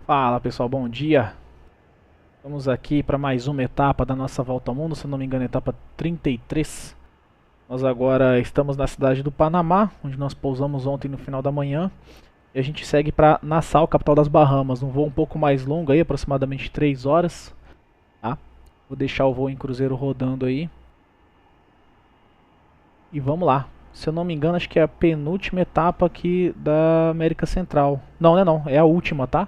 Fala pessoal, bom dia. Estamos aqui para mais uma etapa da nossa volta ao mundo, se não me engano, etapa 33. Nós agora estamos na cidade do Panamá, onde nós pousamos ontem no final da manhã. E a gente segue para Nassau, capital das Bahamas. Um voo um pouco mais longo aí, aproximadamente 3 horas. Tá? Vou deixar o voo em cruzeiro rodando aí. E vamos lá. Se eu não me engano, acho que é a penúltima etapa aqui da América Central. Não, não é não, é a última, tá?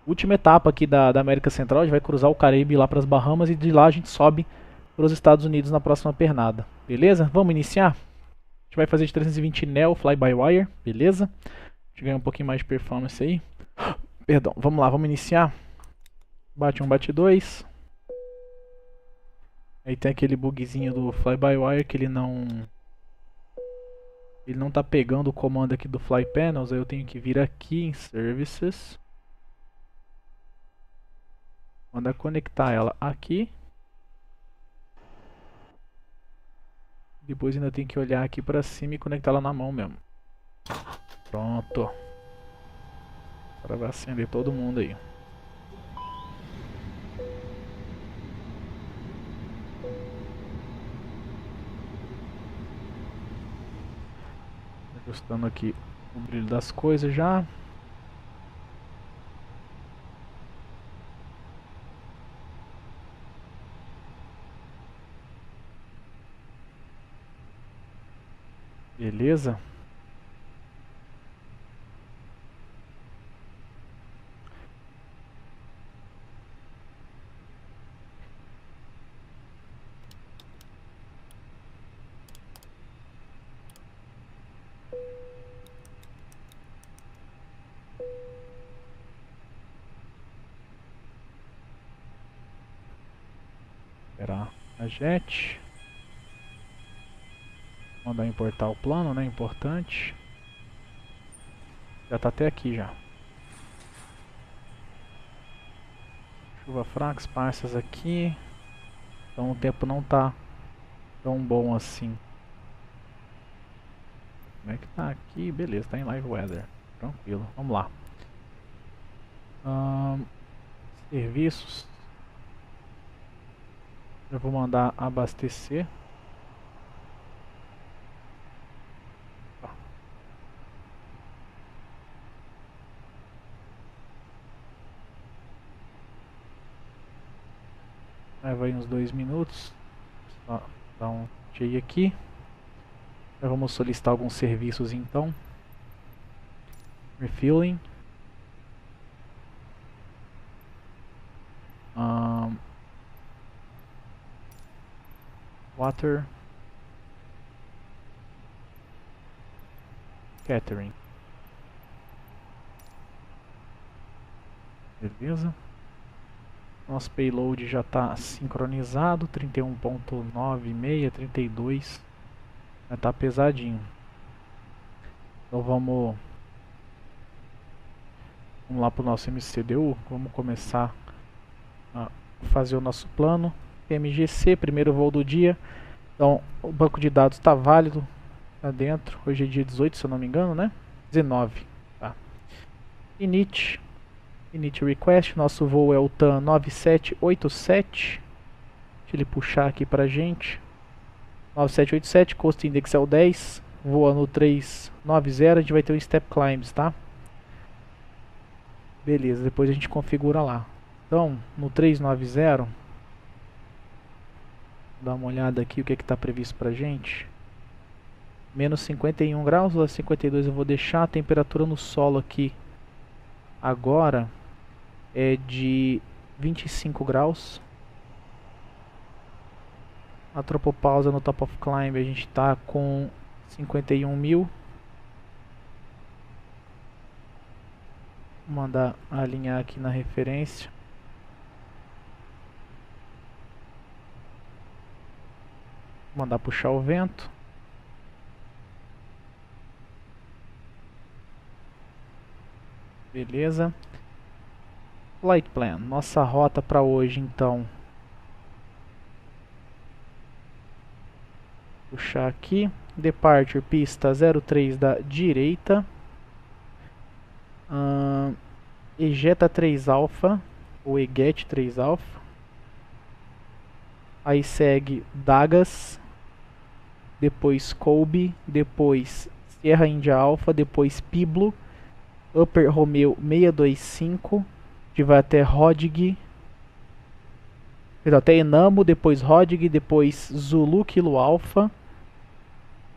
Última etapa aqui da América Central, a gente vai cruzar o Caribe lá para as Bahamas e de lá a gente sobe para os Estados Unidos na próxima pernada. Beleza? Vamos iniciar? A gente vai fazer de 320neo FlyByWire, beleza? A gente ganha um pouquinho mais de performance aí. Perdão, vamos lá, vamos iniciar. Bate 1, bate 2. Aí tem aquele bugzinho do FlyByWire que ele não tá pegando o comando aqui do Fly Panels, aí eu tenho que vir aqui em Services. Mandar conectar ela aqui. Depois ainda tem que olhar aqui pra cima e conectar ela na mão mesmo. Pronto. Agora vai acender todo mundo aí. Ajustando aqui o brilho das coisas já. Beleza. Esperar a jet. Mandar importar o plano, né? Importante. Já tá até aqui já. Chuva fraca, esparsas aqui. Então o tempo não tá tão bom assim. Como é que tá aqui? Beleza, tá em live weather. Tranquilo, vamos lá. Serviços. Eu vou mandar abastecer. Leva aí uns 2 minutos. Só dar um check aqui. Já vamos solicitar alguns serviços então. Refilling. Water. Catering. Beleza. Nosso payload já está sincronizado. 31.96, 32. Já está pesadinho. Então vamos lá para o nosso MCDU. Vamos começar a fazer o nosso plano. MGC, primeiro voo do dia. Então o banco de dados está válido. Tá dentro. Hoje é dia 18, se eu não me engano, né? 19. Tá. Init request. Nosso voo é o TAM 9787. Deixa ele puxar aqui pra gente. 9787, costo index é o 10. Voa no 390. A gente vai ter um step climbs, tá? Beleza, depois a gente configura lá. Então, no 390, vou dar uma olhada aqui o que é que está previsto pra gente. Menos 51 graus, ou 52 eu vou deixar. A temperatura no solo aqui agora é de 25 graus. A tropopausa no top of climb a gente está com 51.000. Vou mandar alinhar aqui na referência. Vou mandar puxar o vento. Beleza. Flight plan. Nossa rota para hoje então. Puxar aqui. Departure pista 03 da direita. Ejeta 3 alfa, ou eget 3 alfa. Aí segue Dagas, depois Colby, depois Sierra India Alpha, depois Piblo, Upper Romeo 625, que vai até Rodig, até Enamo, depois Rodig, depois Zulu Kilo Alpha,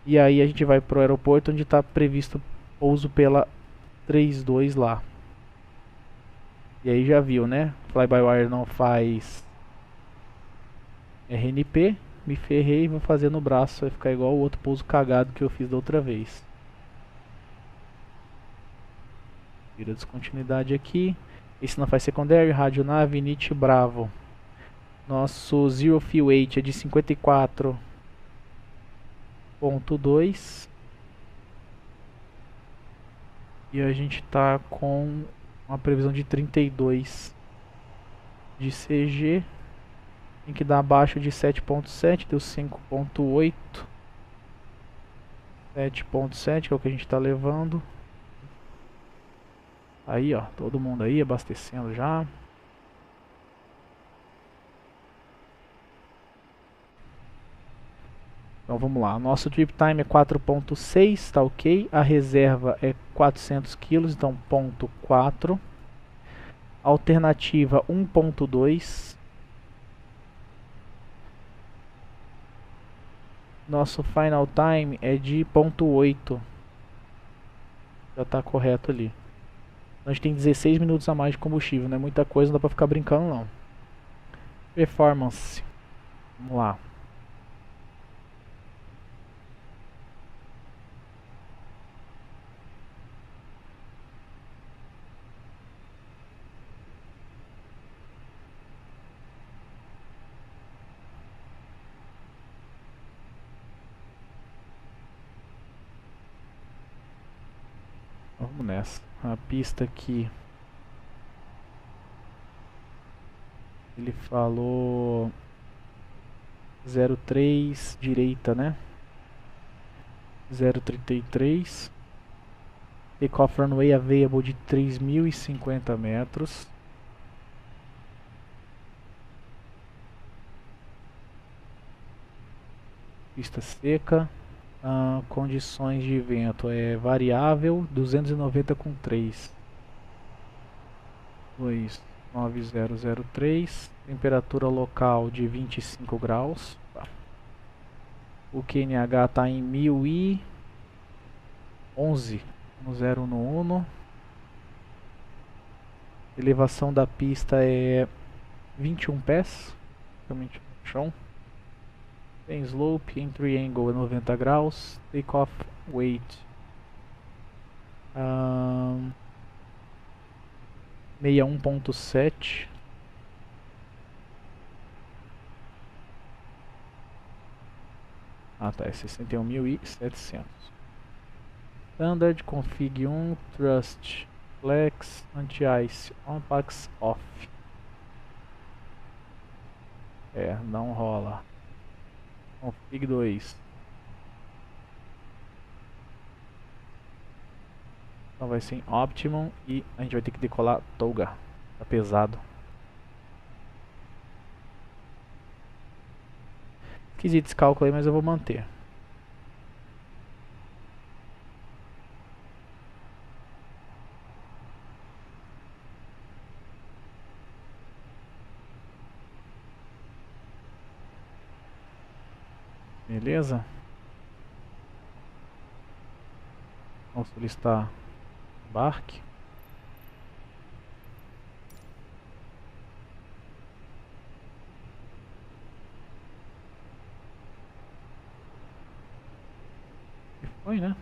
e aí a gente vai pro aeroporto onde está previsto pouso pela 32 lá. E aí já viu, né? FlyByWire não faz RNP, me ferrei e vou fazer no braço, vai ficar igual o outro pouso cagado que eu fiz da outra vez. Vira descontinuidade aqui. Esse não faz secundário, rádio nave, NIT Bravo. Nosso Zero Fuel Weight é de 54.2. E a gente tá com uma previsão de 32 de CG. Tem que dar abaixo de 7.7, deu 5.8. 7.7 que é o que a gente tá levando. Aí ó, todo mundo aí abastecendo já. Então vamos lá, nosso trip time é 4.6, tá ok. A reserva é 400 kg, então ponto 4. Alternativa 1.2. Nosso final time é de 0.8. Já tá correto ali. A gente tem 16 minutos a mais de combustível, não é muita coisa, não dá pra ficar brincando não. Performance. Vamos lá. Vamos nessa. A pista aqui. Ele falou 03 direita, né? 033. Takeoff runway available de 3.050 metros. Pista seca. Condições de vento é variável, 290 com 3. 29003. Temperatura local de 25 graus. Tá. O QNH está em 1011. 0 no Uno. Elevação da pista é 21 pés. Praticamente no chão. Tem slope, entry angle é 90 graus. Takeoff weight 61.7. Ah tá, é 61.700. Standard, config 1, thrust, flex, anti-ice, on-pax off. É, não rola. Config 2. Então vai ser em Optimum e a gente vai ter que decolar Toga. Tá pesado. Esquisito esse cálculo aí, mas eu vou manter. Beleza? Vamos solicitar embarque. E foi, né?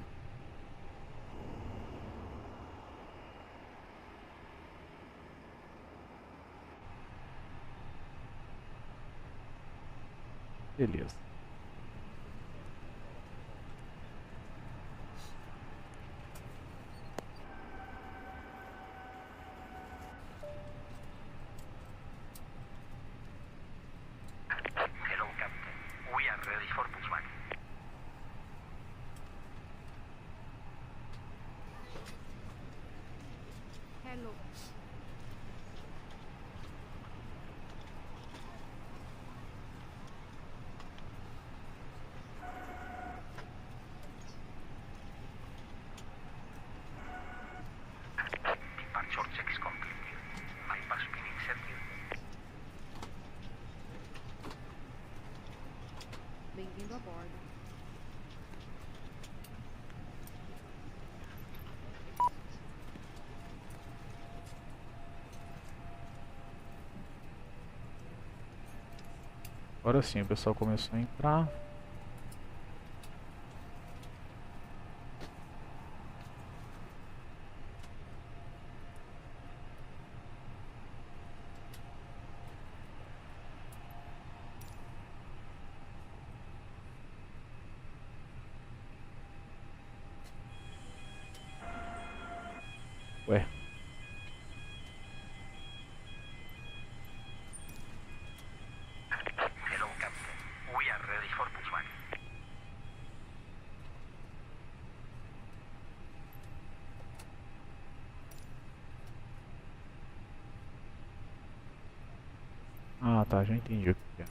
Beleza. Hello, Captain. We are ready for pushback. Hello. Agora sim, o pessoal começou a entrar. Ué. Hello, Captain. We are ready for pushback. Ah, tá, já entendi o que é.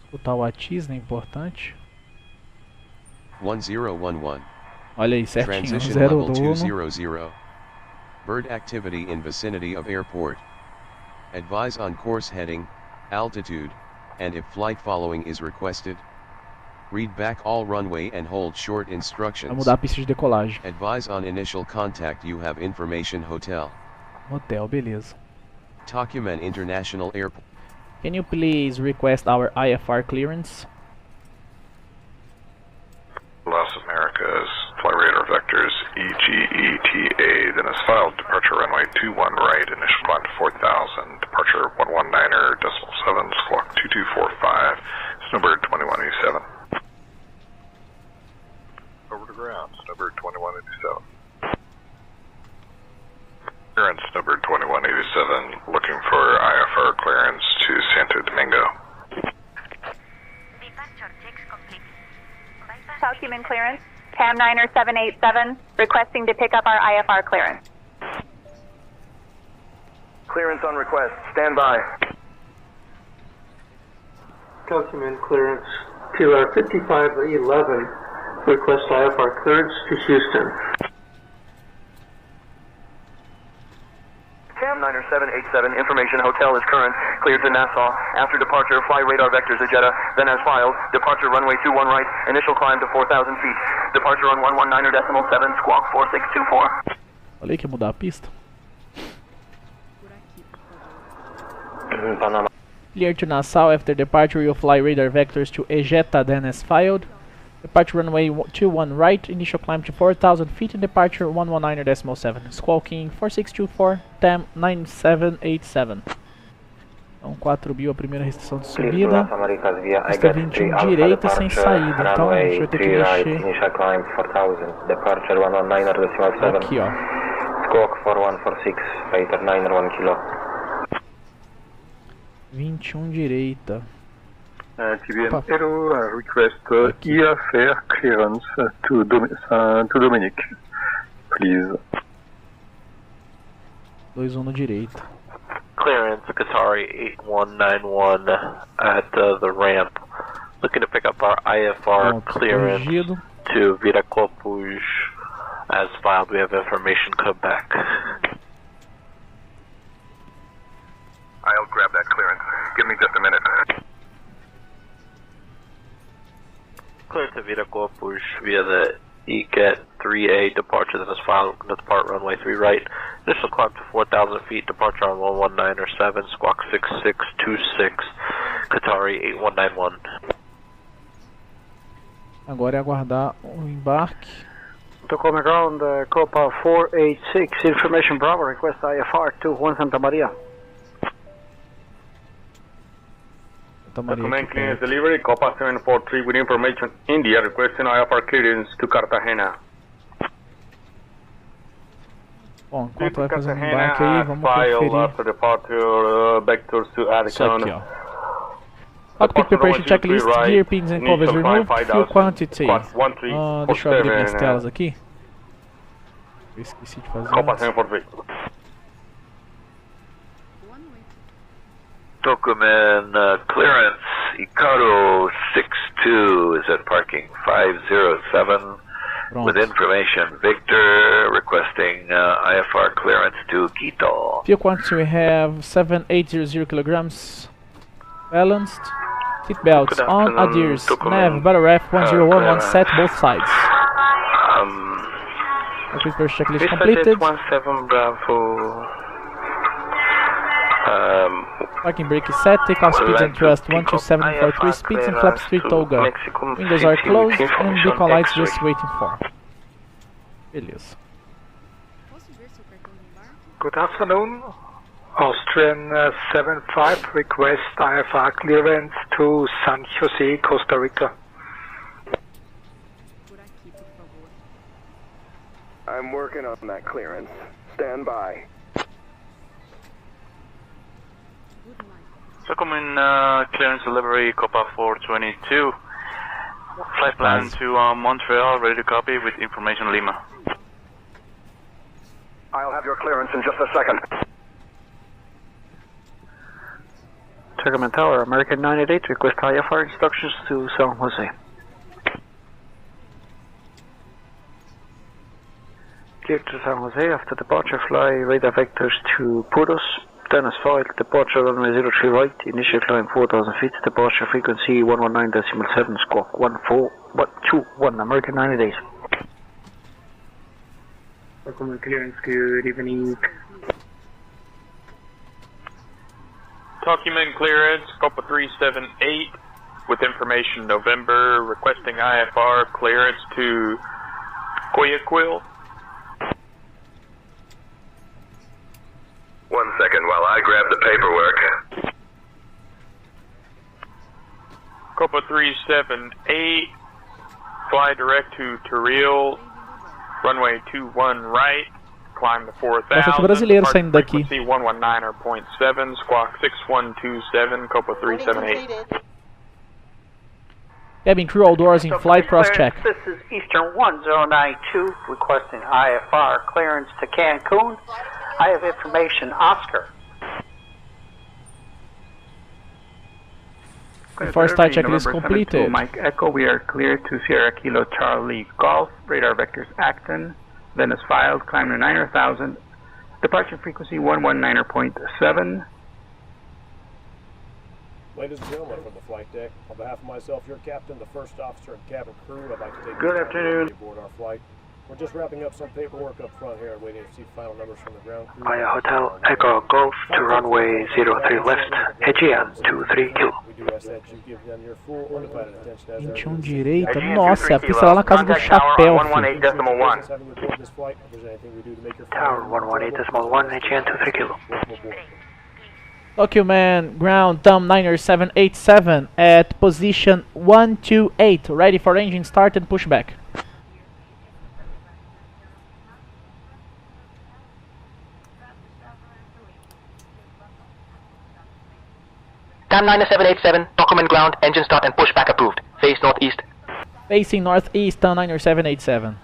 Escutar o atismo é importante. 1011. Olha aí, certinho, Transition 0 level dono. 200. Bird activity in vicinity of airport. Advise on course heading, altitude, and if flight following is requested. Read back all runway and hold short Vai instructions. mudar a pista de decolagem. Advise on initial contact you have information hotel. Hotel, beleza. Tocumen International Airport. Can you please request our IFR clearance? Las Americas, FlyRadar vectors EGETA, then is filed, departure runway 21 right, initial climb to 4,000, departure 119.7, squawk 2245, Snowbird 2187. Over to ground, Snowbird 2187. Clearance, Snowbird 2187, looking for IFR clearance to Santo Domingo. Departure checks complete. Tocumen clearance, Cam 787, requesting to pick up our IFR clearance. Clearance on request. Stand by. Tocumen clearance to 5511. Request IFR clearance to Houston. Cam 787, information hotel is current. Cleared to Nassau. After departure, fly radar vectors to Jeddah. Then as filed, departure runway 21 right. Initial climb to 4,000 feet. Departure on 119.7, squawk 4624. Falei que ia mudar a pista. Panamá. Clear to Nassau. After departure, you'll fly radar vectors to Ejeta, then as filed. Departure runway 21 right, initial climb to 4,000 feet, and departure 119.7. Squawking 4624, TAM 9787. Então 4.000 a primeira restrição de subida. Pista 21 direita sem saída, então a gente vai ter que mexer. Aqui ó. Squawk 4146, Fighter 9 kilo. 21 direita. TBM Aero request IFR clearance to Dominic, please. 21 no direita. Clearance, Qatari 8191 at the ramp. Looking to pick up our IFR Pronto, clearance corrigido. to Viracopos. As filed, we have information come back. I'll grab that clearance. Give me just a minute. Clear to Viracopos via the ECAT 3A departure that is filed. Looking to depart runway 3 right. Initial climb to 4,000 feet. Departure on 119.7. Squawk 6626. Qatari 8191. Agora é aguardar o embarque. Tocumen ground, Copa 486, information Bravo, request IFR to Juan Santa Maria. Santa Maria Tocumen aqui clearance perto. delivery, Copa 743 with information India requesting IFR clearance to Cartagena. Bom, enquanto vai fazendo o embarque aí, vamos file conferir after departure, vectors to isso aqui, Add-ons. ó. Cockpit preparation checklist, gear pins and covers removed, fuel quantity. Deixa eu abrir minhas telas aqui. Eu esqueci de fazer Copa antes. 743. Tocumen clearance, Icaro 62 is at parking 507. Pronto. With information, Victor requesting IFR clearance to Quito. Fuel quantity we have 7800 kilograms. Balanced. Seat belts on, adheres. Nav, battle ref 1011 set both sides. Complete first checklist completed. 17 Bravo. Parking brake is set, takeoff speeds and thrust 12743, speeds and flaps 3 toga. Windows are closed and beacon lights just waiting for. Beleza. Good afternoon. Austrian 75 request IFR clearance to San Jose, Costa Rica. I'm working on that clearance. Stand by. Tocumen clearance delivery, Copa 422. Flight plan to Montreal, ready to copy with information Lima. I'll have your clearance in just a second. Tocumen Tower, American 98, request IFR instructions to San Jose. Cleared to San Jose after departure, fly radar vectors to Puros. Then as filed, departure runway 03 right, initial climb 4,000 feet, departure frequency 119.7, squawk 14121, American 98. Welcome clearance, good evening. Tocumen clearance, Copa 378, with information November, requesting IFR clearance to Guayaquil. 1 second while I grab the paperwork. Copa 378, fly direct to Turil, runway 21 right, climb to 4,000. Bastante brasileiro saindo daqui. Frequency 119.7, squawk 6127, Copa 378. Cabin crew, all doors in flight, cross check. This is Eastern 1092 requesting IFR clearance to Cancun. I have information, Oscar. First type checklist completed. Mike Echo, we are clear to Sierra Kilo Charlie Golf, radar vectors Acton, then as filed, climb to 9,000, departure frequency 119.7. Ladies and gentlemen, from the flight deck, on behalf of myself, your captain, the first officer, and cabin crew, I'd like to take Good afternoon. Aboard our flight. We're just wrapping up some paperwork up front here, waiting to see final numbers from the ground crew. Via Hotel Echo Golf to runway 03 left, Aegean 23 kilo. We do ask that you give them your full undivided attention as 21 direita? Nossa, a pista lá na casa do chapéu, filho. Tower 118.1, Aegean 23 kilo. Tocumen, ground, thumb 90787 at position 128, ready for engine start and pushback. TAM 90787, Tocumen ground, engine start and pushback approved. Face northeast. Facing northeast, TAM 90787.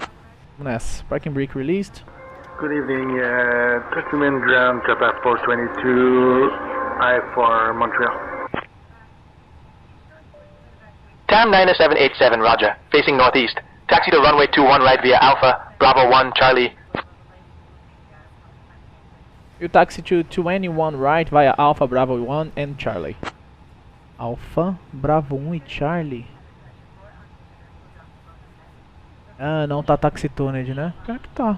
Nessa, parking brake released. Good evening, Tocumen ground, Etapa 422, I for Montreal. TAM 90787, roger. Facing northeast. Taxi to runway 21 right via Alpha, Bravo 1, Charlie. You taxi to 21 right via Alpha, Bravo 1 and Charlie. Alpha, Bravo 1 e Charlie. Ah, não tá taxitoned, né? Pior que tá.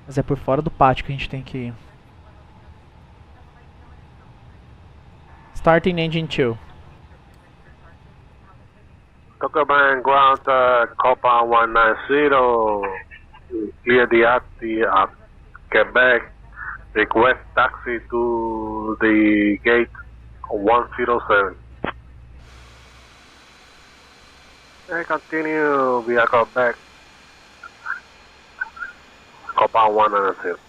Mas é por fora do pátio que a gente tem que ir. Starting engine 2. Tocumen ground, Copa 190, clear the ATI at Quebec, request taxi to the gate 107. I continue via Quebec, Copa 190.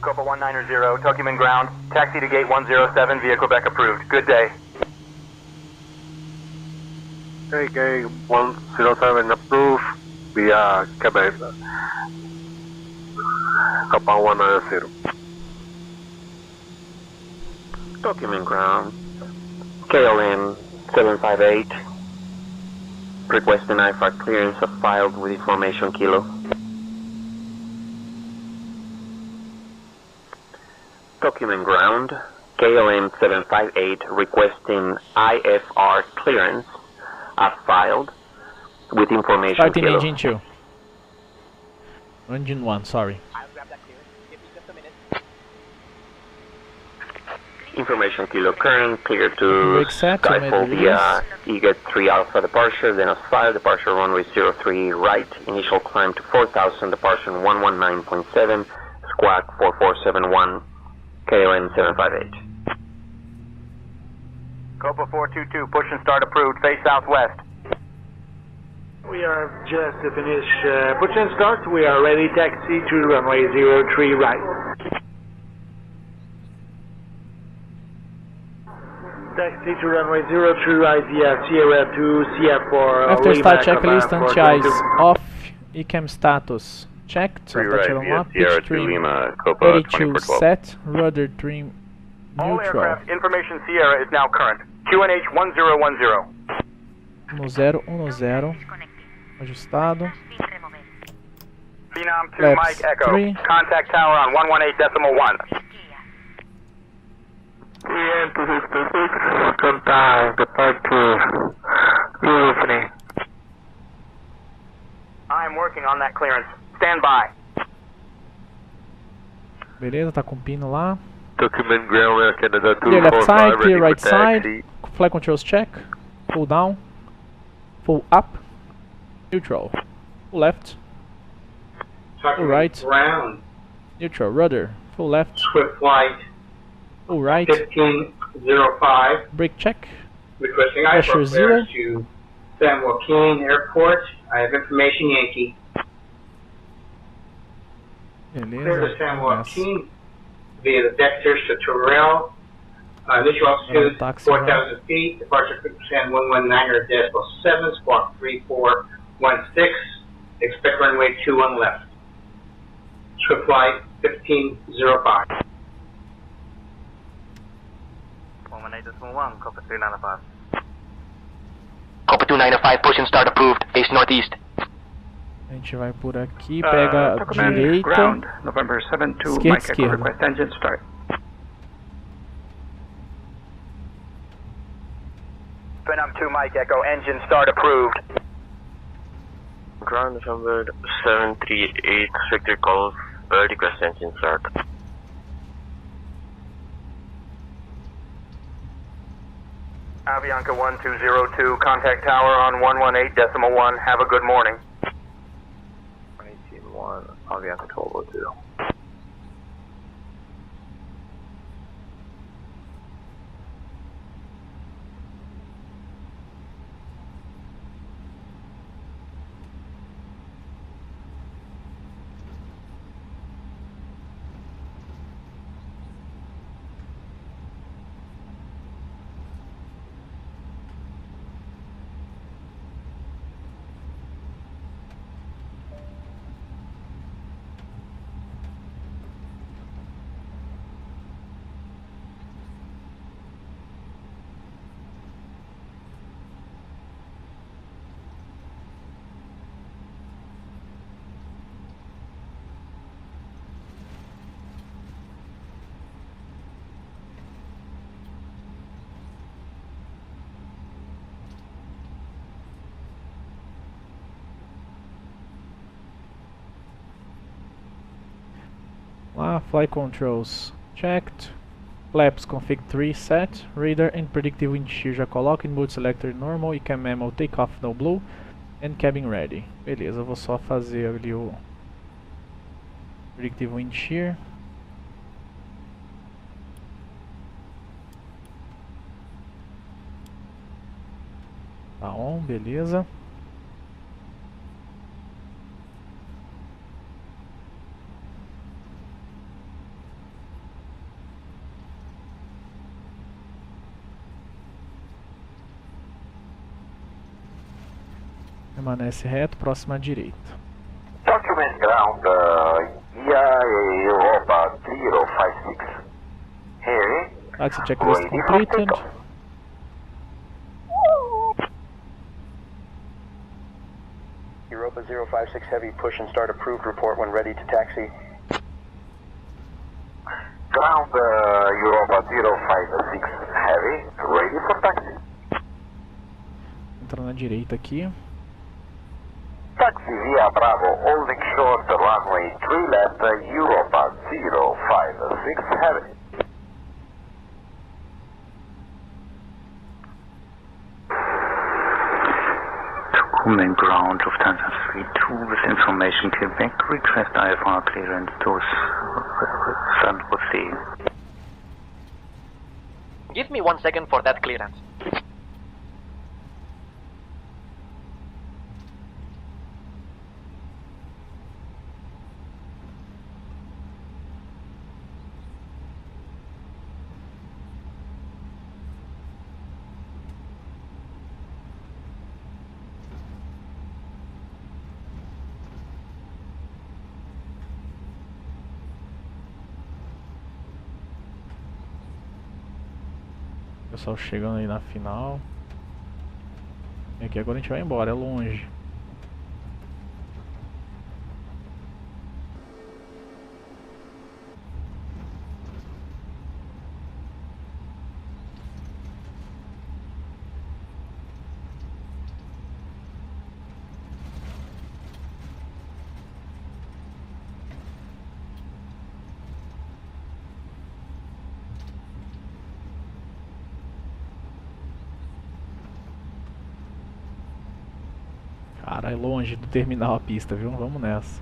Copa 190, Tocumen ground. Taxi to gate 107 via Quebec approved. Good day. Okay, gate 107 approved via Quebec, Copa 190. Tocumen ground, KLM 758, requesting IFR clearance of filed with information kilo. Tocumen ground, KLM 758, requesting IFR clearance of filed with information Starting kilo. engine 2. Engine 1, sorry. Information kilo current, clear to Brake set, Skyfall mid via EGET 3 Alpha departure, then as filed, departure runway 03 right, initial climb to 4000, departure 119.7, squawk 4471, KLM 758. Copa 422, push and start approved, face southwest. We are just to finish push and start. We are ready, taxi to runway 03 right. Taxi to runway 03 right via Sierra 2, Sierra 4. After start checklist, anti-ice off, ECAM status checked, temperature unlocked, pitch trim 32 set, rudder trim All neutral. aircraft information Sierra is now current. QNH 1010. 1010, ajustado. Phenom 2 Flaps Mike Echo. 3. Contact tower on 118.1. EM 266, contact departure, opening. I'm working on that clearance. Stand by. Beleza, tá com pino lá. Tocumen ground, Canada Clear left 245, side, ready clear for right taxi. side. Flight controls check. Full down. Full up. Neutral. Full left. Full right. Ground, Neutral. Rudder. Full left. swift flight, Full right. 1505, Brake check. requesting Pressure IFR zero. clearance to San Joaquin Airport. I have information Yankee. Clear to Beleza. San Começa. Joaquin via the Dexters to Terrell. Initial altitude taxi 4,000 feet. Departure frequency 119.7, squawk 3416. Expect runway 21 left. Swift flight 1505. 118.1, Copa 395. Copa 295, push and start approved, face northeast. A gente vai por aqui, pega a Tocumen direita. ground, November 72, Esquerda, Mike Echo, esquerda. request engine start. Phenom 2 Mike Echo, engine start approved. Ground November 738, Victor Golf, request engine start. Avianca 1202, contact tower on 118.1. Have a good morning. 181, Avianca 1202. Lá, flight controls checked. Flaps config 3 set. Radar and predictive wind shear já coloca em mode selector normal e cam memo takeoff no blue. And cabin ready. Beleza, eu vou só fazer ali o predictive wind shear. Tá on, beleza. Permanece reto, próxima à direita. Tocumen ground, EA Europa 056. Here, Taxi checklist completed. Europa 056 Heavy, push and start approved. Report when ready to taxi. Ground Europa 056 Heavy, ready for taxi. Entrar na direita aqui. Taxi via Bravo, holding short, runway 3 left, Europa 056 Heavy. Tocumen ground of Lufthansa 32 with information Quebec, request IFR clearance to San Jose. Give me 1 second for that clearance. Pessoal chegando aí na final. E aqui agora a gente vai embora, é longe. Cara, é longe do terminal a pista, viu? Vamos nessa.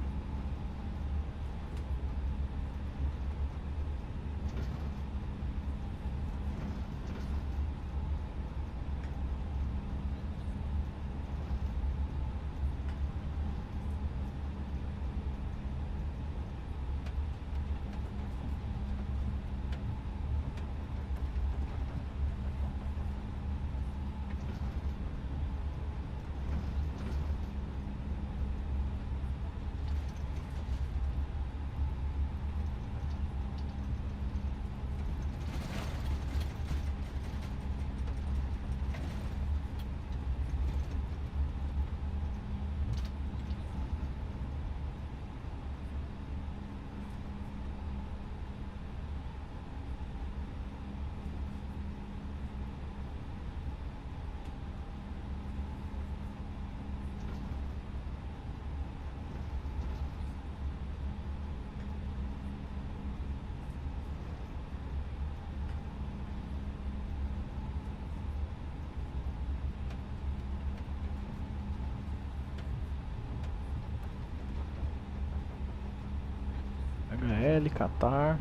HL, Qatar.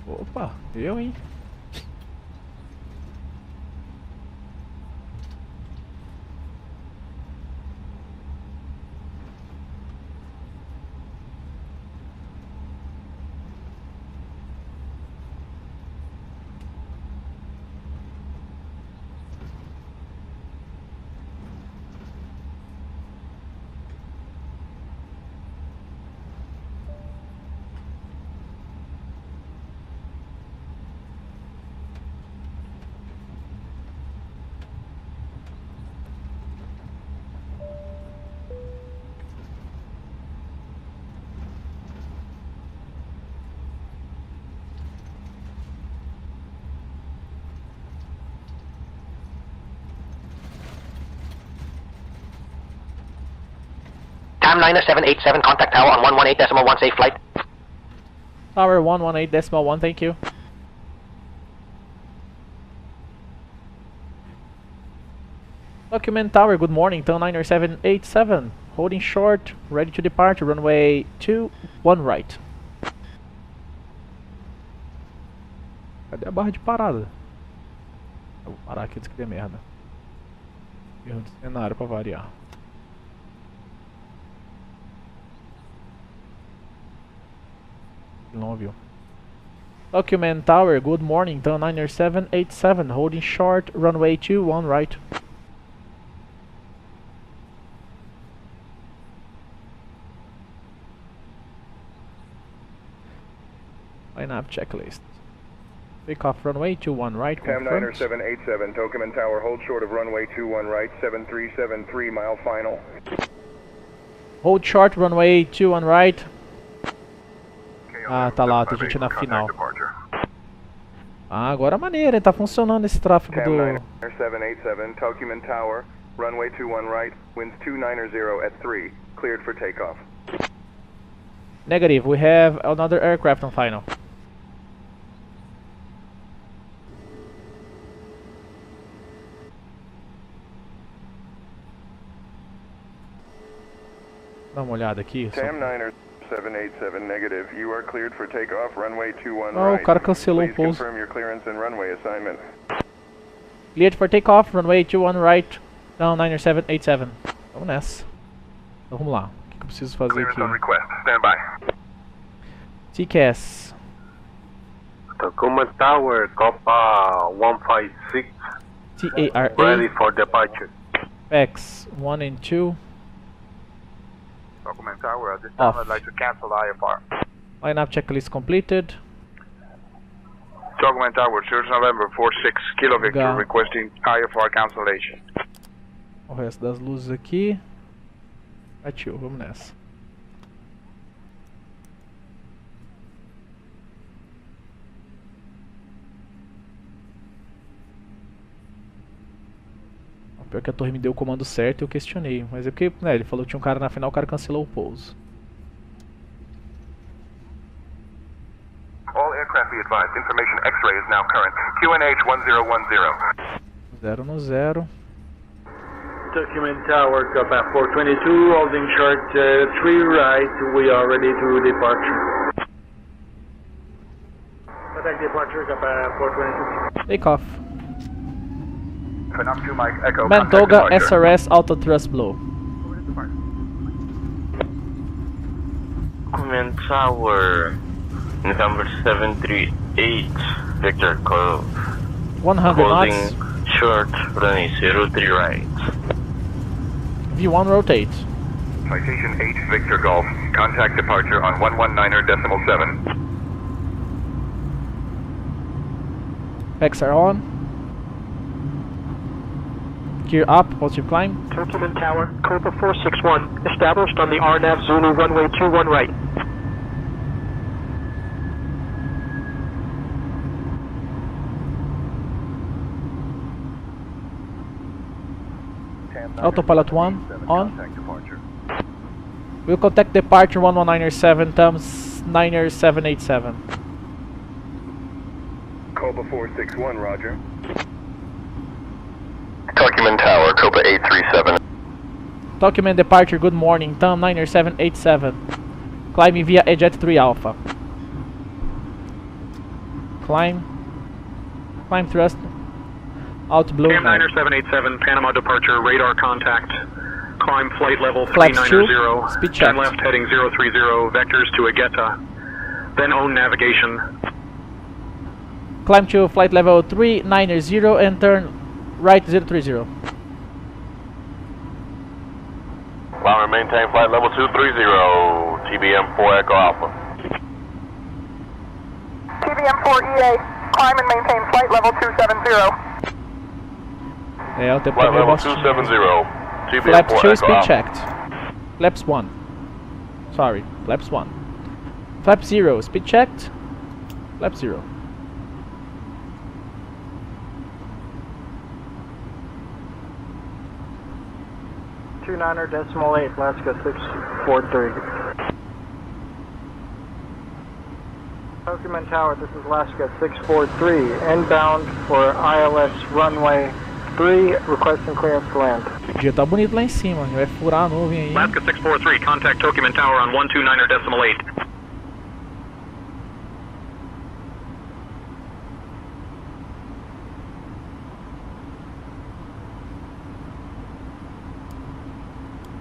Opa, eu, hein? Time 9787, contact tower on 118.1, safe flight. Tower 118.1, thank you. Tocumen Tower, good morning, Town 9787, holding short, ready to depart, runway 21 right. Cadê a barra de parada? Eu vou parar aqui antes que dê merda. Erro de cenário pra variar. Não viu. Tocumen Tower, good morning, Town 9787, holding short, runway 21 right. Nav checklist. Take off runway 21 right. Cam Confirmed. 9787, Tocumen Tower, hold short of runway 21 right, 7373 mile final. Hold short, runway 21 right. Ah, tá lá, tem gente na final. Ah, agora maneiro, hein? Tá funcionando esse tráfego Cam do... 9787, Tocumen Tower, runway 21 right, winds 290 at 3, cleared for takeoff. Negative, we have another aircraft on final. Dá uma olhada aqui. Cam 9787, negative, you are cleared for takeoff, runway 21 Oh, right. o cara cancelou o Please pouso. confirm your clearance and runway assignment. Cleared for takeoff, runway 21 right, down 9787. Vamos nessa. Então vamos lá. O que eu preciso fazer Clearance on aqui? request, stand by. TCAS. Tocumen Tower, Copa 156. TARA. Ready for departure. X 1 and 2. Tocumen Tower, at this time Off. I'd like to cancel the IFR. Lineup checklist completed. Tocumen Tower, 6 November 46 Kilo Victor, Legal. requesting IFR cancellation. O resto das luzes aqui. Atiu, vamos nessa. Pior que a torre me deu o comando certo e eu questionei. Mas é porque, né, ele falou que tinha um cara na final, o cara cancelou o pouso. All aircraft be advised, information X-ray is now current. QNH 1010. 0 no 0. Tocumen Tower, Copa 422, holding short 3 right, we are ready to departure. Contact departure, Copa 422. Take off. Phnom 2 Mike Echo. Mantoga SRS Auto Thrust Blow. Tocumen Tower, November 738, Victor Cove. 100 knots. Holding short, runway 03 right. V1 rotate. Citation 8 Victor Golf. Contact departure on 119.7. Pecs are on. Gear up, positive climb. Tocumen Tower, Copa 461, established on the RNAV Zulu runway 21 right. Autopilot 1 on. We'll contact departure 119.7 times 9787. Copa 461, roger. Tocumen Tower, Copa 837. Tocumen departure, good morning, TAM 9787. Climbing via Jet 3 Alpha. Climb thrust. Out blue. Cam 9787, Panama departure, radar contact. Climb flight level Flaps 390, speed check. turn left heading 030, vectors to Ageta, then own navigation. Climb to flight level 390 and turn right 030. Climb and maintain flight level 230, TBM 4 Echo Alpha. TBM 4EA, climb and maintain flight level 270. É, o tempo Flight também é level bastante. 270, TBM Flaps 4 2 Echo speed Alpha. checked. Flaps 1. Sorry, flaps 1. Flap 0 speed checked. Flap 0. .8, Alaska 643. Tocumen Tower, this is Alaska 643, inbound for ILS runway 3, requesting clearance to land. O dia tá bonito lá em cima, vai furar a nuvem aí. Alaska 643, contact Tocumen Tower on 129.8.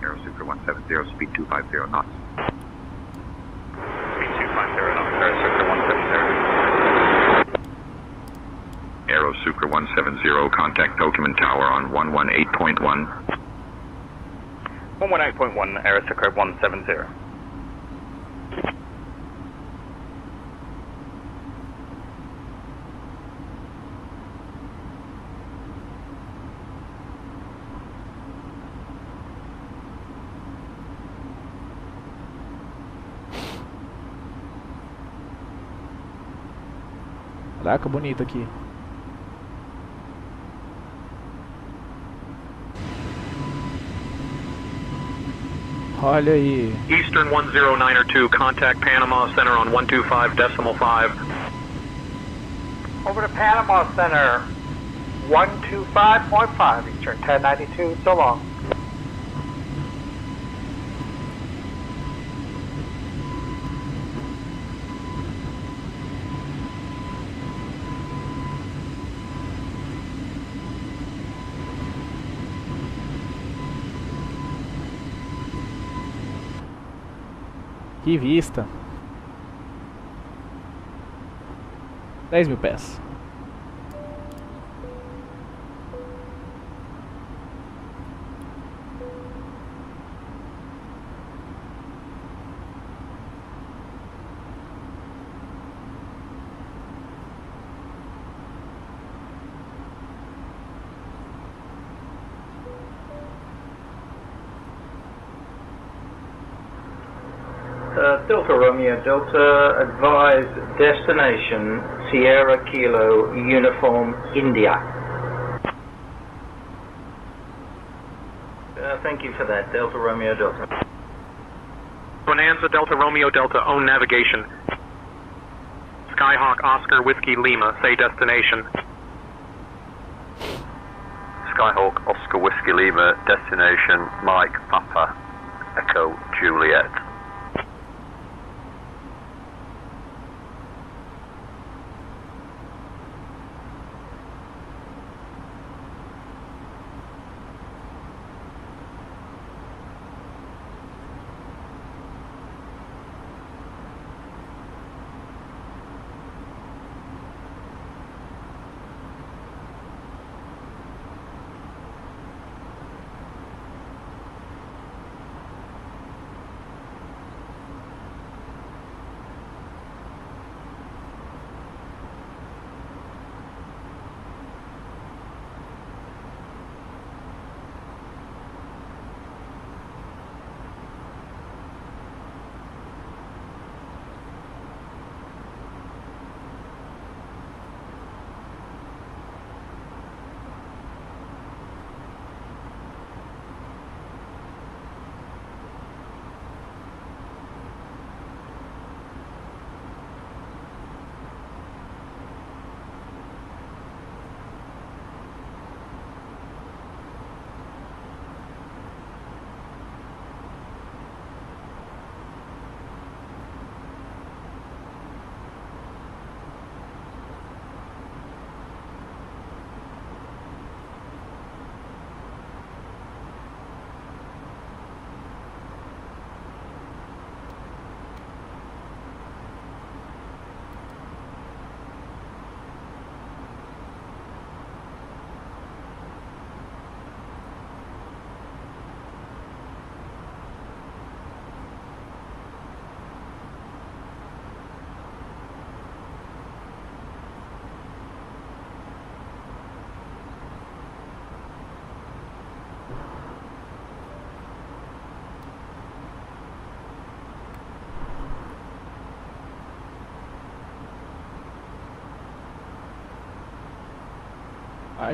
Aero Super 170, speed 250 knots. Speed 250 knots, Aero Super 170. Aero Super 170, contact Tocumen Tower on 118.1. 118.1, Aero Super 170. Caraca, bonito aqui. Olha aí. Eastern 10902, contact Panama Center on 125.5. Over to Panama Center, 125.5, Eastern 1092, so long. Que vista. 10.000 pés. Delta Romeo Delta, advise destination Sierra Kilo Uniform India. Thank you for that, Delta Romeo Delta. Bonanza Delta Romeo Delta, own navigation. Skyhawk Oscar Whiskey Lima, say destination. Skyhawk Oscar Whiskey Lima, destination Mike Papa Echo Juliet.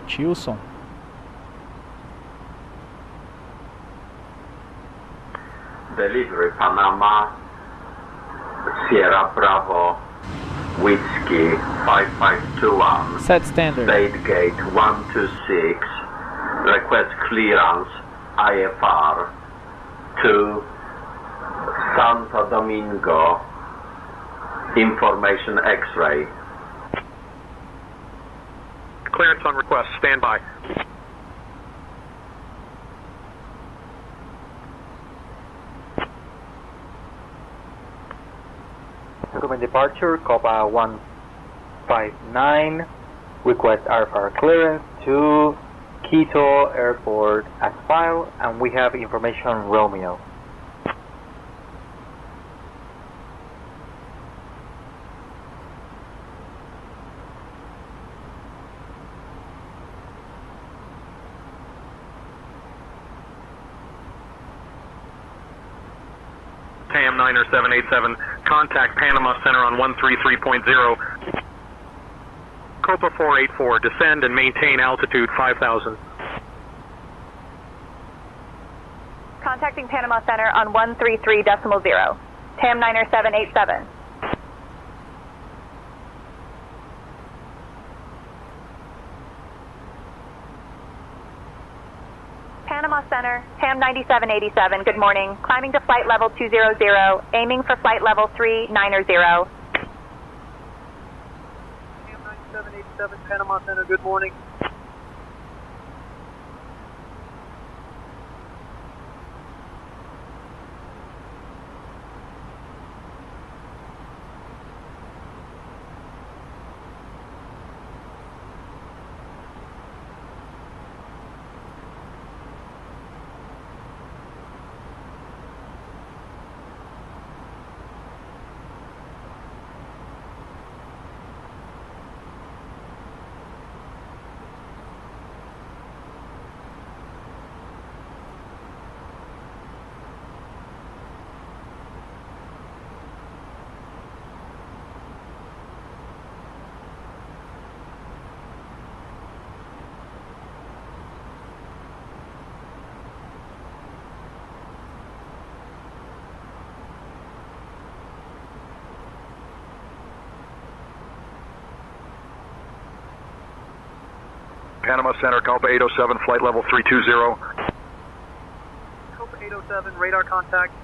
Tilson. Delivery Panama Sierra Bravo Whiskey 5521. Set standard. State gate 126. Request clearance IFR to Santo Domingo. Information X-ray. Clearance on request, stand by. Tocumen departure, Copa 159, request RFR clearance to Quito Airport as filed, and we have information Romeo. TAM 90787, contact Panama Center on 133.0. Copa 484, descend and maintain altitude 5,000. Contacting Panama Center on 133.0. TAM Niner 787. Panama Center, TAM 9787, good morning. Climbing to flight level 200, aiming for flight level 390. TAM 9787, Panama Center, good morning. Panama Center, Copa 807, flight level 320. Copa 807, radar contact.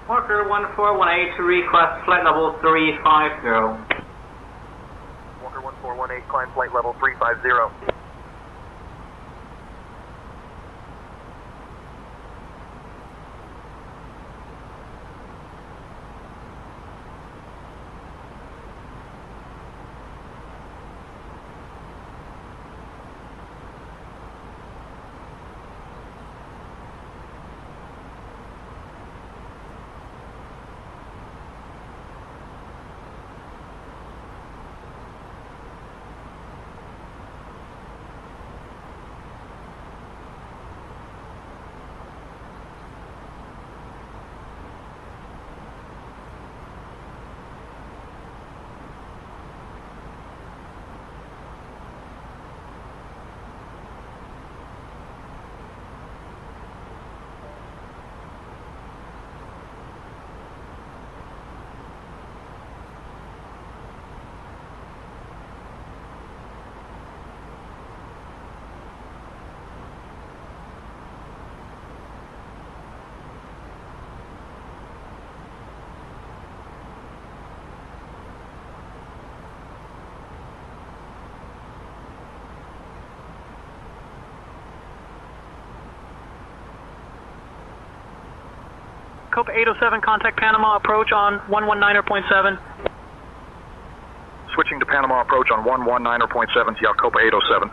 Parker 1418 to request flight level 350. Walker 1418, climb flight level 350. Copa 807, contact Panama approach on 119.7. Switching to Panama approach on 119.7, Seattle Copa 807.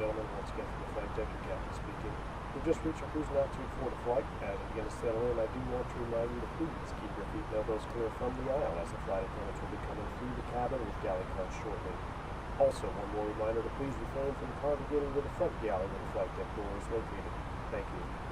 gentlemen, once again from the flight deck, your captain speaking. We've just reached our cruising altitude for the flight. As we begin to settle in, I do want to remind you to please keep your feet and elbows clear from the aisle, as the flight attendants will be coming through the cabin with galley cards shortly. Also, one more reminder to please refrain from congregating with the front galley where the flight deck door is located. Thank you.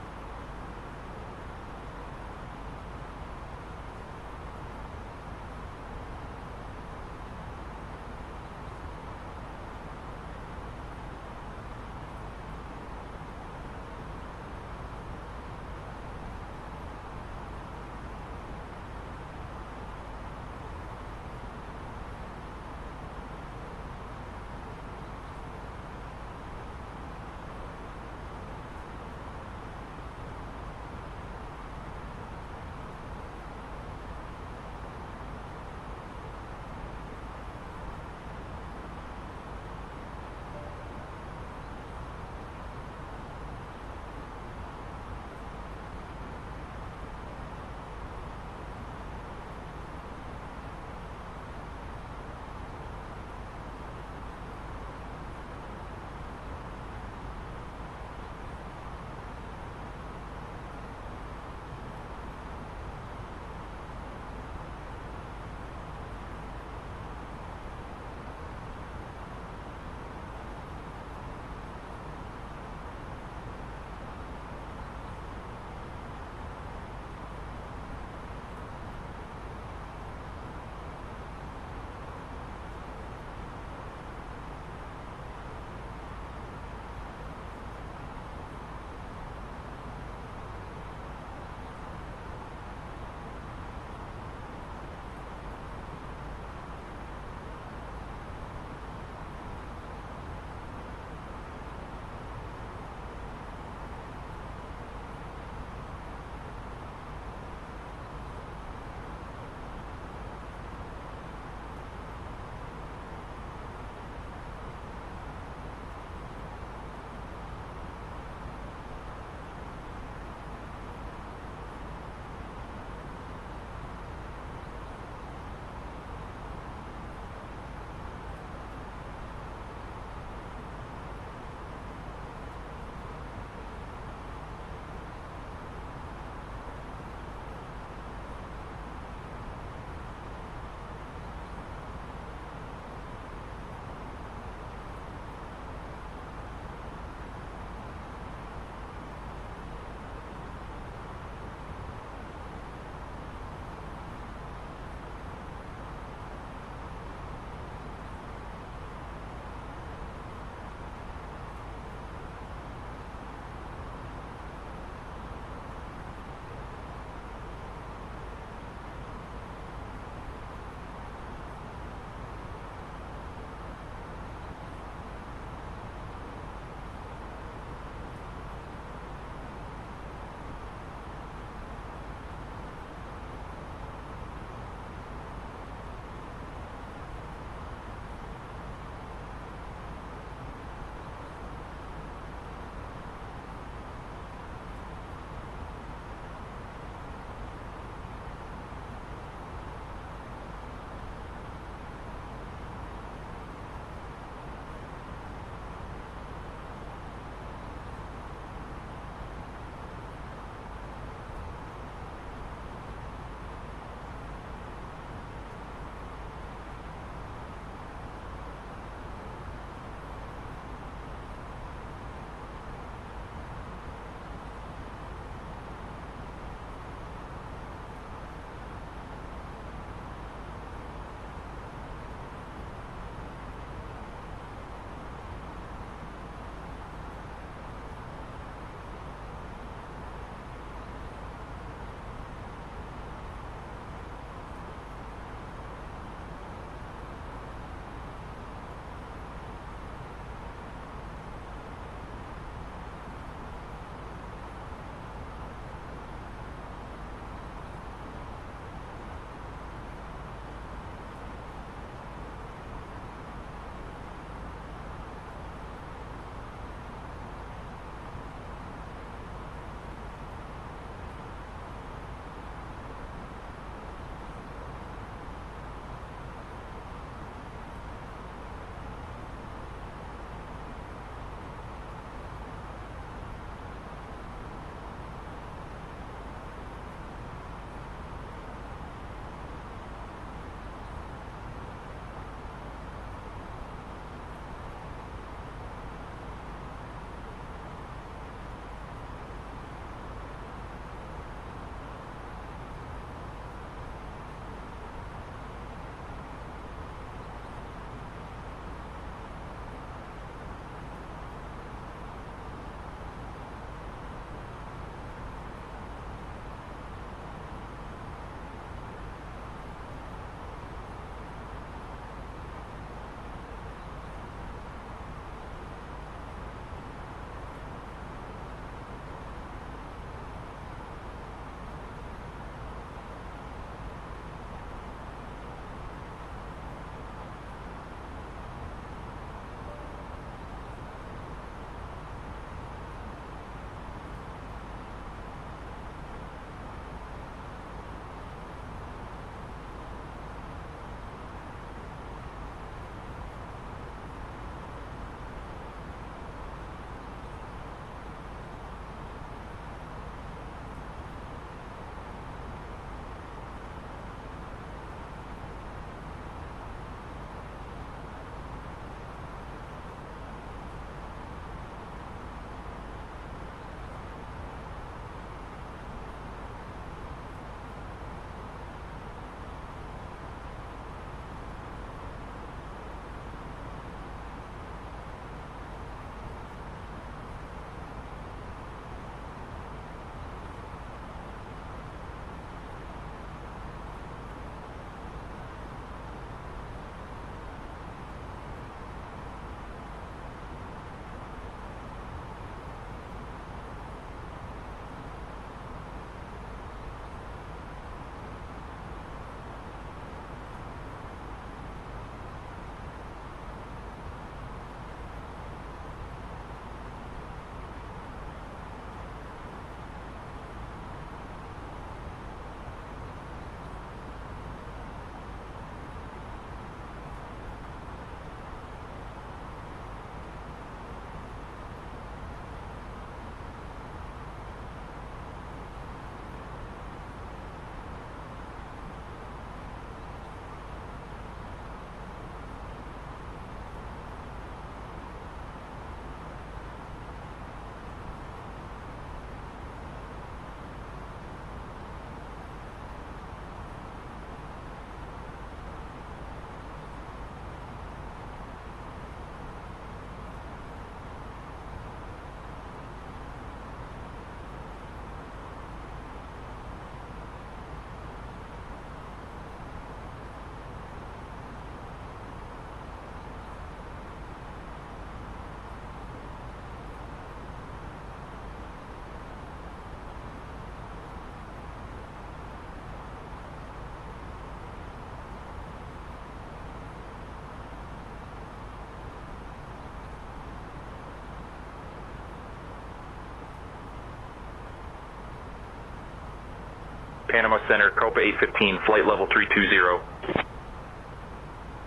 Panama Center, Copa 815, flight level 320.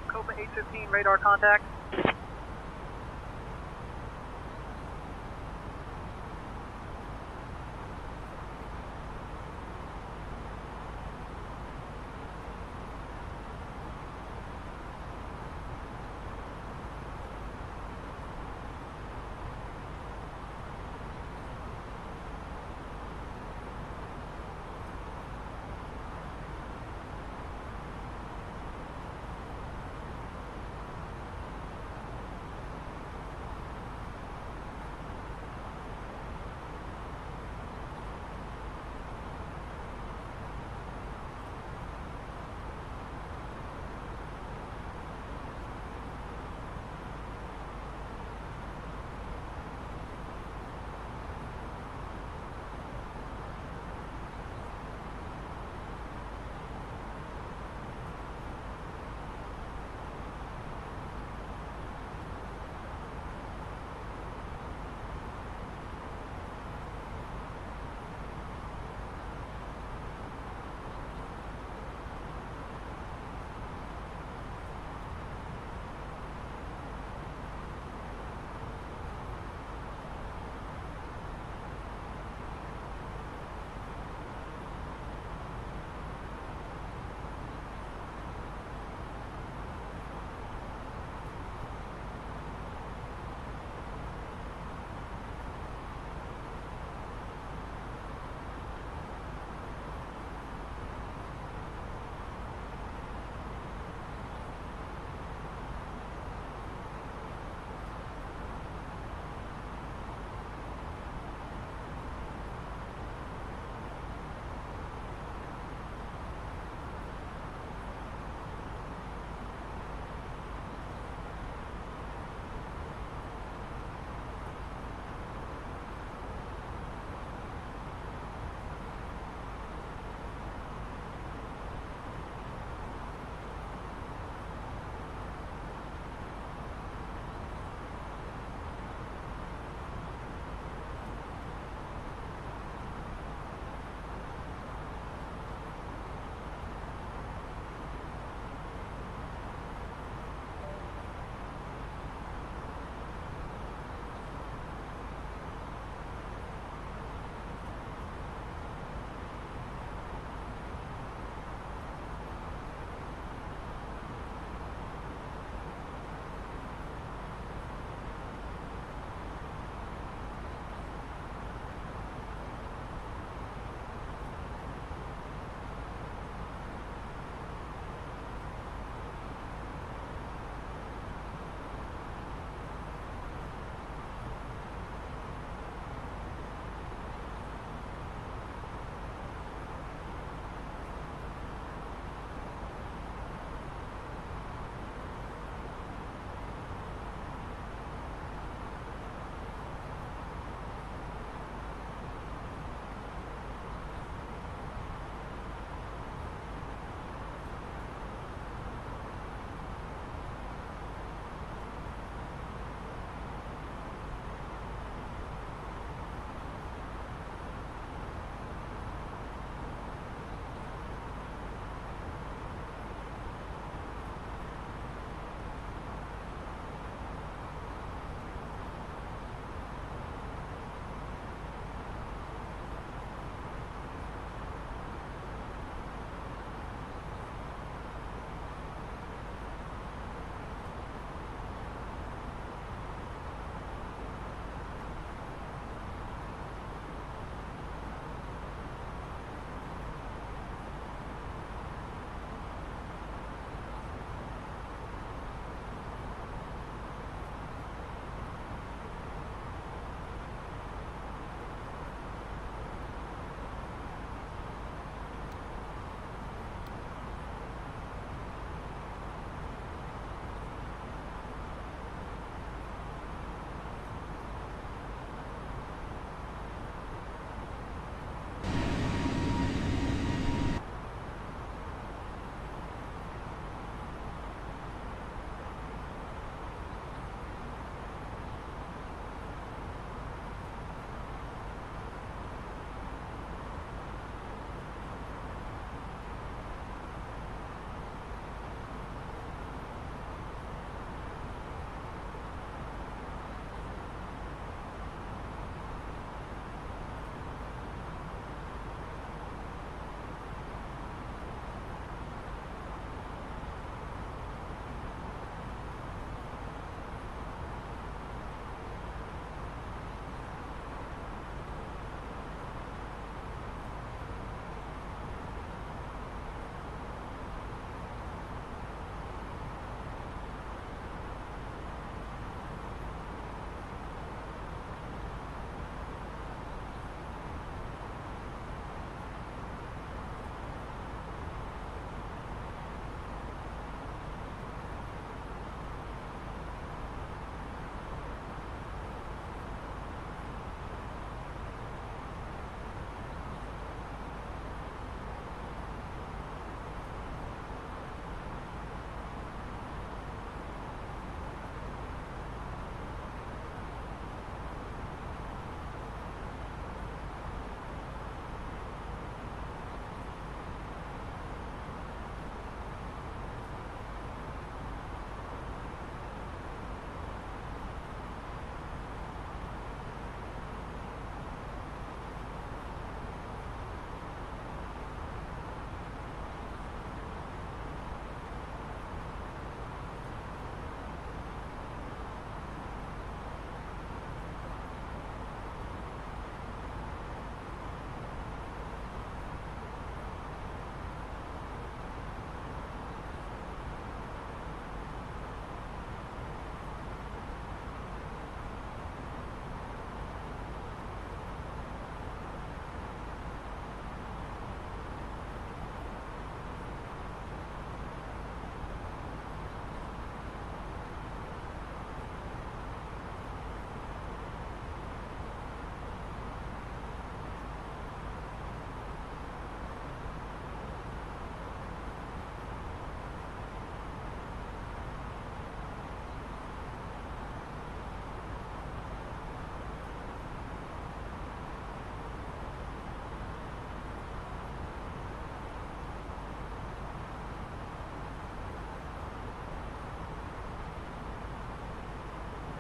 Copa 815, radar contact.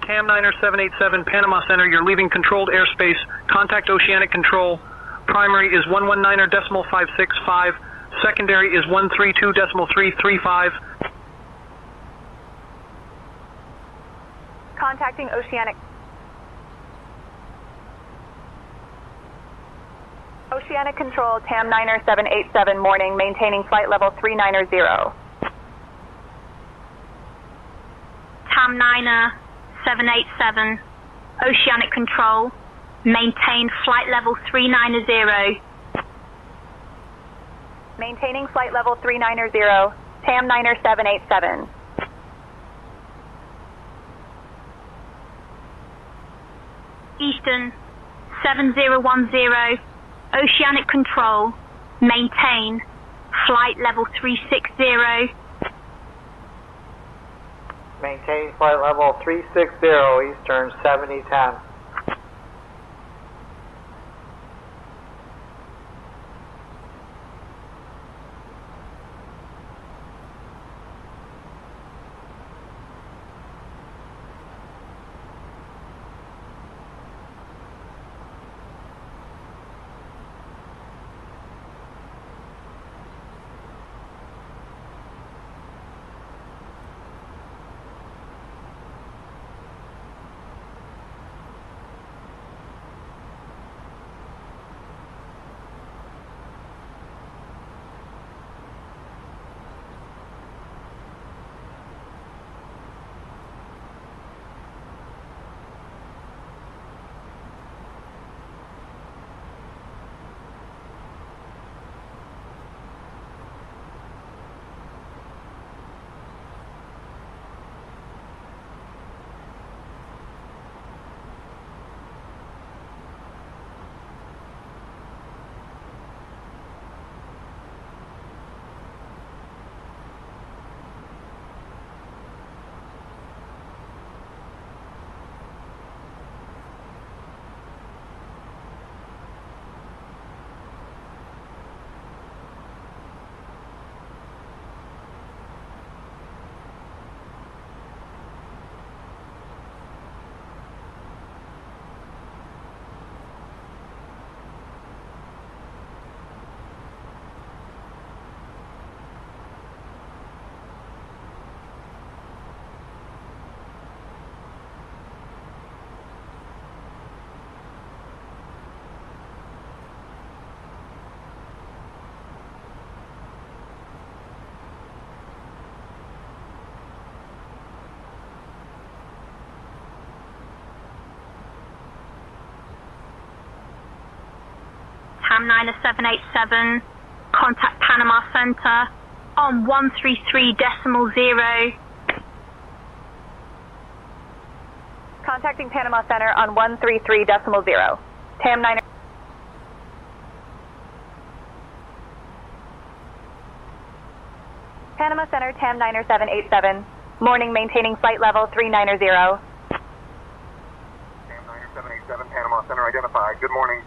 TAM Niner 787 Panama Center, you're leaving controlled airspace. Contact oceanic control. Primary is 119.565. Secondary is 132.335. Contacting oceanic. Oceanic control, TAM Niner 787 morning, maintaining flight level 390. TAM Niner 787, oceanic control, maintain flight level 390. Maintaining flight level 390, TAM Niner 787. Eastern 7010, oceanic control, maintain flight level 360. Maintain flight level 360, Eastern 7010. TAM Niner 787, contact Panama Center on 133.0. Contacting Panama Center on 133.0. TAM Niner. Panama Center, TAM Niner 787. Morning, maintaining flight level 390. TAM Niner 787, Panama Center identified. Good morning.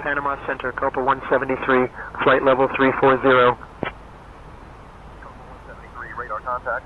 Panama Center, Copa 173, flight level 340. Copa 173, radar contact.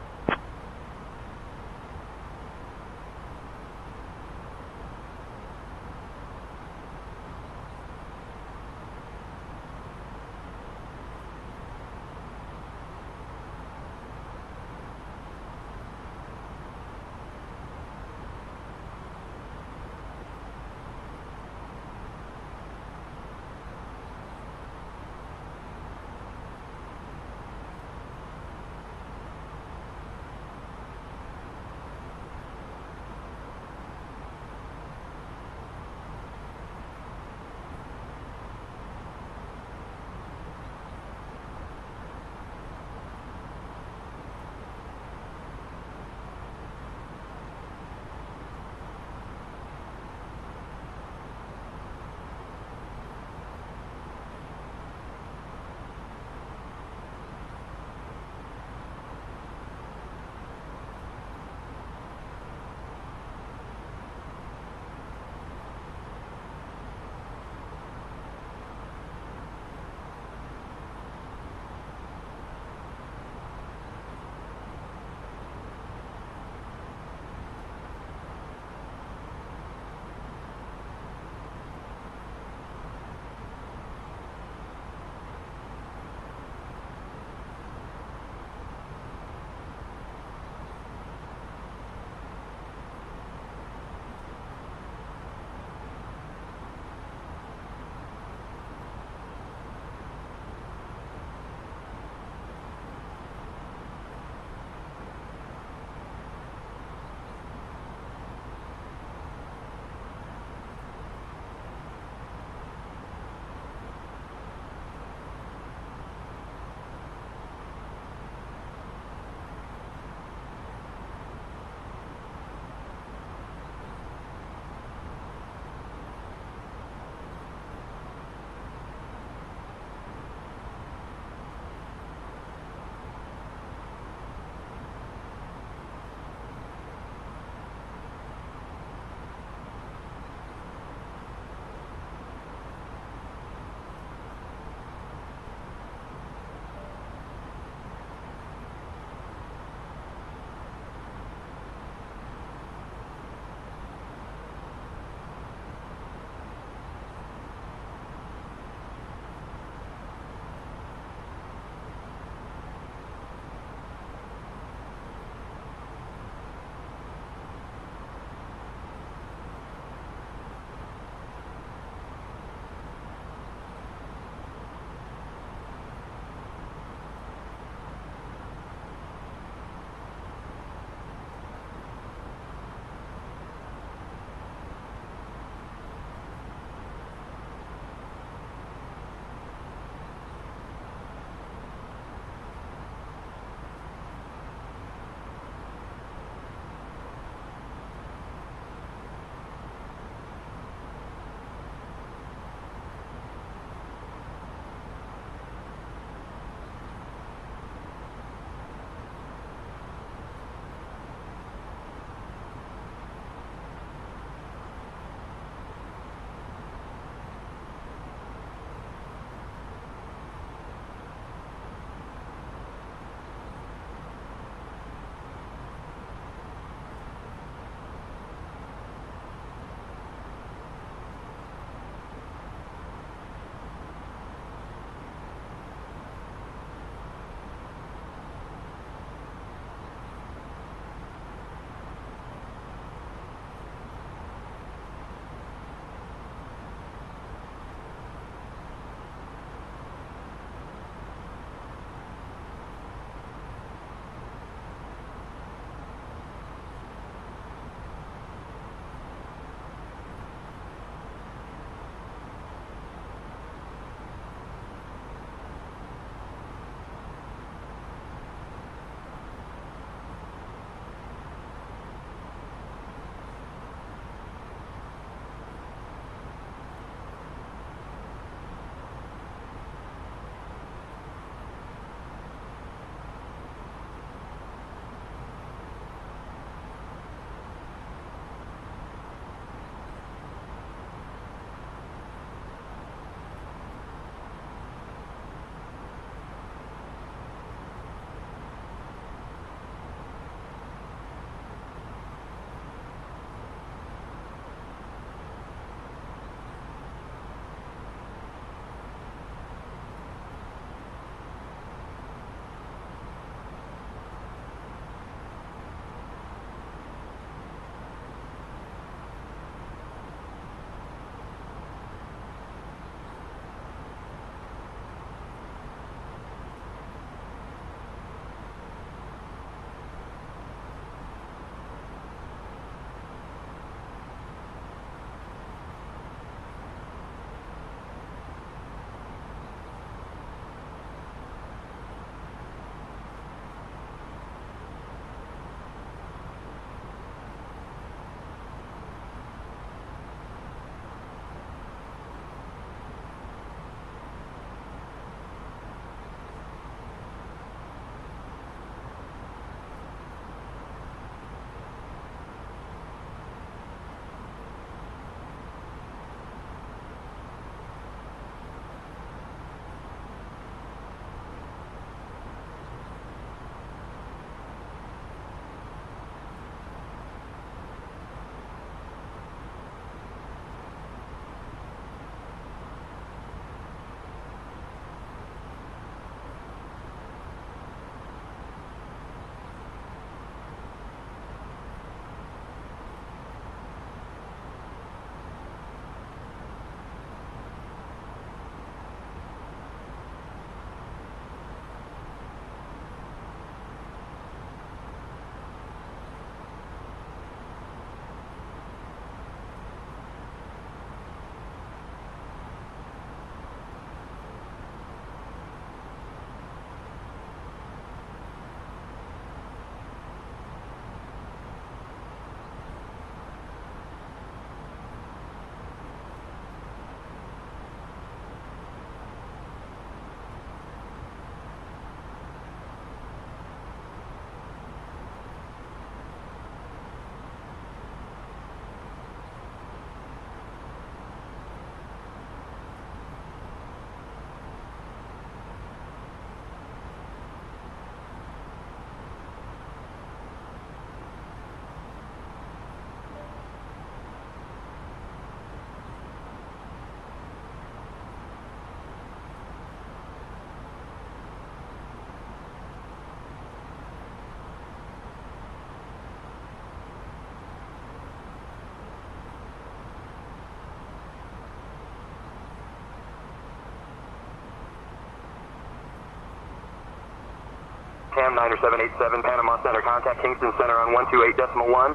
Ham 9787, Panama Center. Contact Kingston Center on 128.1.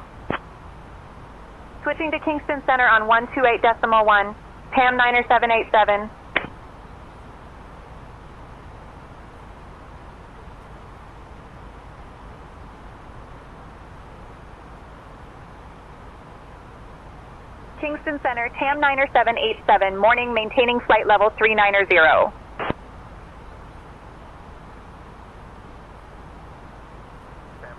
Switching to Kingston Center on 128.1. Ham 9787. Kingston Center, TAM 9787, morning, maintaining flight level 390. Ham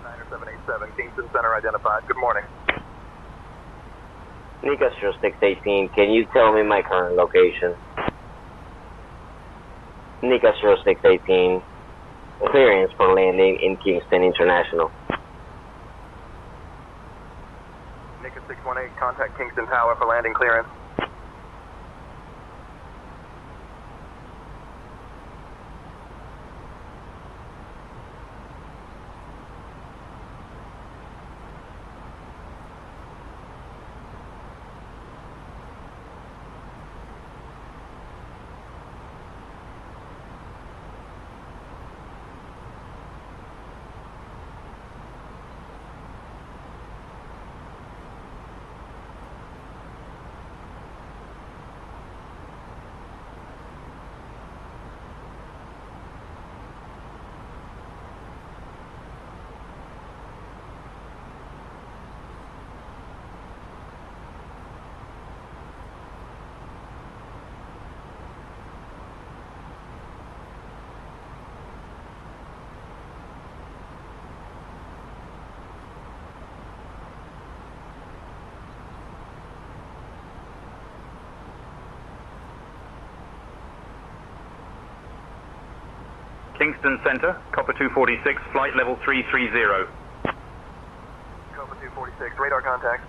9787, Kingston Center identified. Good morning. Nika 0618, can you tell me my current location? Nika 0618, clearance for landing in Kingston International. Nika 618, contact Kingston Tower for landing clearance. Kingston Center, Copper 246, flight level 330. Copper 246, radar contact.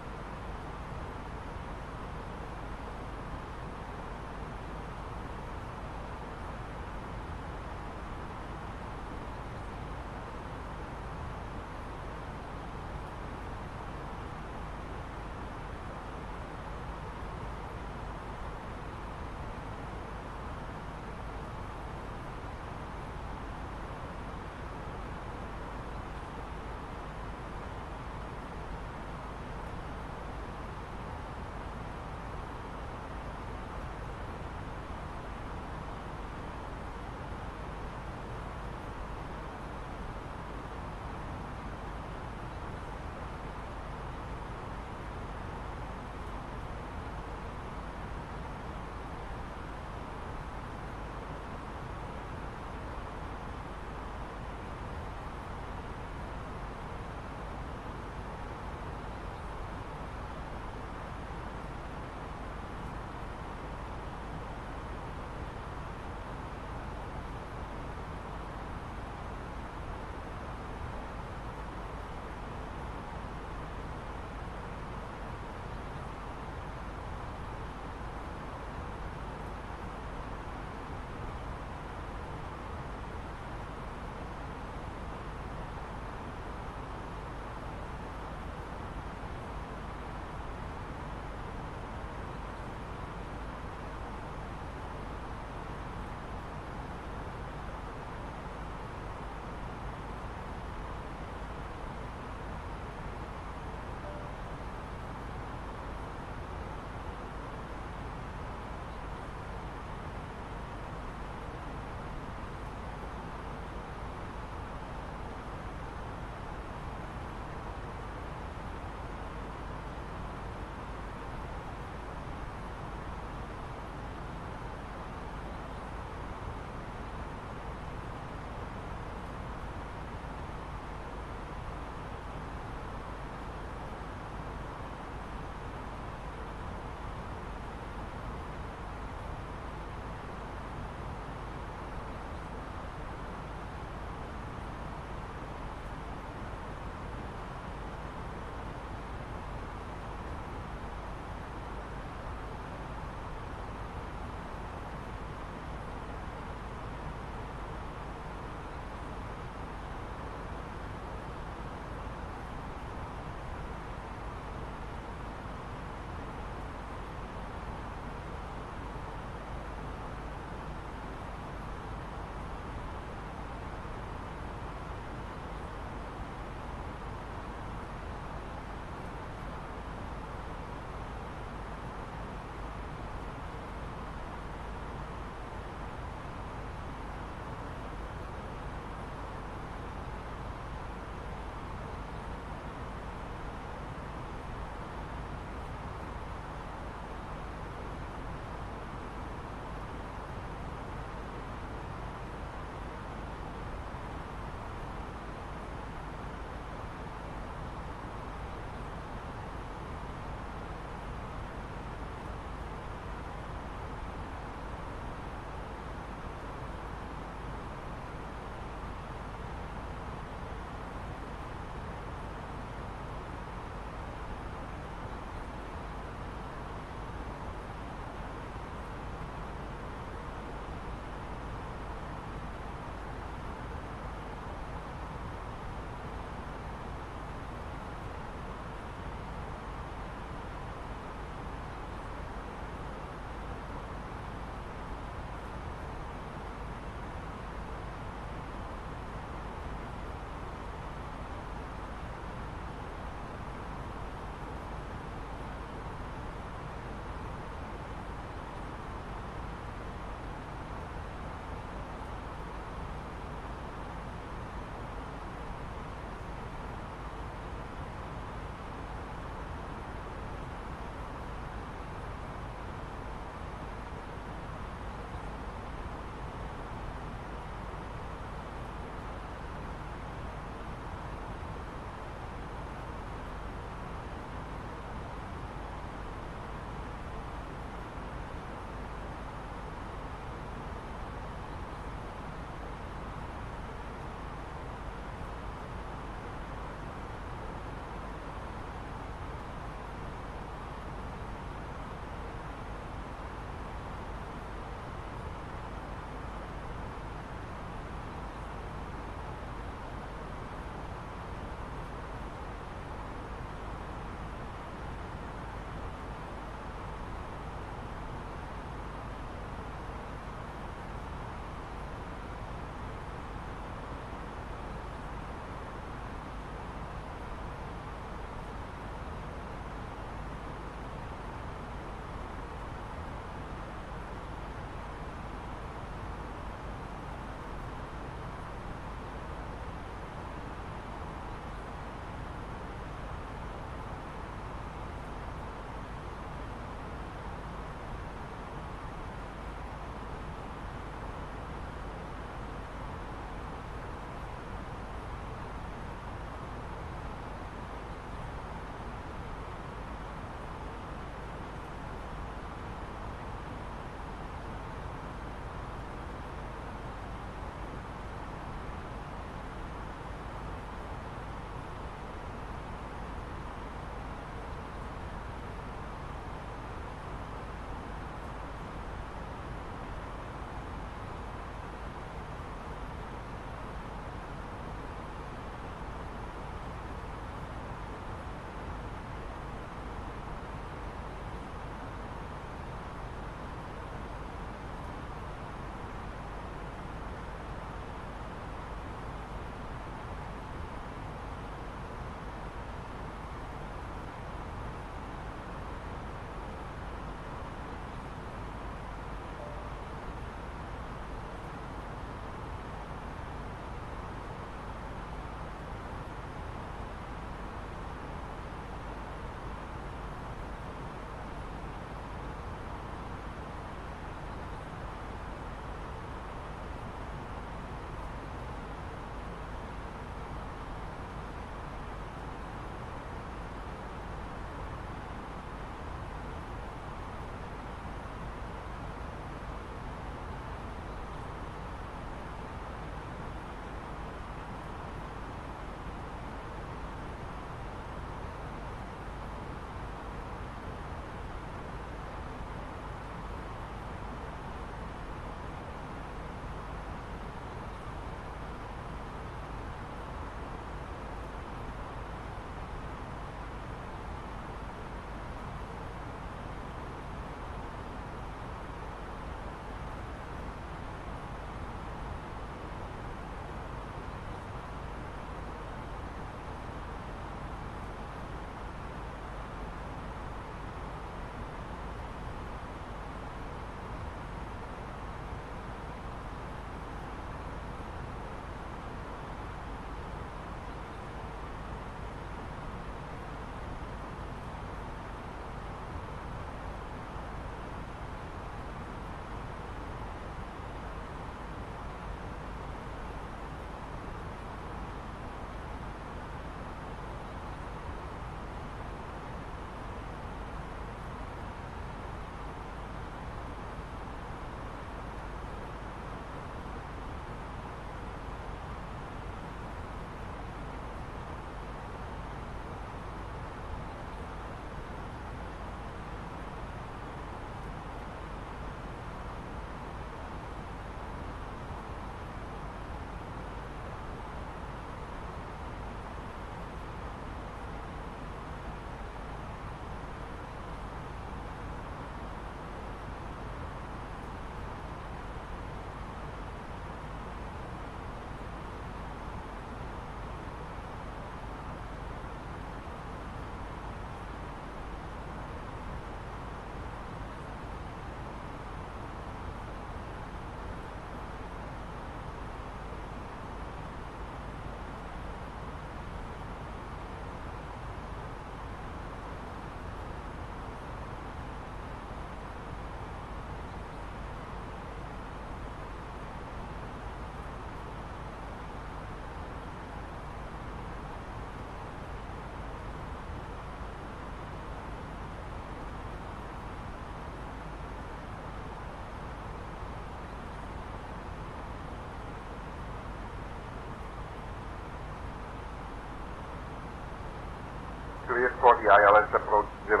cleared for the ILS approach 07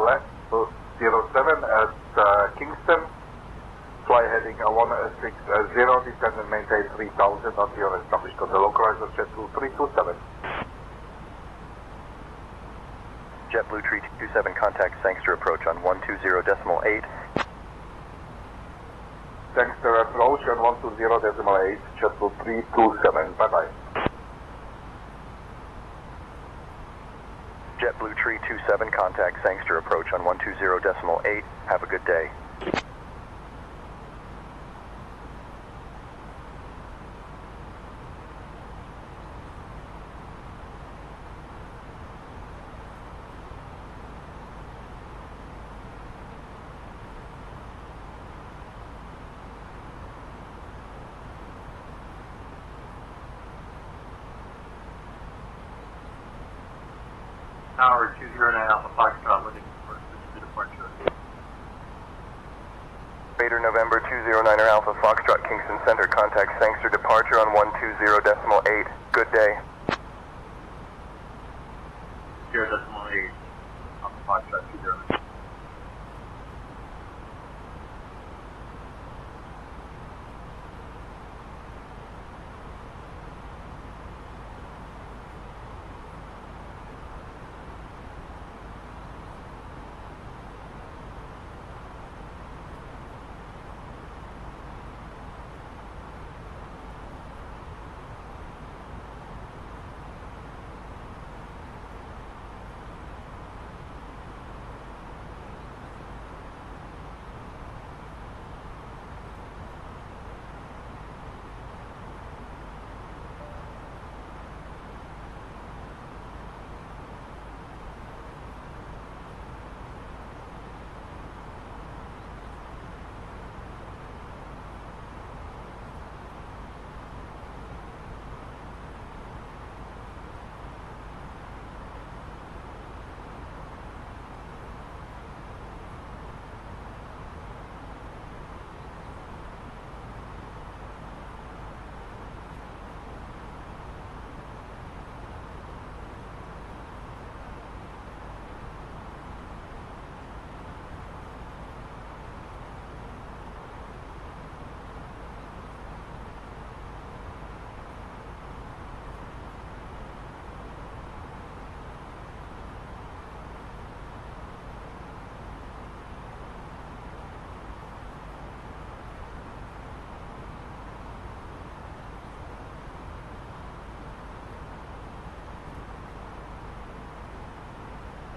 left, 07 at Kingston. Fly heading 160, descend and maintain 3000 until you're established on the localizer jet 2327. JetBlue 327, contact Sangster approach on 120.8. Sangster approach on 120.8, JetBlue 327, bye-bye. JetBlue 327, contact Sangster approach on 120.8. Have a good day. Tower 209 Alpha Foxtrot, looking for the departure. Vader November 209er Alpha Foxtrot, Kingston Center, contact Sangster departure on 120.8. Good day. 0.8 Alpha Foxtrot 209.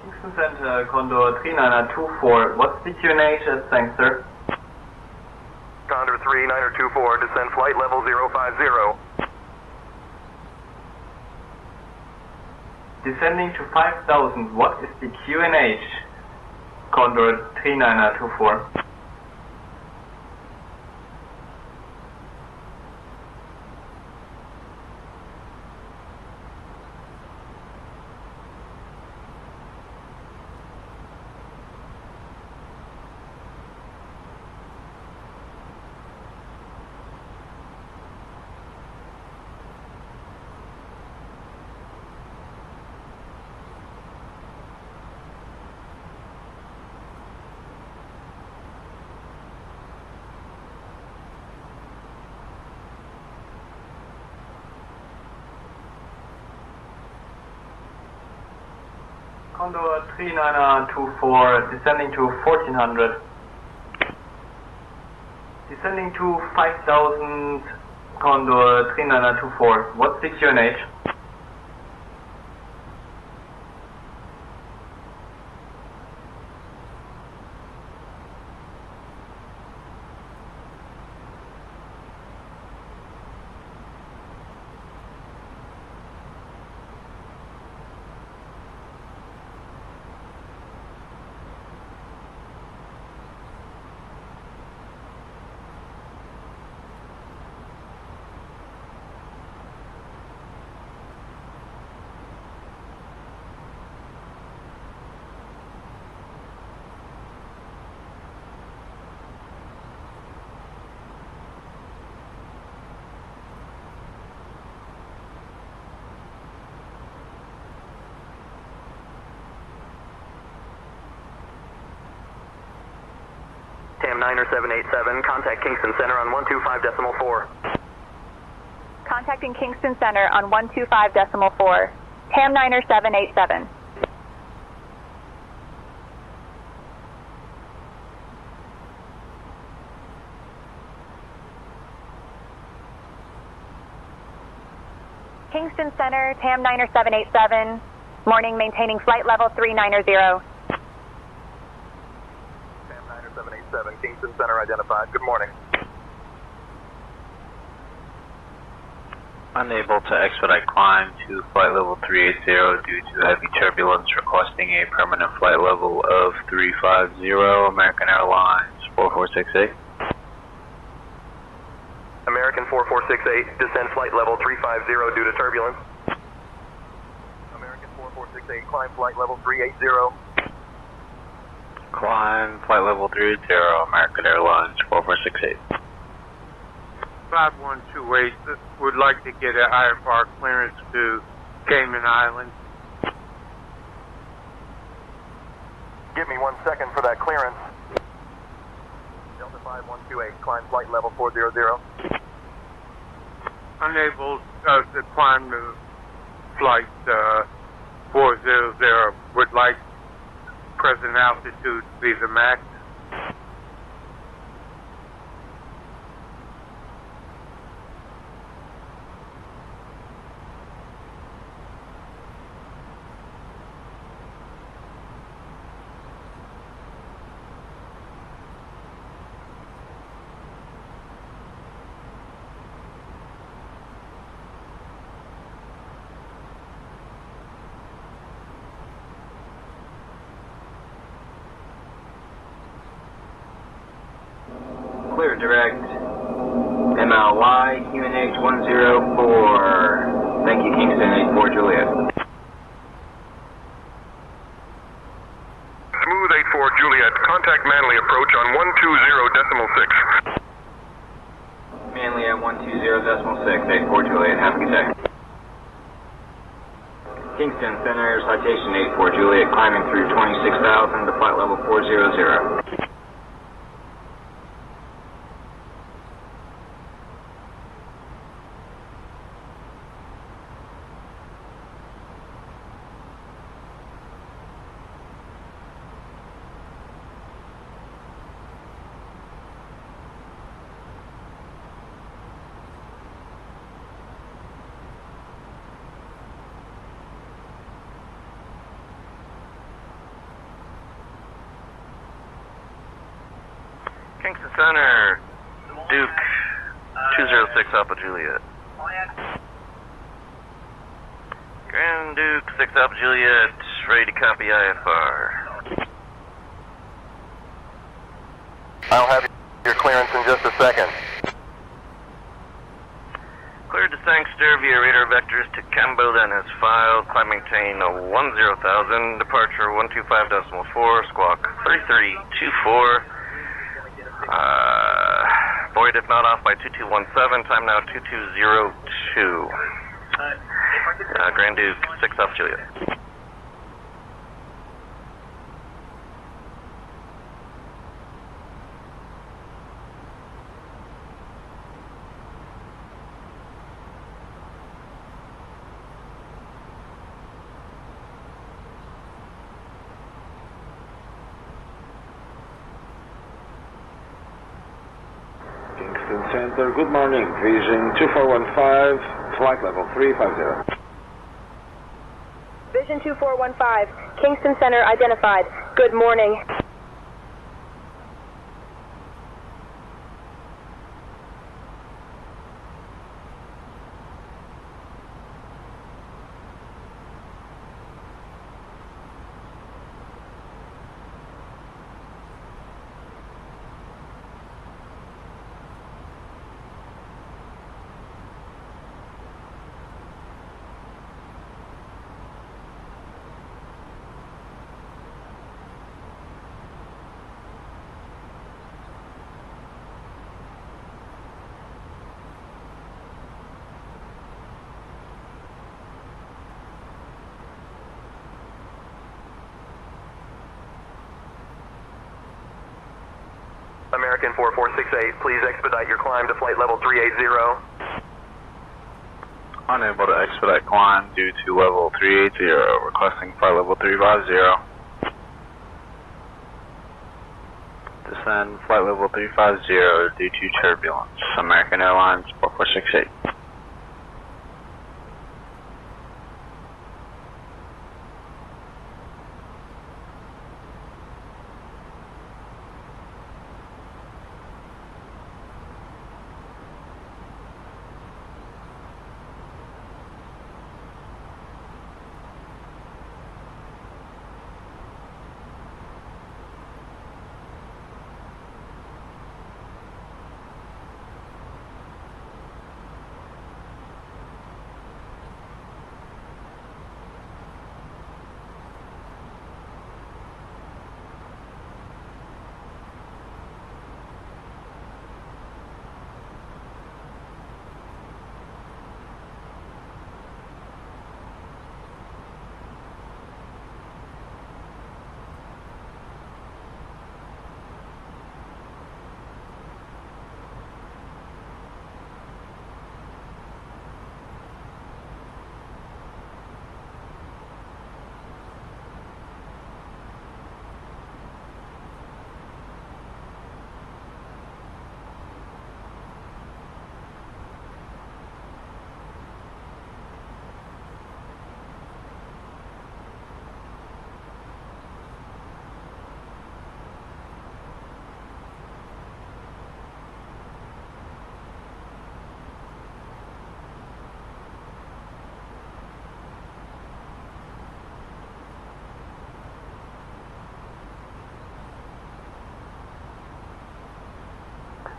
Kingston Center, Condor 3924. What's the QNH at Sangster? Condor 3924, descend flight level 050. Descending to 5000. What is the QNH? Condor 3924. Condor 3924, descending to 1400. Descending to 5000, Condor 3924. What's the QNH? Niner 787, contact Kingston Center on 125.4. Contacting Kingston Center on 125.4. Ham Niner 787. Kingston Center, Tam Niner 787. Morning, maintaining flight level 390. Tam Niner 787, Kingston Center identified. Good morning. Unable to expedite climb to flight level 380 due to heavy turbulence, requesting a permanent flight level of 350, American Airlines 4468. American 4468, descend flight level 350 due to turbulence. American 4468, climb flight level 380. Climb flight level 380, American Airlines 4468. 5128 would like to get an IFR clearance to Cayman Islands. Give me 1 second for that clearance. Delta 5128, climb flight level 400. Unable to climb the flight 400, would like present altitude to be the max. Clear direct. MLY, QNH 104. Thank you, Kingston 84 Juliet. Smooth 84 Juliet, contact Manley approach on 120.6. Manley at 120.6, 84 Juliet, have a good day. Kingston Center, citation 84 Juliet, climbing through 26,000 to flight level 400. Kingston Center, Duke 206 Alpha Juliet. Grand Duke 6 Alpha Juliet, ready to copy IFR. I'll have your clearance in just a second. Cleared to Sangster via radar vectors to Cambo, then has filed. Climb maintain 10,000, departure 125.4, squawk 3324. Void if not off by 2217, time now 2202. Grand Duke 6 Alpha Juliet. Center, good morning. Vision 2415, flight level 350. Vision 2415, Kingston Center identified. Good morning. American 4468, please expedite your climb to flight level 380. Unable to expedite climb due to level 380, requesting flight level 350. Descend flight level 350 due to turbulence. American Airlines 4468.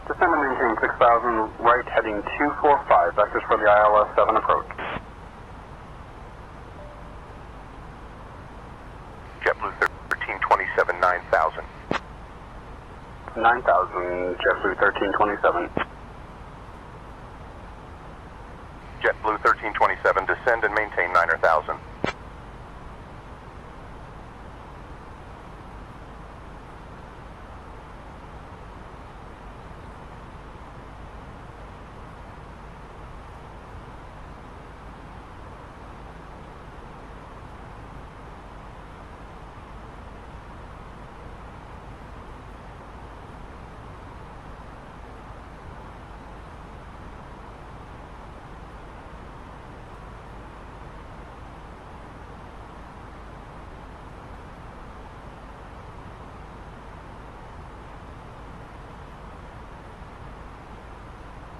Descend and maintain 6,000, right heading 245, vectors for the ILS 7 approach. JetBlue 1327, 9,000. 9,000, JetBlue 1327. JetBlue 1327, descend and maintain 9,000.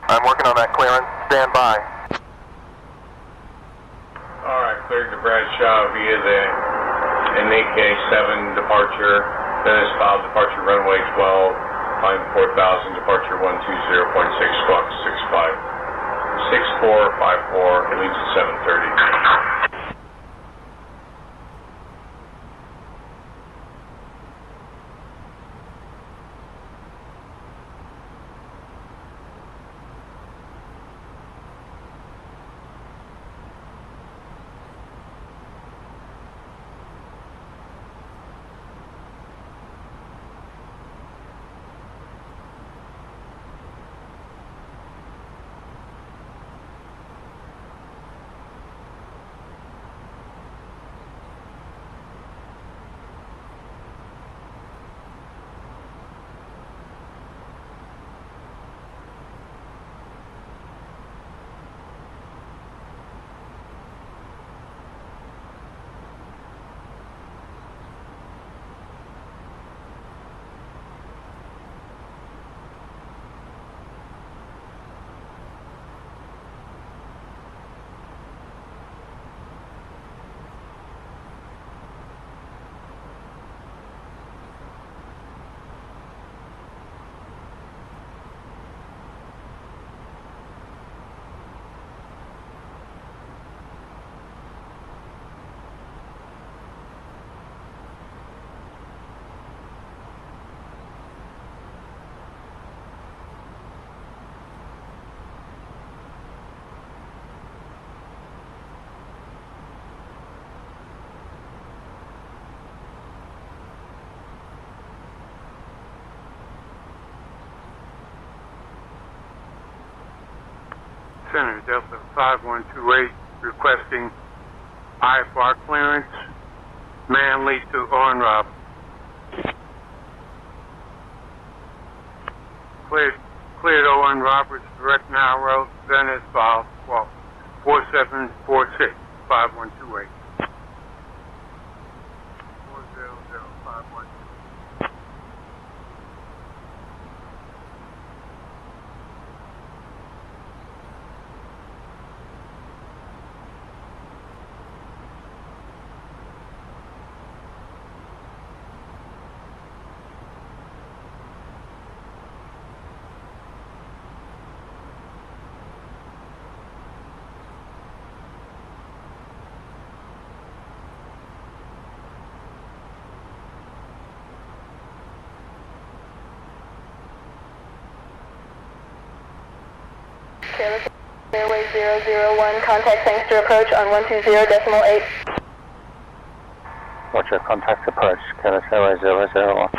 I'm working on that clearance. Stand by. Alright, cleared to Bradshaw via the NAK-7 departure. Then it's filed departure runway 12, climb 4,000, departure 120.6, squawk 6454, it leaves at 7:30. Center, Delta 5128, requesting IFR clearance, Manly to Owen Roberts. Cleared Owen Roberts, direct now road, then as filed, 4746, 5128. 4005128. Airway 001, contact Sangster approach on 120.8. Roger, contact approach, Careless Airway 001.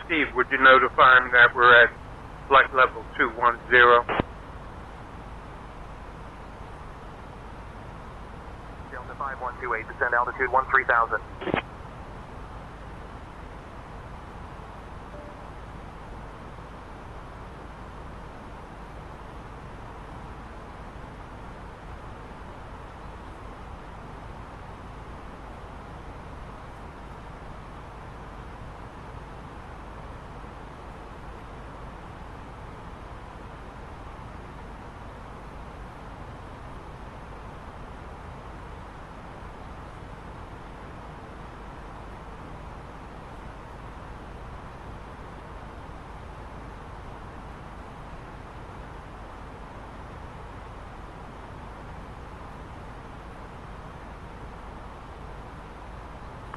Steve, would you notify him that we're at flight level 210? Delta 5128, descend altitude 13,000.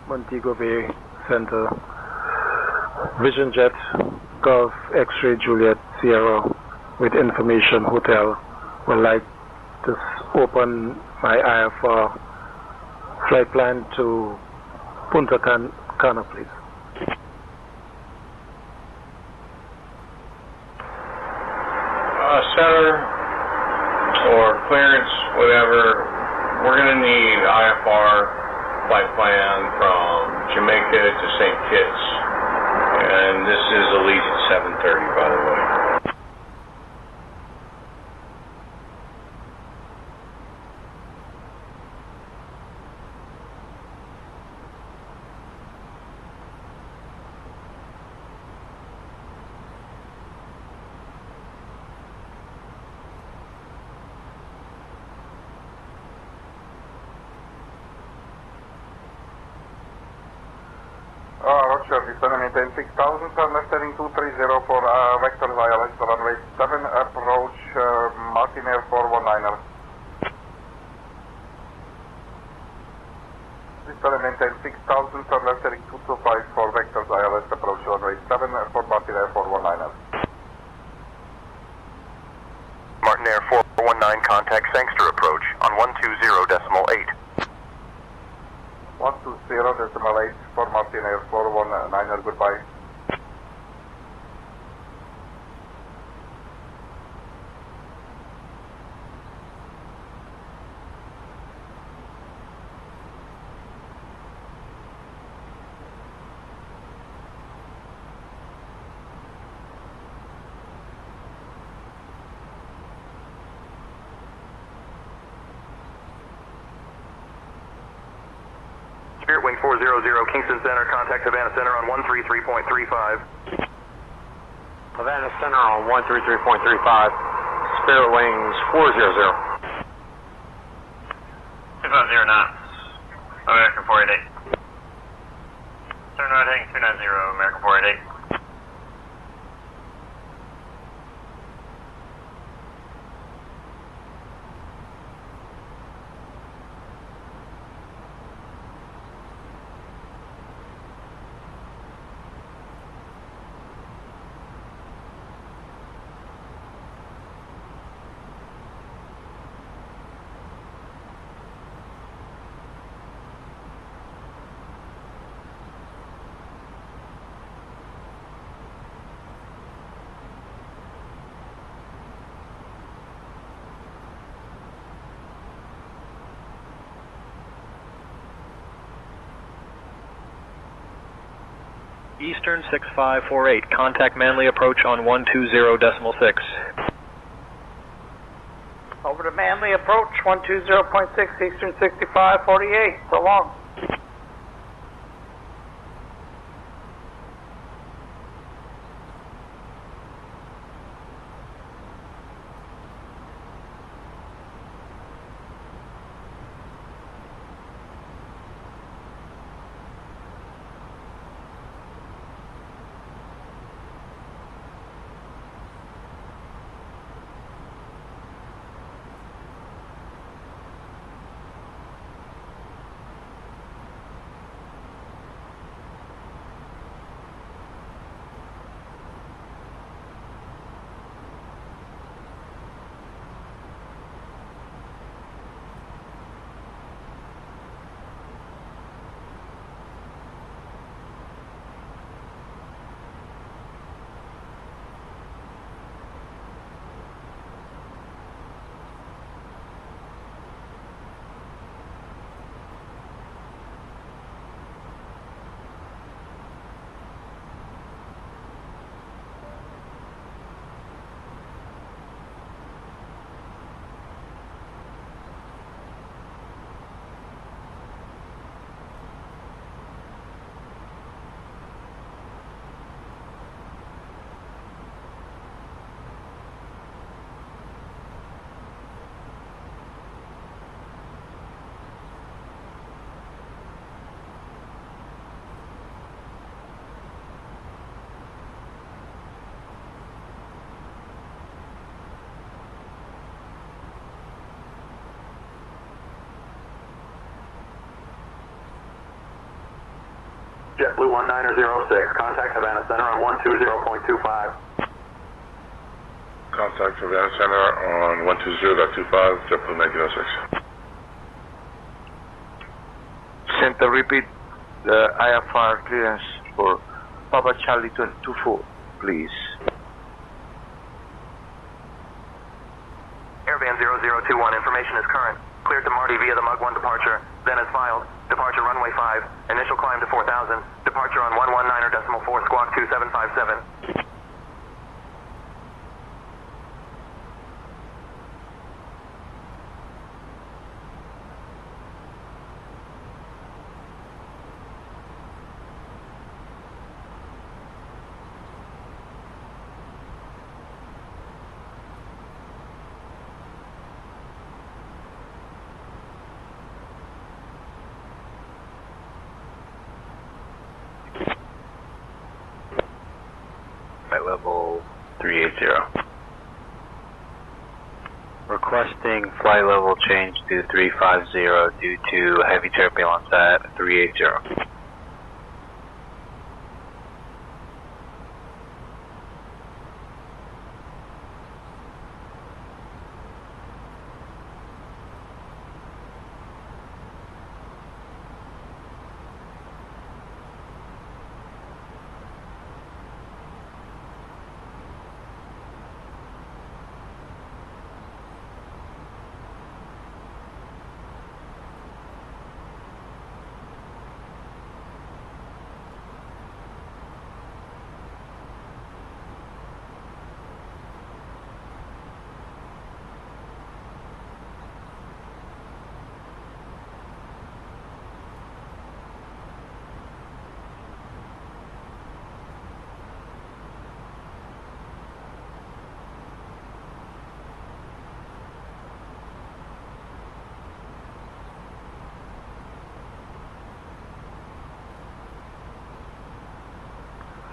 Montego Bay Center, Vision Jet, Golf X-Ray Juliet Sierra with information hotel. Would like to open my IFR flight plan to Punta Cana, please. Center or clearance, whatever, we're going to need IFR flight plan from Jamaica to St. Kitts, and this is Allegiant 730, by the way. Roger, descend maintain 6,000, turn left heading 230 for vectors ILS, runway 7, approach Martin Air 419er. Descend maintain 6,000, turn left heading 225 for vectors ILS, approach runway 7 for Martin Air 419er. Martin Air 419, contact Sangster approach on 120.8. 120.8 for Martin Air 419er, goodbye. Spirit Wing 400, Kingston Center, contact Havana Center on 133.35. Havana Center on 133.35. Spirit Wings 400. 250 knots, American 488. Turn right heading 290, American 488. Eastern 6548, contact Manly approach on 120.6. Over to Manly approach, 120.6, Eastern 6548. So long. JetBlue 1906, contact Havana Center on 120.25. Contact Havana Center on 120.25, JetBlue 1906. Center, repeat the IFR clearance for Papa Charlie 24, please. Airband 0021, information is current. Cleared to Marty via the Mug 1 departure, then as filed. Departure runway 5, initial climb to 4,000, departure on 119.4, squawk 2757. Level 380. Requesting flight level change to 350 due to heavy turbulence at 380.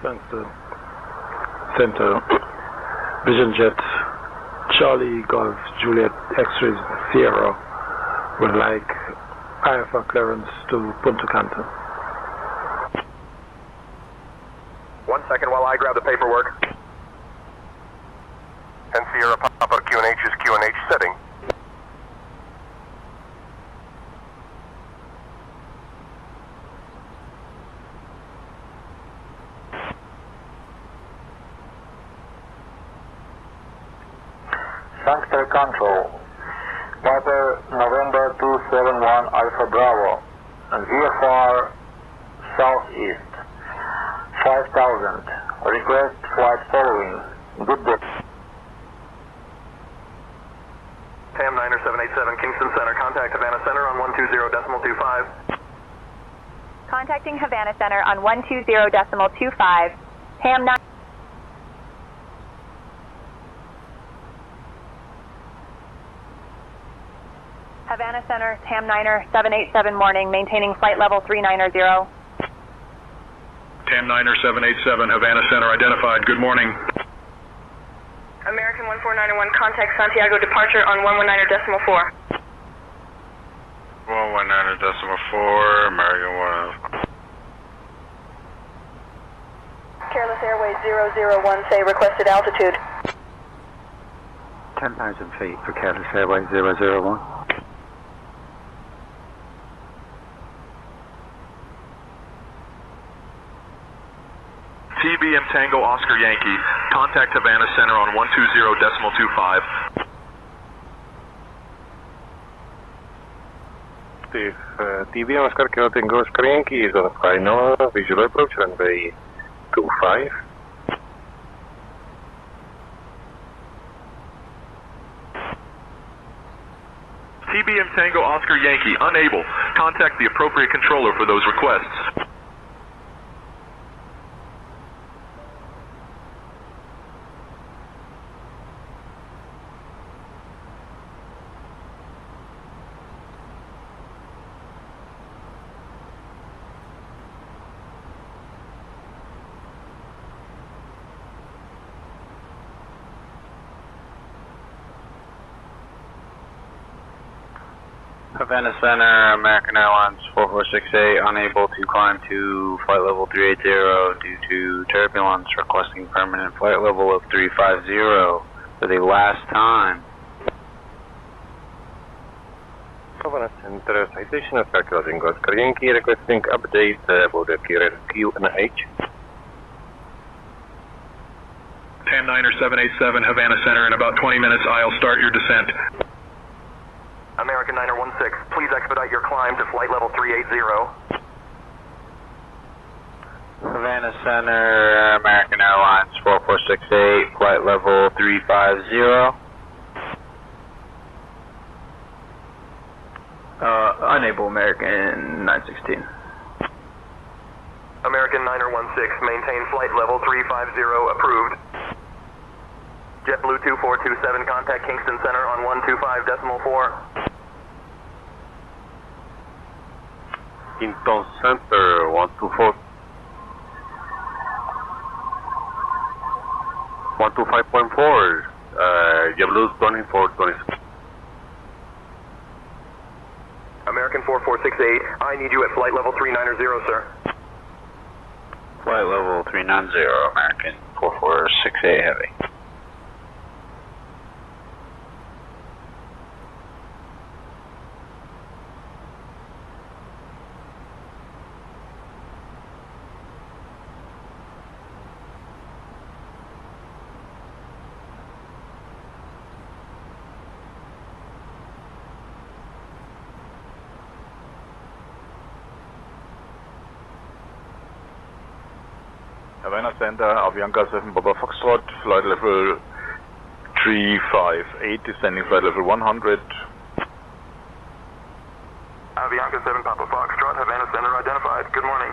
Center, Vision Jet, Charlie Golf, Juliet, X-Ray Sierra, would like IFR clearance to Punta Cana. 1 second while I grab the paperwork. And Sierra Papa QNH is QNH setting. Sanctuary Control, Weather November 271 Alpha Bravo, and VFR Southeast, 5000, request flight following, good day. Ham Niner 787, Kingston Center, contact Havana Center on 120.25. Contacting Havana Center on 120.25. Ham 9. Havana Center, Ham Niner 787 morning, maintaining flight level 390. Tam Niner 787, Havana Center identified. Good morning. American 14901, contact Santiago, departure on 119.4. 119.4, American 1. Careless Airways 001, say requested altitude. 10,000 feet for Careless Airways 001. TBM Tango Oscar Yankee, contact Havana Center on 120.25. TBM Oscar Kilo Tango Oscar Yankee is on final visual approach runway 25. TBM Tango Oscar Yankee, unable. Contact the appropriate controller for those requests. Havana Center, American Airlines 4468, unable to climb to flight level 380 due to turbulence, requesting permanent flight level of 350 for the last time. Havana Center, citation of Oscar Tango Oscar Yankee, requesting update about the QNH. Tam Niner 787, Havana Center, in about 20 minutes, I'll start your descent. American 916, please expedite your climb to flight level 380. Havana Center, American Airlines 4468, flight level 350. Unable, American 916. American 916, maintain flight level 350, approved. JetBlue 2427, contact Kingston Center on 125.4. Kingston Center 125.4. JetBlue 2427. American 4468, I need you at flight level 390, sir. Flight level 390, American 4468 heavy. Havana Center, Avianca 7 Baba Foxtrot, flight level 358, descending flight level 100. Avianca 7 Papa Foxtrot, Havana Center identified. Good morning.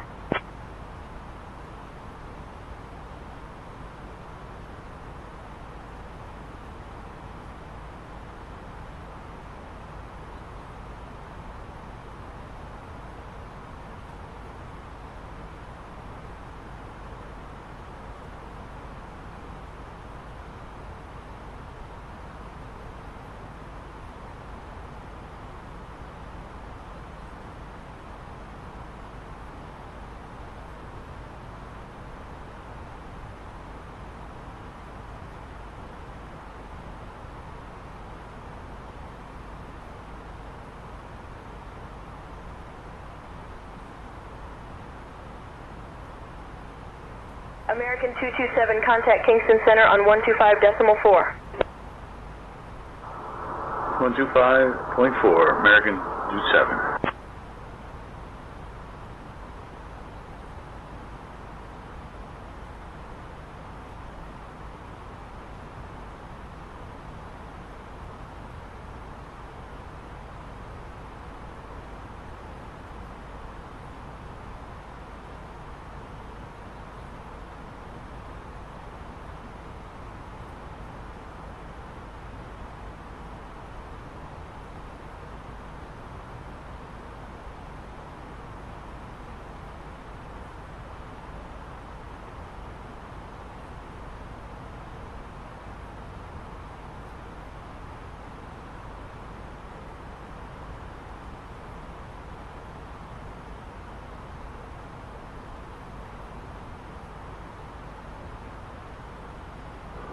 American 227, contact Kingston Center on 125.4. 125.4, American 27.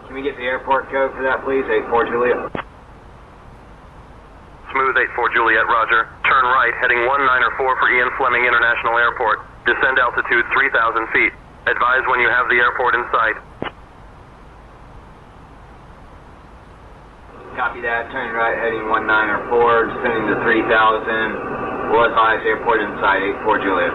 Can we get the airport code for that, please? 84 Juliet. Smooth 84 Juliet, roger. Turn right, heading 194 for Ian Fleming International Airport. Descend altitude 3,000 feet. Advise when you have the airport in sight. Copy that. Turn right, heading 194, descending to 3,000. We'll advise airport in sight, 84 Juliet.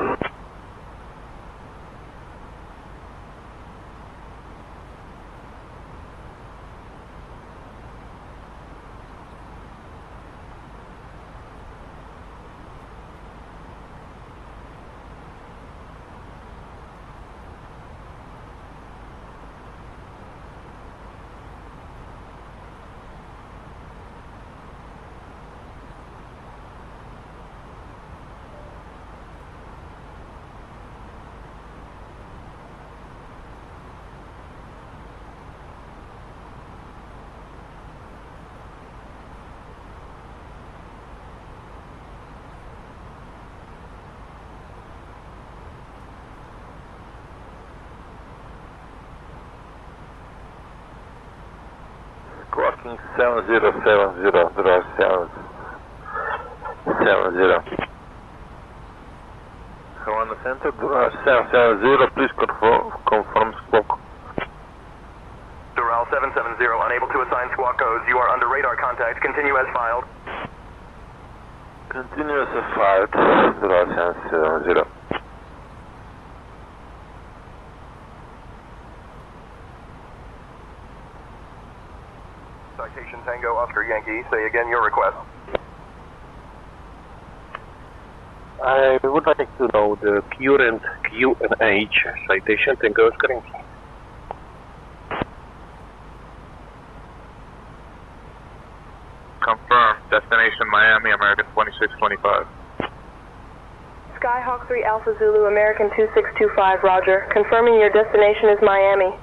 Clocking 7070, 70. Havana Center, 770, please confirm squawk. Doral 770, unable to assign squawk codes. You are under radar contact. Continue as filed. Continue as filed, Doral 770. Citation Tango Oscar Yankee, say again your request. I would like to know the current QNH citation Tango Oscar Yankee. Confirm. Destination Miami, American 2625. Skyhawk 3 Alpha Zulu, American 2625, roger. Confirming your destination is Miami.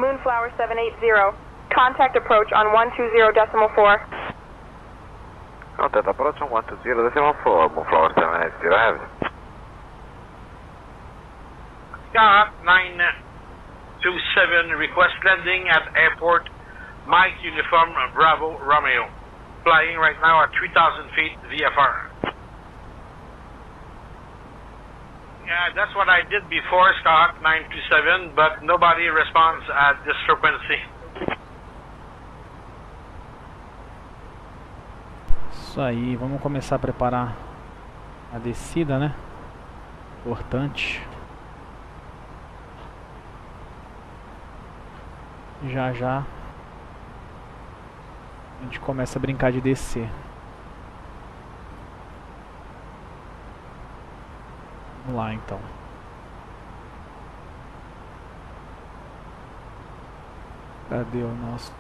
Moonflower 780. Contact approach on 120.4. Contact approach on 120.4, Moonflower 780. Scott 927, request landing at airport Mike Uniform Bravo Romeo. Flying right now at 3,000 feet VFR. Yeah, that's what I did before, Scott 927, but nobody responds at this frequency. Isso aí, vamos começar a preparar a descida, né? Importante. Já já a gente começa a brincar de descer. Vamos lá então. Cadê o nosso...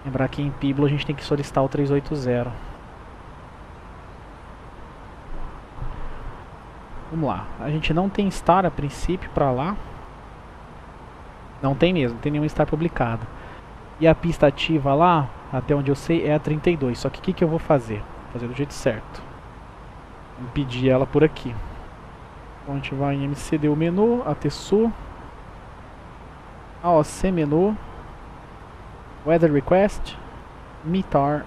Lembrar que em Piblo a gente tem que solicitar o 380. Vamos lá. A gente não tem star a princípio para lá. Não tem mesmo, não tem nenhum star publicado. E a pista ativa lá, até onde eu sei, é a 32. Só que o que eu vou fazer? Vou fazer do jeito certo. Vou pedir ela por aqui. Então a gente vai em MCD, o menu, ATSU, AOC menu, Weather Request, METAR.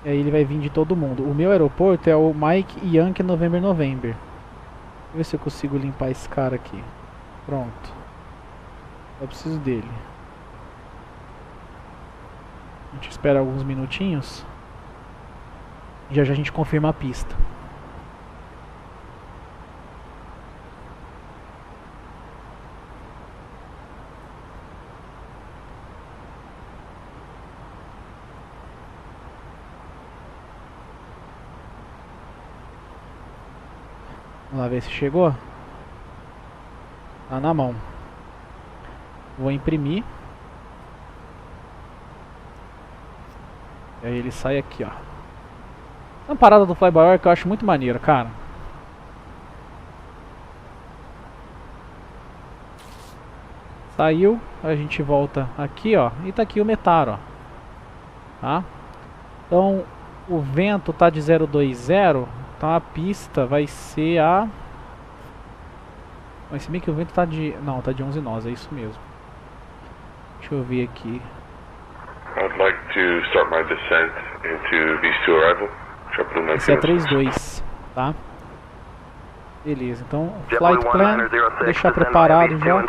E aí ele vai vir de todo mundo. O meu aeroporto é o Mike Yankee November. Vou ver se eu consigo limpar esse cara aqui. Pronto. Eu preciso dele. A gente espera alguns minutinhos. E já a gente confirma a pista. Vamos lá ver se chegou. Tá na mão. Vou imprimir. E aí ele sai aqui, ó. Uma parada do FlyByWire que eu acho muito maneira, cara. Saiu, a gente volta aqui, ó. E tá aqui o METAR, ó. Tá? Então, o vento tá de 020. Então a pista vai ser a... Mas se bem que o vento tá de... Não, tá de 11 nós, é isso mesmo. Deixa eu ver aqui. I'd like to start my descent into V2 arrival. Esse é 32, tá? Beleza, então flight plan, deixar preparado já.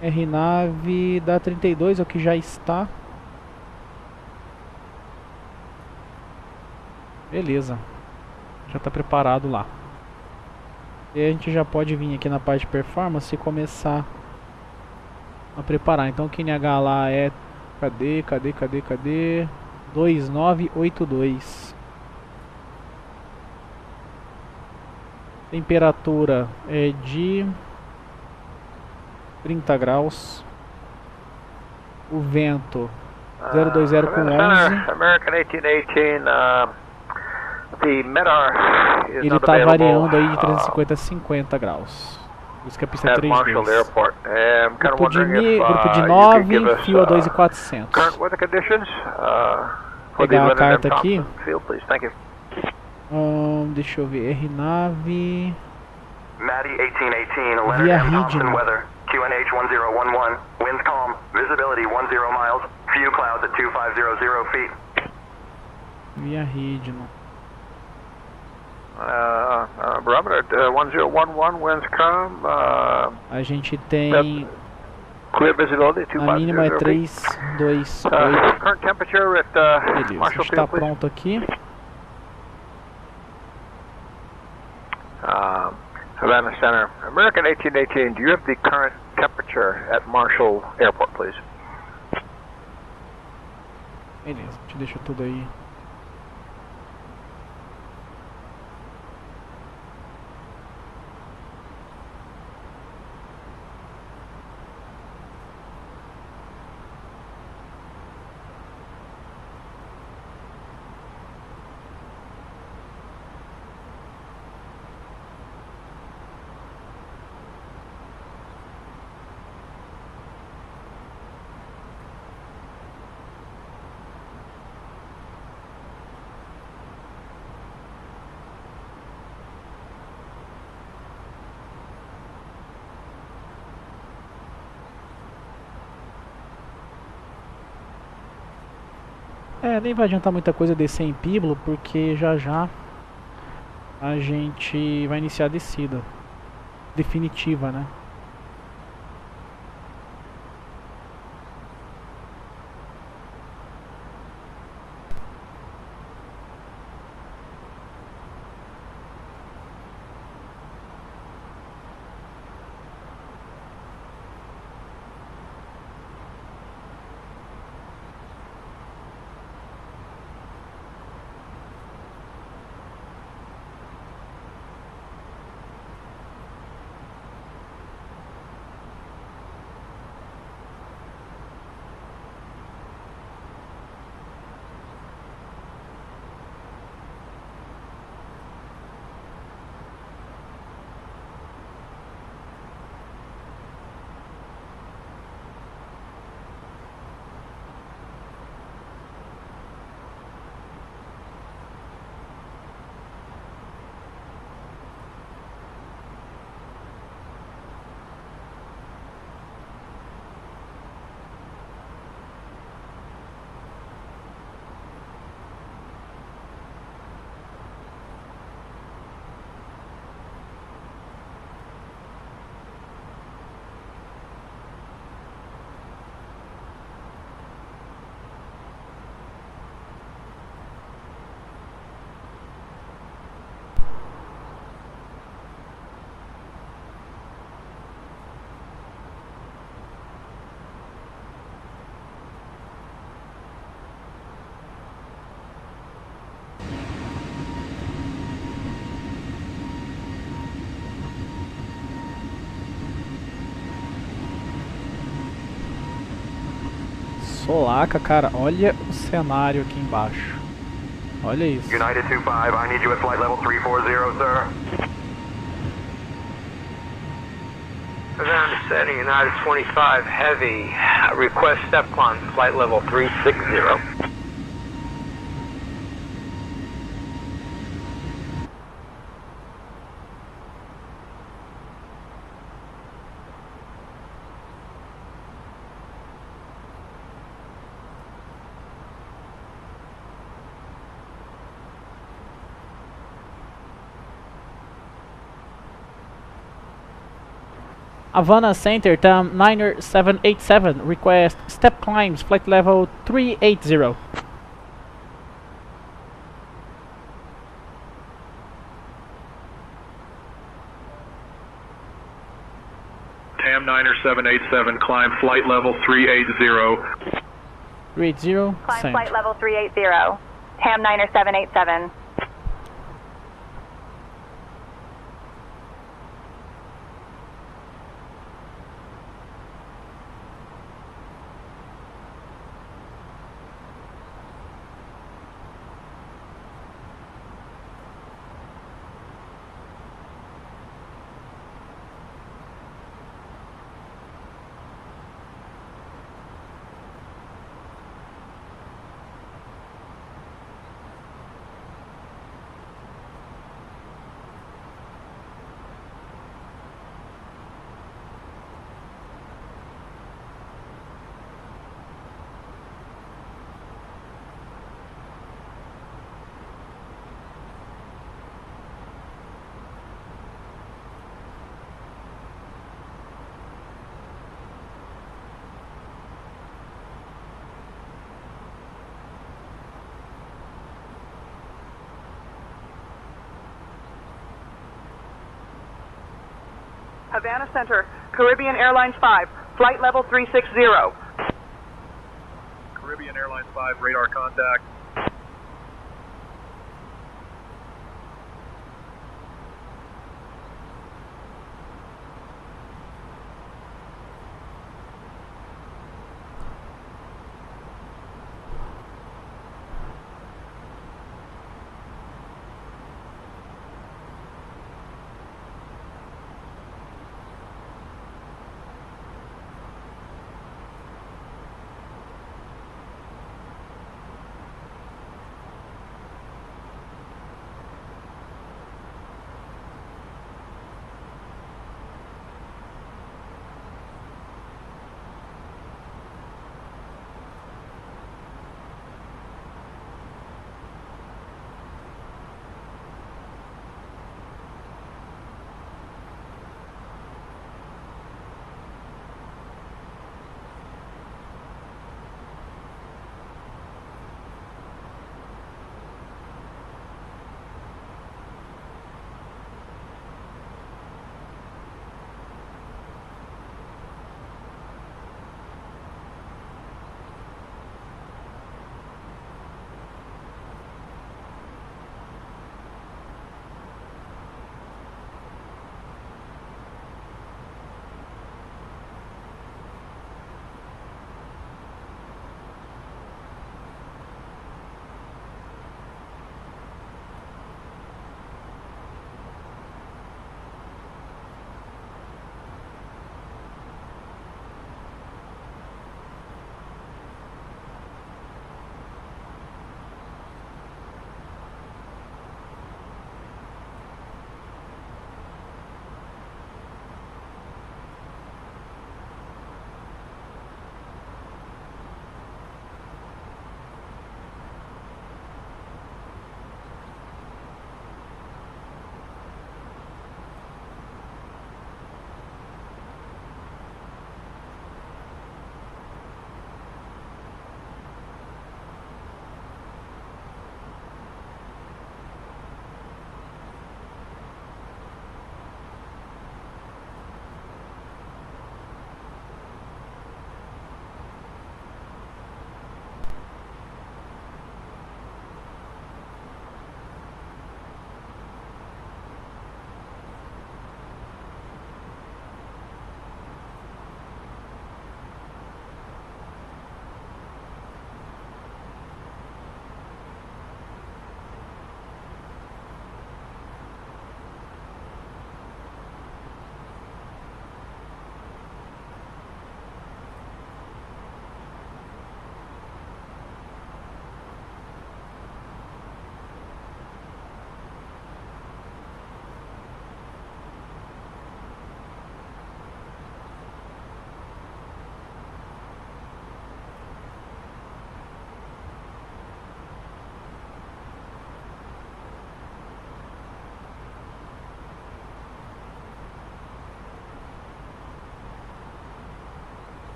RNAV da 32 é o que já está. Beleza, já está preparado lá. E a gente já pode vir aqui na parte de performance e começar a preparar. Então o QNH lá é... Cadê? 2982. Temperatura é de 30 graus. O vento 020 com 11. American 1818, the METAR is ele not está available, variando aí de 350 a 50 graus. Por isso que a pista é 3 vezes. Grupo de 9, fio a 2.400. Vou pegar a carta aqui. Deixa eu ver. RNAV. Via Ridno. QNH 1011, winds calm, visibility 10 miles, few clouds at 2500 feet. Via Ridno. Barometer 1011, winds calm. A gente tem... Clear visibility, a mínima é 328. Current temperature at beleza, a gente está pronto aqui. Havana Center, American 1818, do you have the current temperature at Marshall Airport, please? Beleza, te deixa tudo aí. Nem vai adiantar muita coisa descer em Piblo, porque já a gente vai iniciar a descida definitiva, né? Solaca, cara, olha o cenário aqui embaixo. Olha isso. United 25, I need you at flight level 340, sir. Havana Center, United 25, heavy. Request step climb, flight level 360. Havana Center, Tam Niner 787, request step climbs, flight level 380. Tam Niner 787, climb flight level 380. 380, Climb sent. flight level 380. Tam Niner 787. Havana Center, Caribbean Airlines 5, flight level 360. Caribbean Airlines 5, radar contact.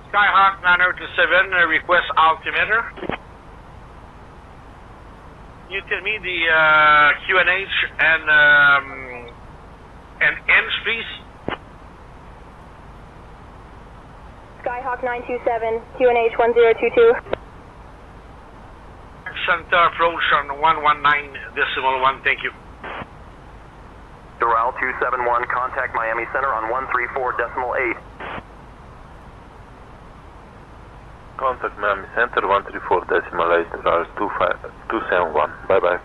Skyhawk 927, request altimeter. You tell me the QNH and ends, please. Skyhawk 927, QNH 1022. Center approach on 119.1, thank you. Doral 271, contact Miami Center on 134.8. Contact Miami Center 134.8, Doral 271. Bye bye.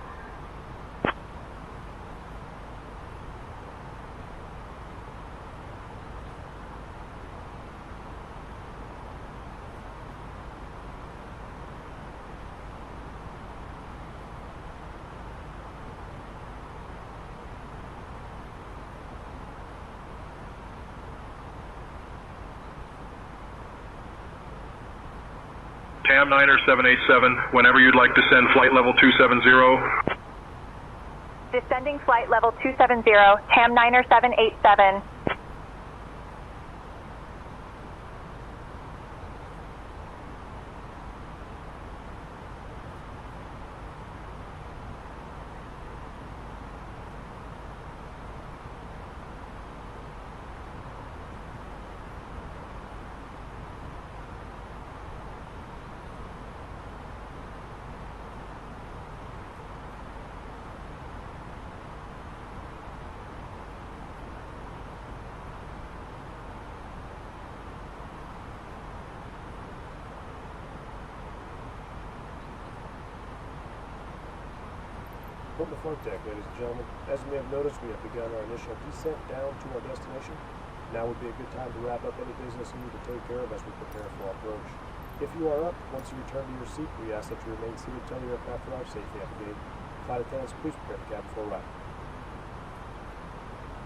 TAM Niner 787, whenever you'd like to send flight level 270. Descending flight level 270, TAM Niner 787. From the flight deck, ladies and gentlemen, as you may have noticed, we have begun our initial descent down to our destination. Now would be a good time to wrap up any business you need to take care of as we prepare for approach. If you are up, once you return to your seat, we ask that you remain seated until your aircraft arrives safely at the gate. Flight attendants, please prepare the cabin for arrival.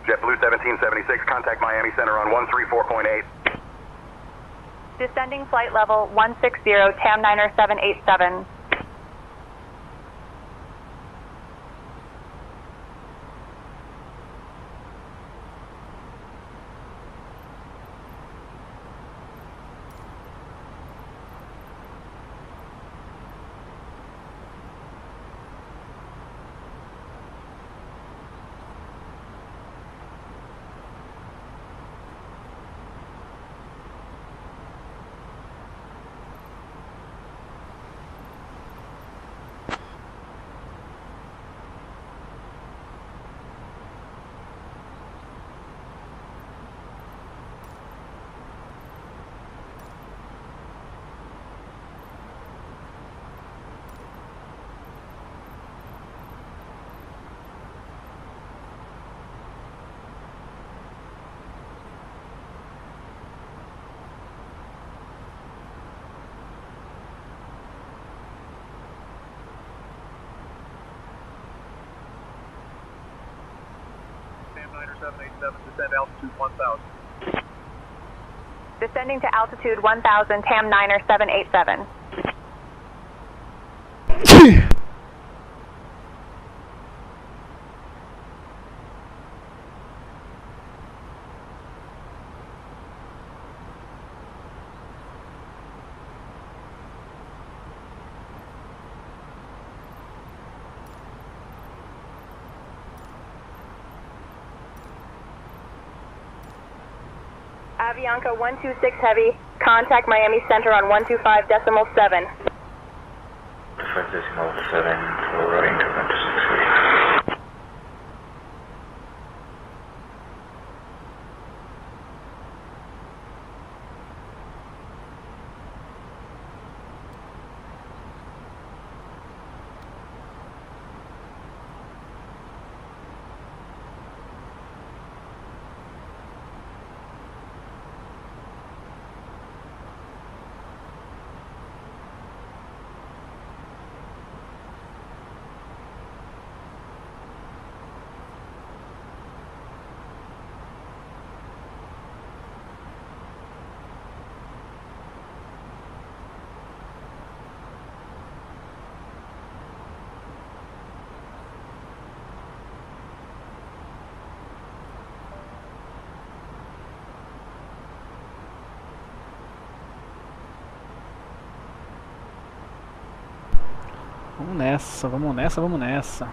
JetBlue 1776, contact Miami Center on 134.8. Descending flight level 160, TAM Niner 787. Niner 787, descend altitude 1000. Descending to altitude 1000, TAM Niner 787. Avianca 126 Heavy, contact Miami Center on 125.7. 25.7 for into 26. Vamos nessa, vamos nessa, vamos nessa. A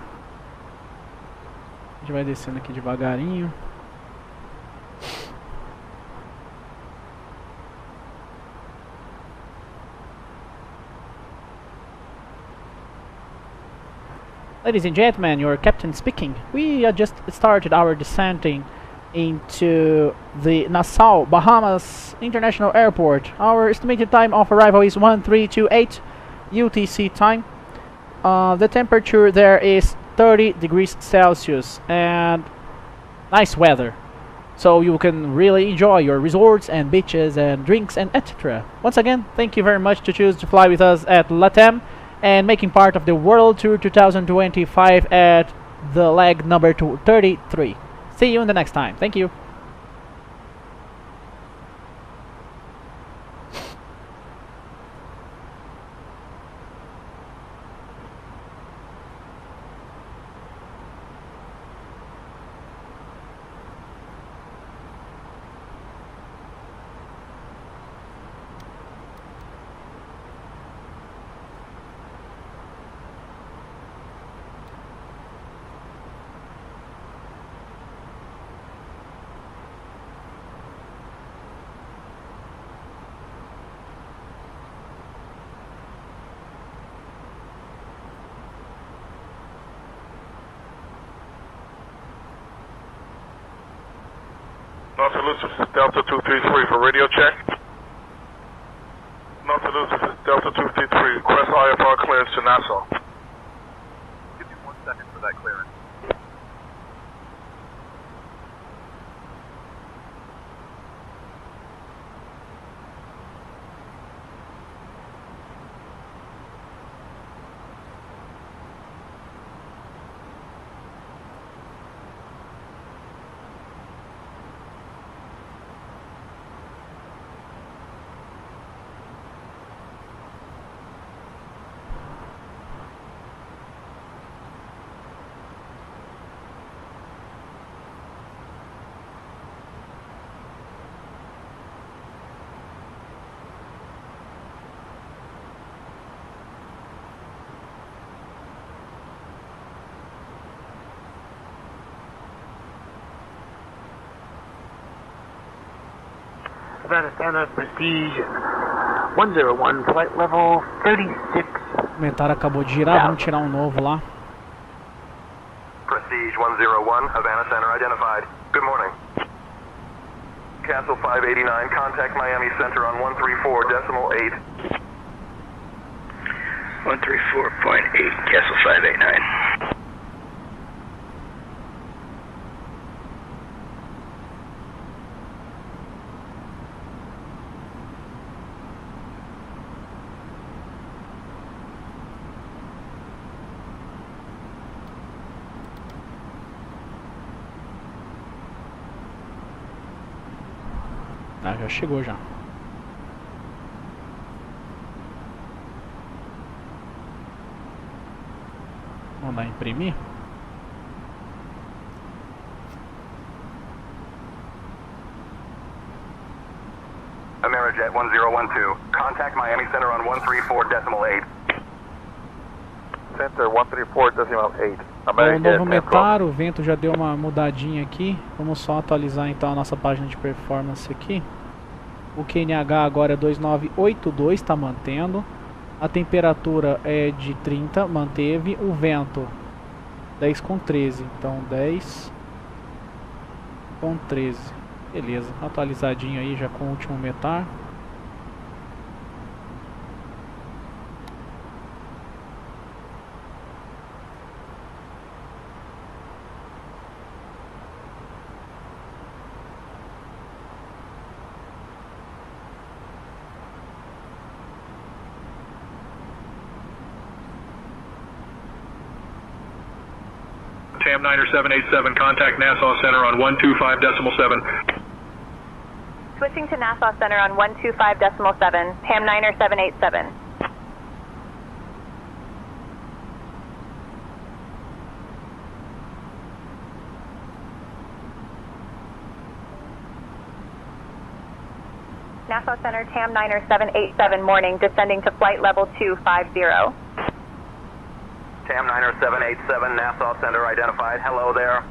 gente vai descendo aqui devagarinho. Ladies and gentlemen, your captain speaking. We just started our descending into the Nassau, Bahamas International Airport. Our estimated time of arrival is 1328 UTC time. The temperature there is 30 degrees Celsius and nice weather. So you can really enjoy your resorts and beaches and drinks and etc. Once again, thank you very much to choose to fly with us at LATAM and making part of the World Tour 2025 at the leg number 33. See you in the next time. Thank you. Nautilus, this is Delta 233 for radio check. Nautilus, this is Delta 233. Request IFR clearance to Nassau. Give me 1 second for that clearance. Savannah Center, Prestige 101, flight level 36. O comentário acabou de girar, vamos tirar um novo lá. Prestige 101, Havana Center identified. Good morning. Castle 589, contact Miami Center on 134.8. 134.8, Castle 589. Ah, já chegou já. Vamos lá imprimir. Amerijet 1012, contact Miami Center on 134.8. Center 134.8. O novo metar, o vento já deu uma mudadinha aqui. Vamos só atualizar então a nossa página de performance aqui. O QNH agora é 2982, está mantendo. A temperatura é de 30, manteve. O vento 10,13, então 10,13. Beleza, atualizadinho aí já com o último metar. TAM 9787, contact Nassau Center on 125.7. Switching to Nassau Center on 125.7, TAM 9787. Nassau Center, TAM 9787, morning, descending to flight level 250. TAM 90787, Nassau Center identified. Hello there.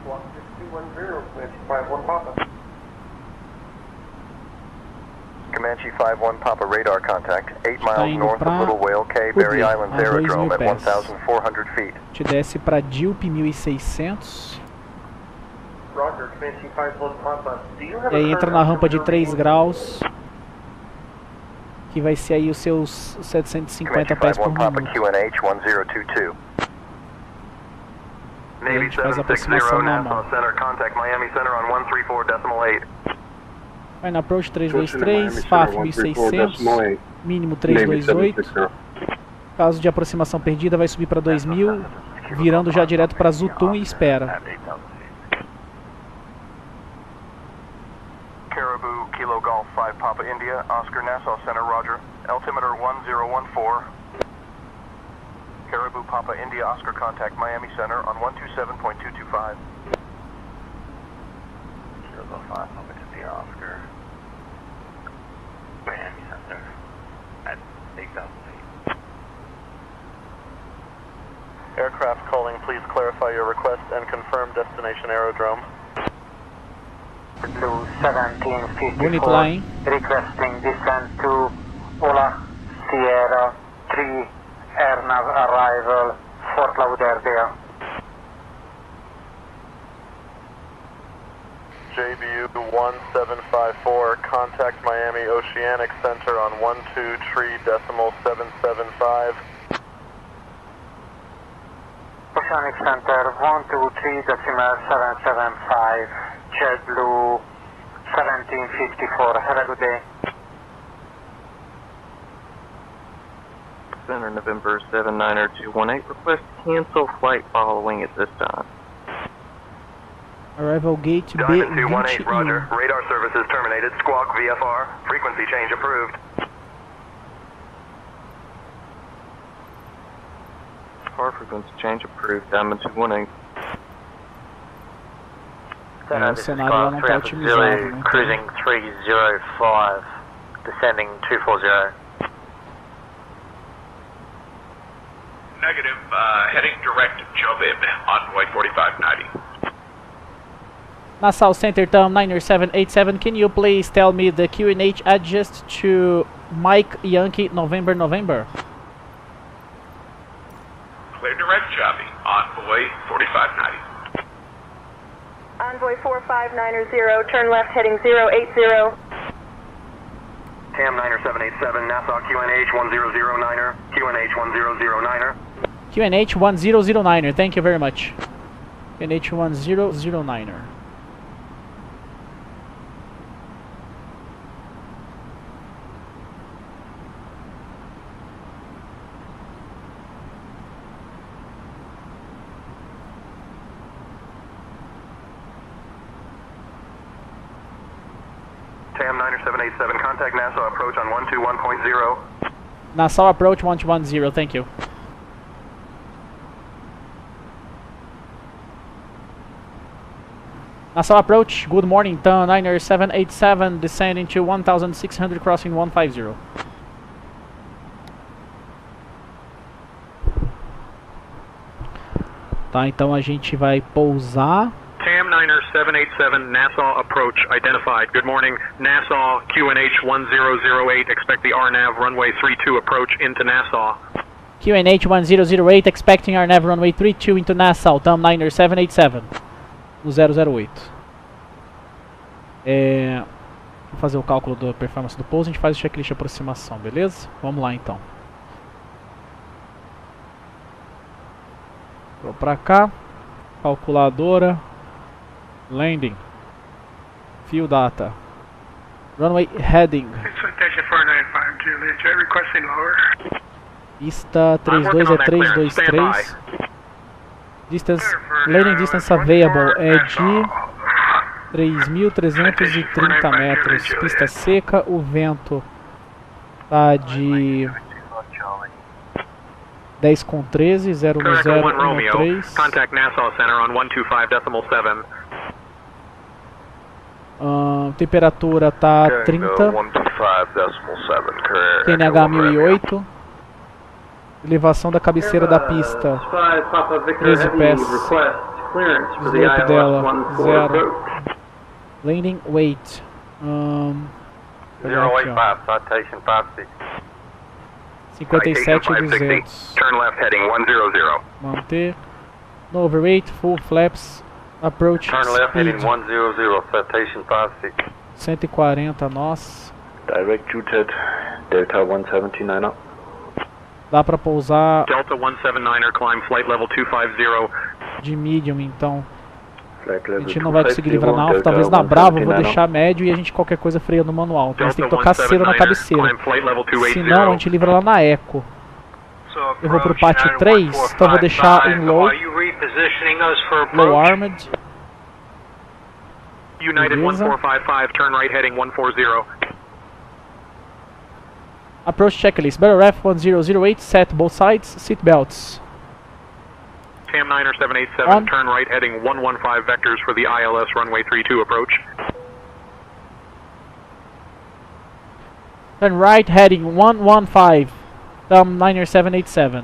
Squawk 6210, Comanche 51 Papa. Comanche 51 Papa radar contact, 8 miles indo north pra of Little Whale Cay, Berry Ude, Islands a 2.000 Aerodrome at pés. 1,400 feet. A gente desce para Dilp 1600. Roger, Comanche 51 Papa. Do you have E aí a entra current na rampa de altimeter 3 graus, que vai ser aí os seus 750 pés por Papa minuto. QNH 1022. E a Navy gente faz a 760 aproximação na Nassau mão. Center, contact Miami Center on 134.8. Vai na approach 323, FAF 1600, mínimo 328. Caso de aproximação perdida, vai subir para 2000, virando já direto para Zutum e espera. Caribou Kilo Golf 5 Papa India, Oscar Nassau Center, Roger. Altimeter 1014. Caribou Papa India, Oscar contact Miami Center on 127.225. Kilo Golf 5 Papa India, Oscar. Miami Center at 8,000 feet. Aircraft calling, please clarify your request and confirm destination aerodrome. Blue 1754. Bonito lá, hein? Requesting descent to Ola Sierra 3 Airnav arrival, Fort Lauderdale. JBU 1754, contact Miami Oceanic Center on 123.775. Oceanic Center 123.775. JetBlue 1754. Have a good day. Center November 79218, request cancel flight following at this time. Arrival gate Diamond 218, B21. Roger. Radar services terminated. Squawk VFR. Frequency change approved. Car frequency change approved, Diamond 218. É, o cenário lá não está otimizado, né? Cruising 305, descending 240. Negative, heading direct Jobib on runway 4590. Nassau Center, TAM 90787, can you please tell me the QNH adjust to Mike Yankee November November? Clear direct Javi on runway 4590. Envoy 4590, turn left heading 080. TAM 90787, Nassau QNH 1009er, QNH 1009er. QNH 1009er, thank you very much. QNH 1009er. TAM 90787, contact Nassau approach on 121.0. Nassau approach 110, thank you. Nassau approach, good morning, TAM 90787, descending to 1600, crossing 150. Tá, então a gente vai pousar. TAM 90787, Nassau approach identified. Good morning, Nassau QNH 1008, expect the RNAV runway 32 approach into Nassau. QNH 1008, expecting our nav runway 32 into Nassau, TAM 90787, no 008. Vou fazer o cálculo da performance do pouso, a gente faz o checklist de aproximação, beleza? Vamos lá então. Vou pra cá, calculadora, landing, field data, runway heading. Attention 495 Juliet, jet requesting lower. Pista 32 é 323. Distance, landing distance available é de 3.330 metros. Pista seca, o vento tá de 10 com 13, 01013. Contact Nassau Center on 125.7. Temperatura tá 30. TNH 1008. Elevação da cabeceira da pista 13 pés. Slope dela 0. Landing weight 57,200. Turn left heading 100. Manter. No overweight, full flaps. Approach Turn left heading speed 100, citation 56. 140 nós. Direct Juted, Delta 179 up. Dá pra pousar Delta 179er, climb flight level 250. de medium, então Flight a level gente não vai conseguir livrar na alta. 250, Talvez Delta na Brava eu vou 179 deixar médio e a gente qualquer coisa freia no manual. Então a gente tem que Delta tocar cera na 179er, cabeceira. climb flight level 280. Senão a gente livra lá na Eco. Eu vou pro pátio 3, então eu vou deixar em low. Are you repositioning those for approach? Low armed. United Beleza. 1455, turn right heading 140. Approach checklist. Battle ref 1008, set both sides, seat belts. Cam 9er 787, On. turn right heading 115 vectors for the ILS runway 32 approach. Turn right heading 115. Cam 9er 787.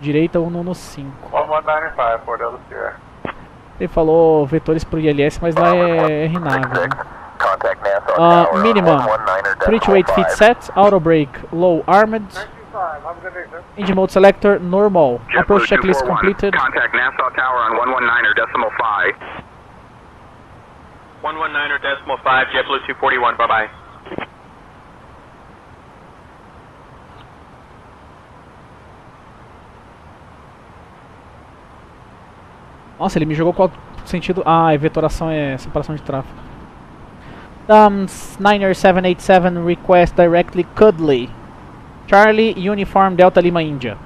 Direita 115. 1195, 4 Sierra. Ele falou vetores pro ILS, mas lá é RNAV, né? Contact Nassau Minimum 328 feet set, auto brake, low armed, engine mode selector, normal. Approach checklist completed. Contact Nassau Tower on 119er decimal 5. 119er decimal 5, JetBlue 241, bye bye. Nossa, ele me jogou qual sentido? Ah, vetoração é separação de tráfego. 9er 787 request directly Cuddly. Charlie Uniform Delta Lima India.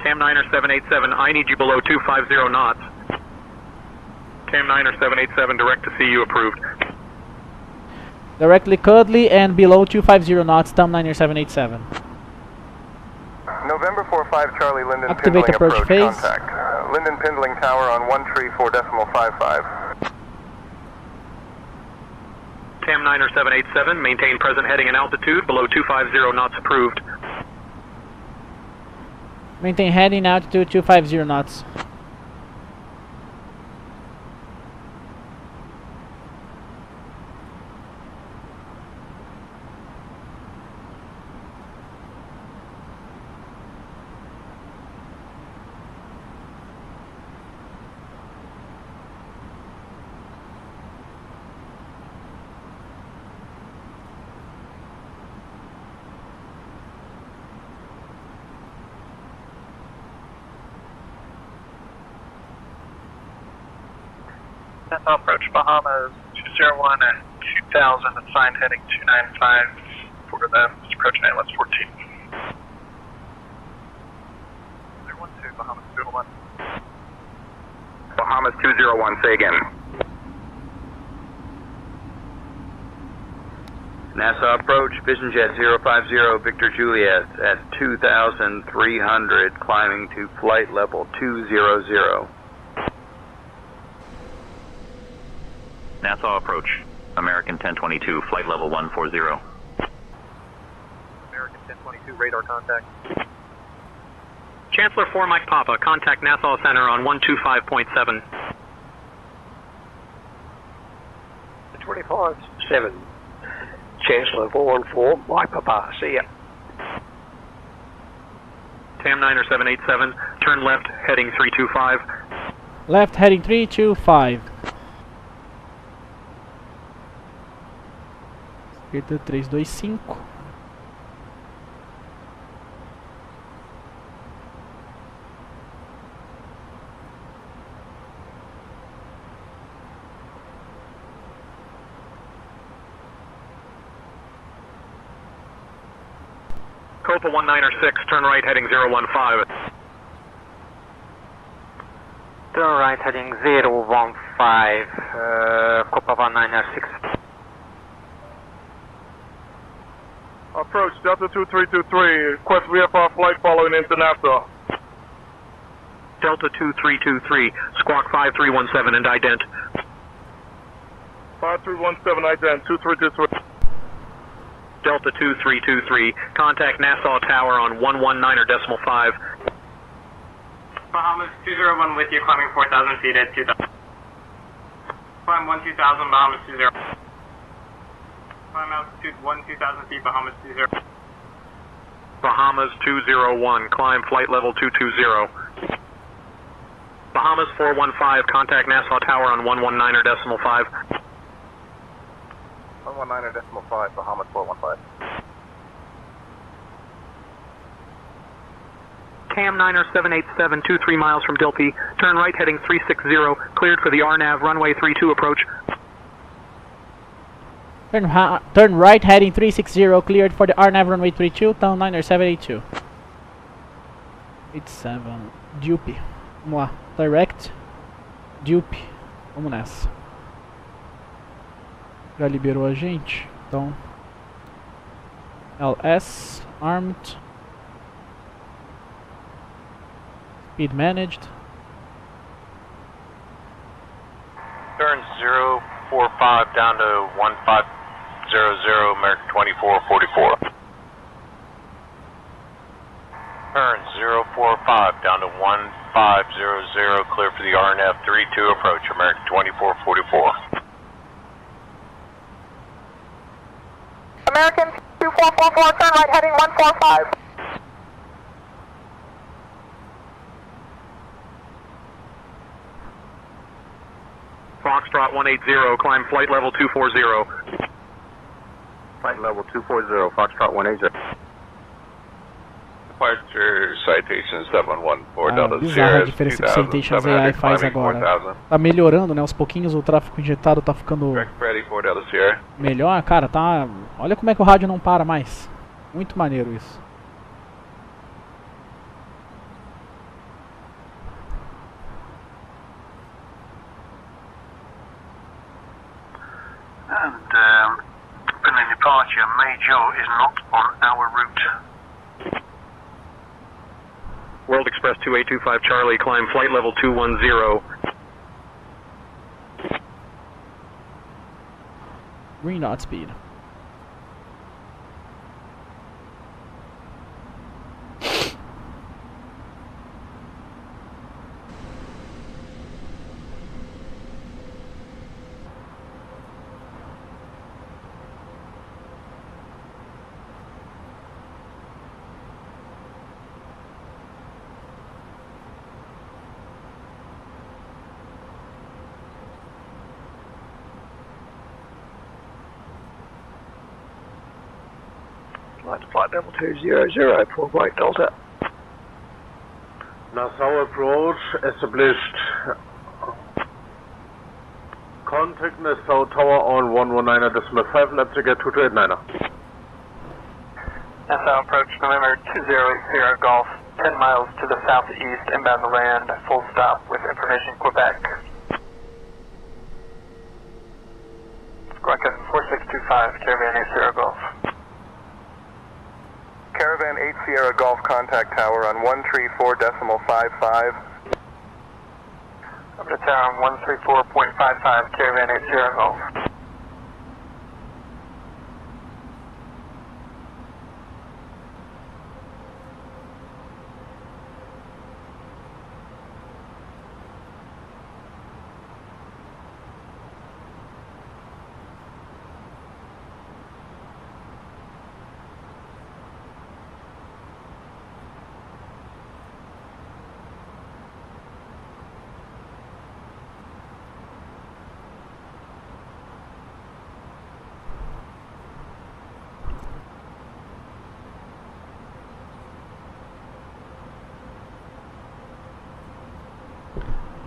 Cam 9er 787, I need you below 250 knots. Cam 9er 787, direct to see you approved. Directly Cuddly and below 250 knots, Tom 9er 787. November 45 Charlie, Lynden Activate Pindling approach phase. Contact. Lynden Pindling Tower on 134.55. Cam 9er 787, maintain present heading and altitude below 250 knots approved. Maintain heading altitude 250 knots. Nassau approach Bahamas 201 at 2000, assigned heading 295 for them. Approaching ILS 14. 012, Bahamas 201. Bahamas 201, say again. Nassau approach, Vision Jet 050, Victor Juliet at 2,300, climbing to flight level 200. Nassau approach, American 1022, flight level 140. American 1022, radar contact. Chancellor 4 Mike Papa, contact Nassau Center on 125.7. 25-7. Chancellor 414, Mike Papa, see ya. Cam 9er 787, turn left heading 325. Left heading 325. Esquerda 325. Copa 196, turn right heading 015. Turn right heading 015, Copa 196. Approach Delta 2323, request VFR flight following into Nassau. Delta 2323, squawk 5317 and ident. 5317 ident, 2323. Delta 2323, contact Nassau Tower on 119.5. Bahamas 201 with you, climbing 4,000 feet at 2,000. Climb 12,000, Bahamas 20. Climb altitude 12,000 feet, Bahamas 20. Bahamas 201, climb flight level 220. Bahamas 415, contact Nassau Tower on 119.5. 119.5, Bahamas 415. Cam Niner 787, 23 miles from Dilpe. Turn right heading 360, cleared for the RNAV runway 32 approach. Turn right heading 360, cleared for the RNAV runway 32, Town Niner 782. 87, Dilpe. Vamos lá, direct, Dilpe. Vamos nessa. Já liberou a gente, então. LS, armed. Speed managed. Turn 045 down to 1500, American 2444. Turn 045 down to 1500, clear for the RNF 32 approach, American 2444. American 2444, turn right heading 145. Foxtrot 180, climb flight level 240. Flight level 240, Foxtrot 180. Departure Citation 714 Delta bizarra Sierra. a diferença que o SayIntentions.AI faz agora. Tá melhorando, né? Aos pouquinhos o tráfego injetado tá ficando melhor. Cara, tá... Olha como é que o rádio não para mais. Muito maneiro isso. And Pindling departure, Médio is not on our route. World Express 2825 Charlie, climb flight level 210. Green knot speed. Flight level 200, full right Delta. Nassau approach established. Contact Nassau Tower on 119.5, left to get 2289. Nassau approach November 2080 Golf, 10 miles to the southeast, inbound to land, full stop with information Quebec. Squawk 4625, Caravan 8 Sierra Golf. Caravan 8 Sierra Golf contact tower on 134.55. Over to tower on 134.55, Caravan 8 Sierra Golf.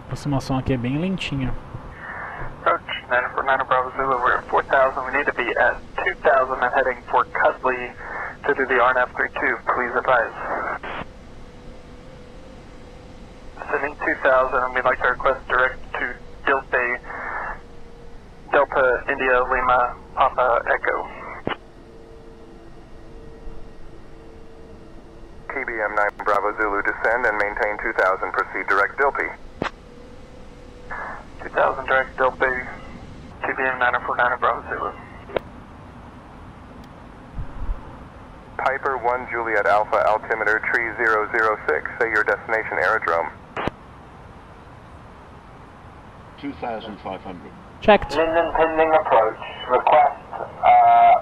A aproximação aqui é bem lentinha. Approach 949 Bravo Zulu, we're at 4,000, we need to be at 2,000 and heading for Cuddly to do the RNAV 32, please advise. Sending 2,000 and we'd like to request direct to Dilpe, Delta India Lima Papa Echo. KBM 9 Bravo Zulu, descend descend and maintain 2000, proceed direct Dilpe. 2000 direct Dilpe, TBM 949 Bravo Zulu. Piper 1 Juliet Alpha, altimeter 3006, say your destination aerodrome. 2,500. Checked. Lynden Pindling approach. Request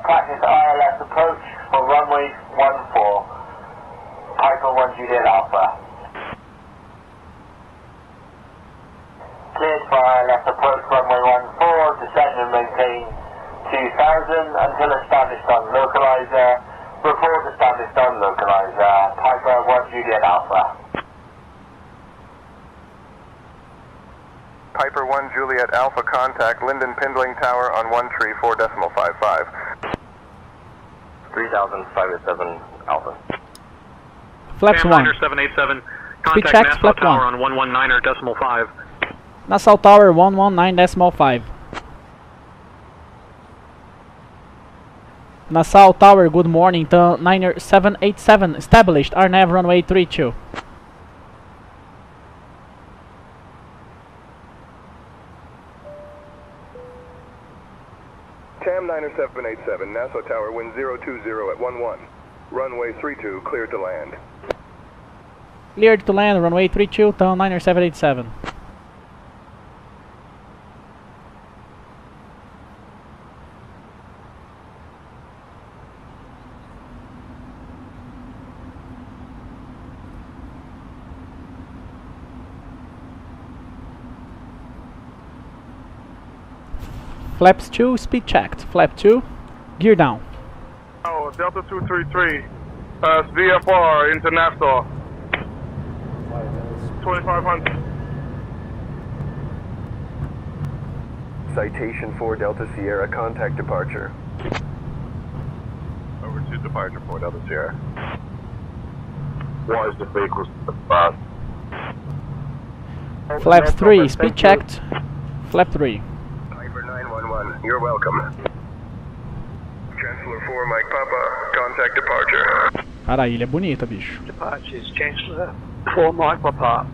practice ILS approach for runway 14. Piper 1 Juliet Alpha. Cleared for ILS approach runway 14, descend and maintain 2000 until established on localizer. Report established on localizer. Piper 1 Juliet Alpha. Piper 1 Juliet Alpha, contact Lynden Pindling Tower on 134.55. 300587 Alpha. Flaps 1. 787, Speed contact check, Nassau flap Tower 1. on 119.5. Nassau Tower 119.5. Nassau Tower, good morning. Niner 787 established. RNAV runway 32. TAM Niner 787, Nassau Tower, wind 020 at 11. Runway 32, cleared to land. Cleared to land, runway 32, Niner 787. Flaps 2, speed checked. Flap 2, gear down. Oh, Delta 233, VFR into Nassau. 2500. Citation 4 Delta Sierra, contact departure. Over to departure 4 Delta Sierra. What is the vehicle's bus? Flaps 3, speed checked. Flap 3. Piper 911, you're welcome. Chancellor 4 Mike Papa, contact departure. Cara, a ilha é bonita, bicho. Departures, Chancellor 4 Mike Papa.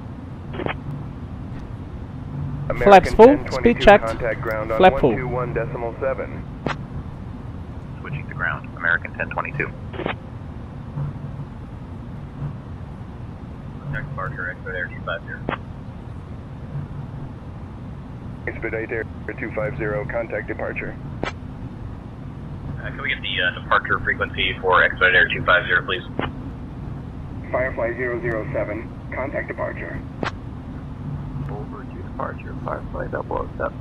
Flaps full, speed checked. Flap full. 121.7. Switching to ground, American 1022. Contact departure, exit air 250. Expedite Air 250, contact departure. Can we get the departure frequency for Expedite Air 250, please? Firefly 007, contact departure. Over to departure, Firefly 007.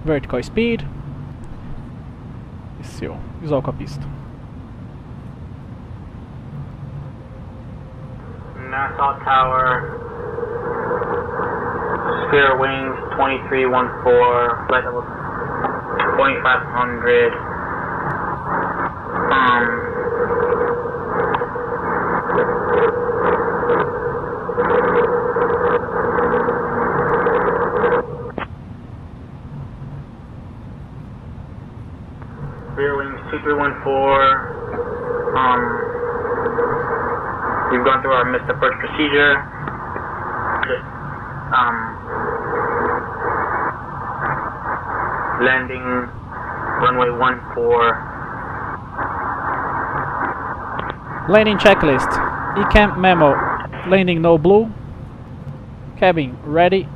Vertical speed. Desceu. Visual com a pista. Nassau Tower, sphere wings 2314, flight level 2500. Sphere wings 2314. We've gone through our missed approach procedure. Just, landing runway 14. Landing checklist. ECAM memo. Landing no blue. Cabin ready.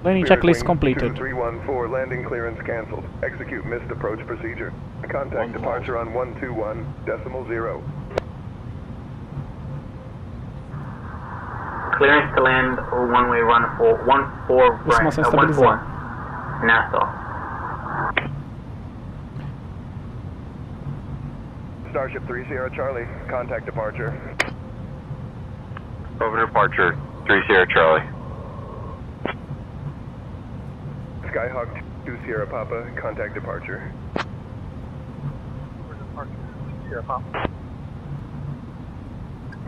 Landing checklist completed. 2314, landing clearance cancelled. Execute missed approach procedure. Contact departure on 121.0. Clearance to land one-way run for 14 right, 14 Nassau. Starship 3 Sierra Charlie, contact departure. Over departure, 3 Sierra Charlie. Skyhawk 2 Sierra Papa, contact departure. Over departure 2 Sierra Papa.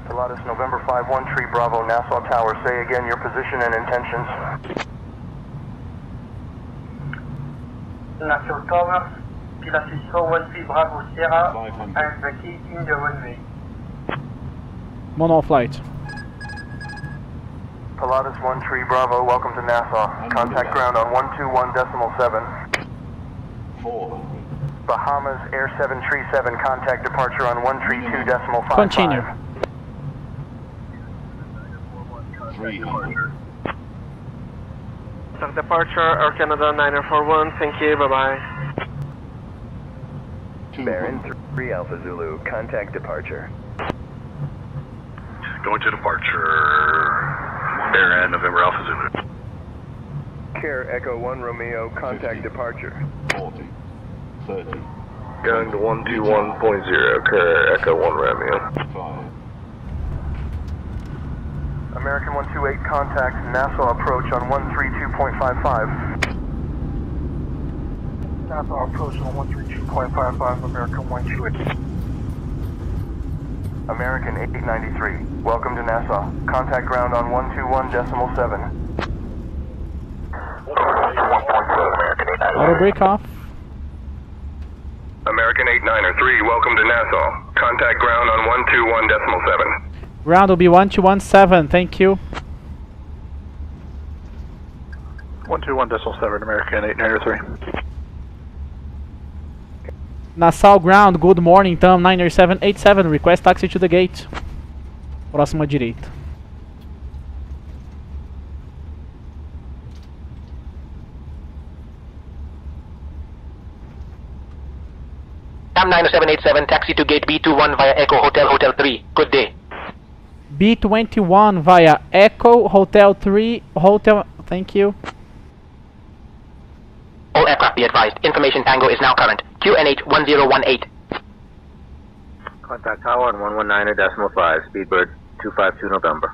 Pilatus November 51 Tree Bravo, Nassau Tower. Say again your position and intentions. Nassau Tower, Pilatus 41 Bravo Sierra, I'm vacating the runway. Mono flight. Pilatus 1 Tree Bravo, welcome to Nassau. Contact ground on 121.7. 4. Bahamas Air 737, contact departure on 132.55. Continue. 300. Departure, Air Canada 941, thank you, bye-bye. Baron 3 Alpha Zulu, contact departure. Going to departure. Baron November Alpha Zulu. Care Echo 1 Romeo, contact departure. 40. 30. Going to 121.0, Care Echo 1 Romeo. 5. American 128, contact Nassau approach on 132.55. Nassau approach on 132.55, American 128. American 893, welcome to Nassau. Contact ground on 121.7. Auto break off. American 893, welcome to Nassau. Contact ground on 121.7. Ground will be 1217, thank you. 121.7, American 893. Nassau ground, good morning, TAM 90787, request taxi to the gate. Próxima direita. TAM 90787, taxi to gate B21 via Echo Hotel 3, good day. B21 via Echo Hotel 3, Hotel, thank you. All aircraft be advised, information tango is now current. QNH 1018. Contact tower on 119.5, Speedbird 252 November.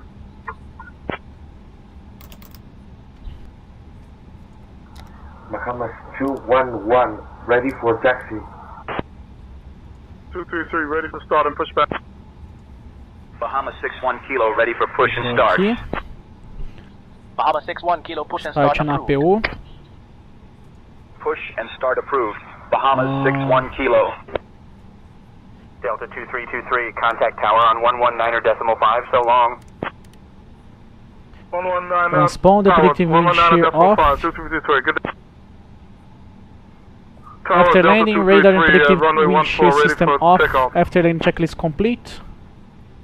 Bahamas 211, ready for taxi. 233, ready for start and push back. Bahama 61 Kilo, ready for push and start. Aqui. Bahama 61 Kilo, push and start Start na approved. PU. Push and start approved. Bahama 61 Kilo. Delta 2323, contact tower on 119.5, so long. 119. Transponder predictive wind shear off. 223, good. After landing, radar and predictive wind shear ready system for off. takeoff. After landing checklist complete.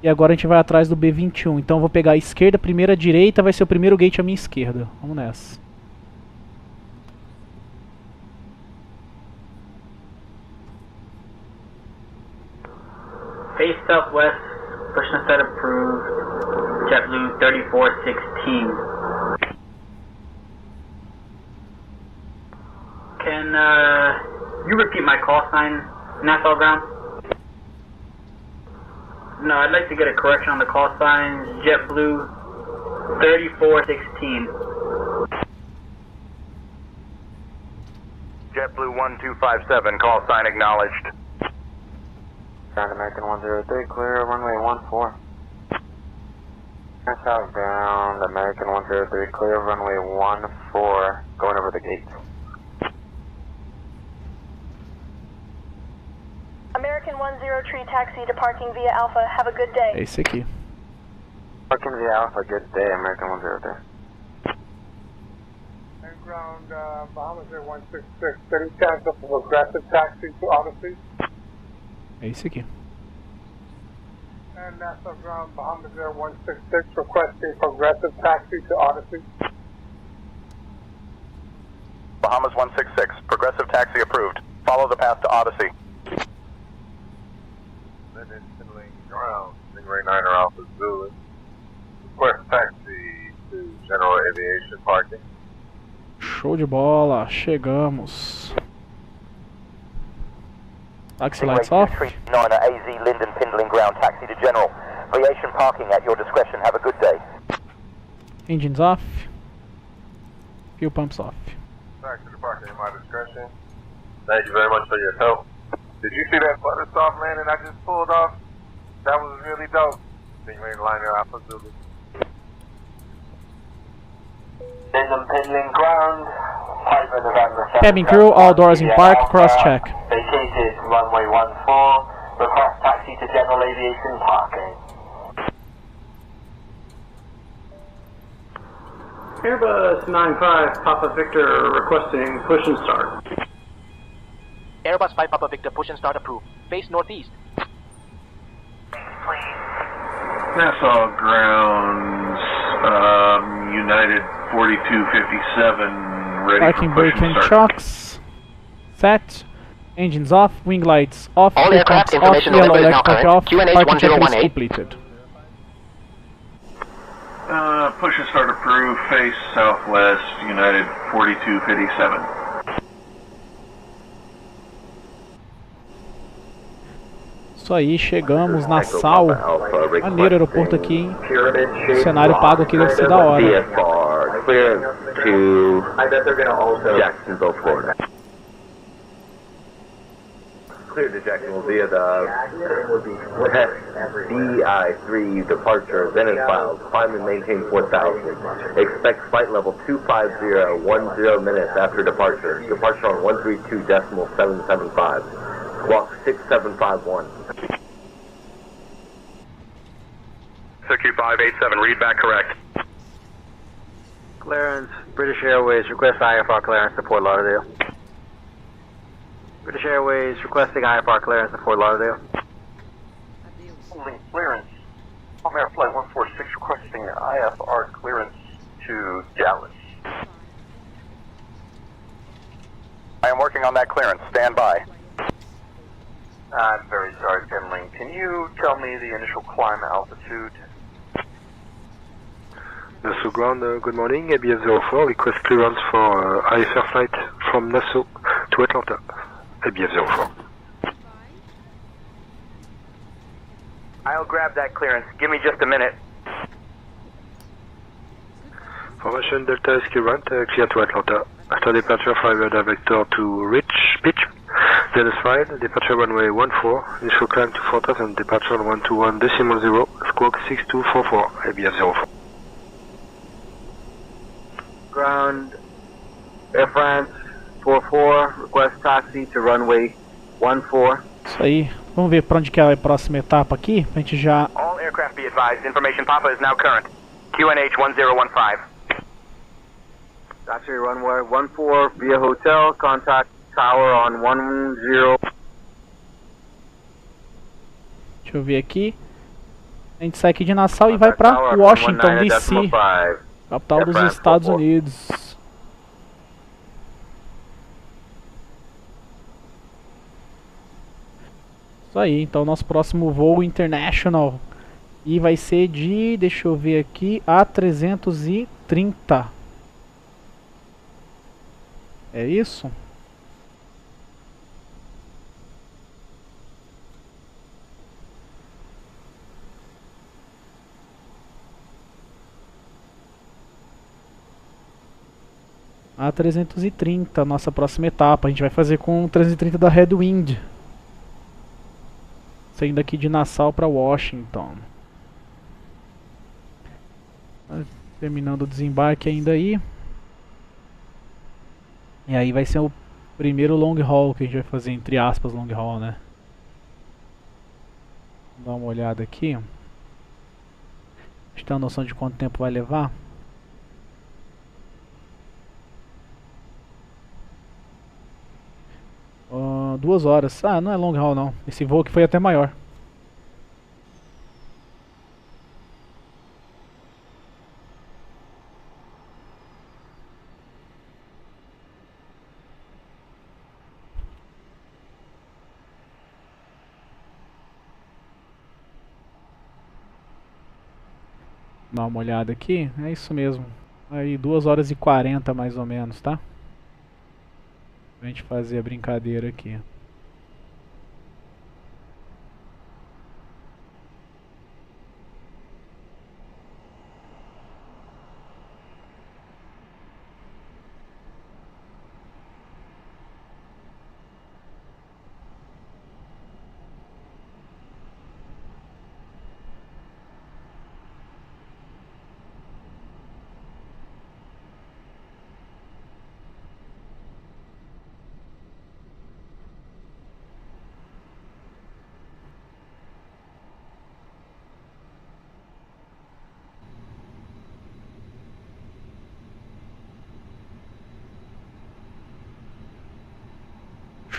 E agora a gente vai atrás do B21. Então eu vou pegar a esquerda, primeira, a direita, vai ser o primeiro gate à minha esquerda. Vamos nessa. Face southwest, push and start approved, JetBlue 3416. Can you repeat my call sign, Nassau ground? No, I'd like to get a correction on the call sign, JetBlue 3416. JetBlue 1257, call sign acknowledged. Ground American 103, clear runway 14. Nassau ground, American 103, clear runway 14, going over the gate. American 103 taxi departing via Alpha. Have a good day. Esse aqui. Parking via Alpha, good day, American 103. Ground, Bahamas Air 166, steady chance of progressive taxi to Odyssey. É esse aqui. And Nassau ground, Bahamas Air 166, requesting progressive taxi to Odyssey. Bahamas 166, progressive taxi approved. Follow the path to Odyssey. Lynden, Pindling, ground, Stingray 9 Alpha Zulu. Request taxi to General Aviation Parking. Show de bola, chegamos. Taxi lights off. 9 AZ Lynden Pindling ground, taxi to General. Aviation parking at your discretion. Have a good day. Engines off. Fuel pumps off. Taxi to parking at my discretion. Thank you very much for your help. Did you see that butter soft landing I just pulled off? That was really dope. Liner Alpha Zulu. Lynden Pindling ground, 5 November 7. Cabin crew, all doors in park, cross-check. Vacated runway 14, request taxi to general aviation parking. Airbus 95 Papa Victor requesting push and start. Airbus 5 Papa Victor, push and start approved. Face northeast. Nassau grounds, United 4257, ready Parking for push brake and and start. chocks. Set. Engines off, wing lights off, All fuel aircraft pumps off, information yellow available is now electric current. off, QNH parking checklist 1018. completed. Push and start approved, face southwest, United 4257. Isso aí, chegamos na Nassau. Maneiro aeroporto aqui, hein? Cenário pago aqui deve ser da hora. VFR, clear to Jacksonville, Florida. Clear to Jacksonville via the DI3 departure, then is filed. Climb and maintain 4,000. Expect flight level 250, 10 minutes after departure. Departure on 132.775. Squawk 6751. Circuit 587, read back correct. Clearance, British Airways request IFR clearance to Fort Lauderdale. British Airways requesting IFR clearance to Fort Lauderdale. Holding clearance. Palm Air Flight 146 requesting IFR clearance to Dallas. I am working on that clearance. Stand by. I'm very sorry, Pindling. Can you tell me the initial climb altitude? Nassau ground, good morning. ABF04, request clearance for IFR flight from Nassau to Atlanta. ABF04. I'll grab that clearance. Give me just a minute. Formation Delta is current, clear to Atlanta. After departure, fly radar vector to reach pitch. Then is fine, departure runway 14, initial climb to 4000, departure on 121.0, squawk 6244, ABF04. Ground, Air France 44, request taxi to runway 14. Isso aí. Vamos ver para onde que é a próxima etapa aqui, pra gente já... All aircraft be advised, information Papa is now current. QNH 1015. Taxi runway 14 via hotel, contact tower on 10. Deixa eu ver aqui. A gente sai aqui de Nassau e vai para Washington, D.C., capital dos Estados Unidos. Isso aí, então nosso próximo voo international. E vai ser de, deixa eu ver aqui, A330. É isso? A330, nossa próxima etapa. A gente vai fazer com o 330 da Headwind. Saindo aqui de Nassau para Washington. Terminando o desembarque ainda aí. E aí vai ser o primeiro long haul que a gente vai fazer, entre aspas, long haul, né? Vou dar uma olhada aqui. A gente tem uma noção de quanto tempo vai levar. Uh, 2 horas. Ah, não é long haul não. Esse voo que foi até maior. Dá uma olhada aqui, é isso mesmo. Aí 2 horas e 40 mais ou menos, tá? Pra gente fazer a brincadeira aqui.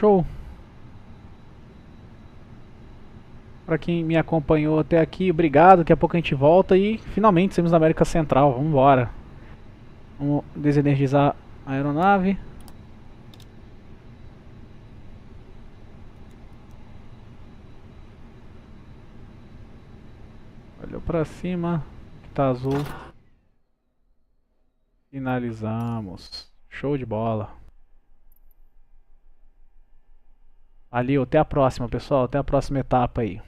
show? Para quem me acompanhou até aqui, obrigado. Daqui a pouco a gente volta e finalmente saímos da América Central. Vamos embora. Vamos desenergizar a aeronave. Olhou para cima, que tá azul. Finalizamos. Show de bola. Valeu, até a próxima, pessoal. Até a próxima etapa aí.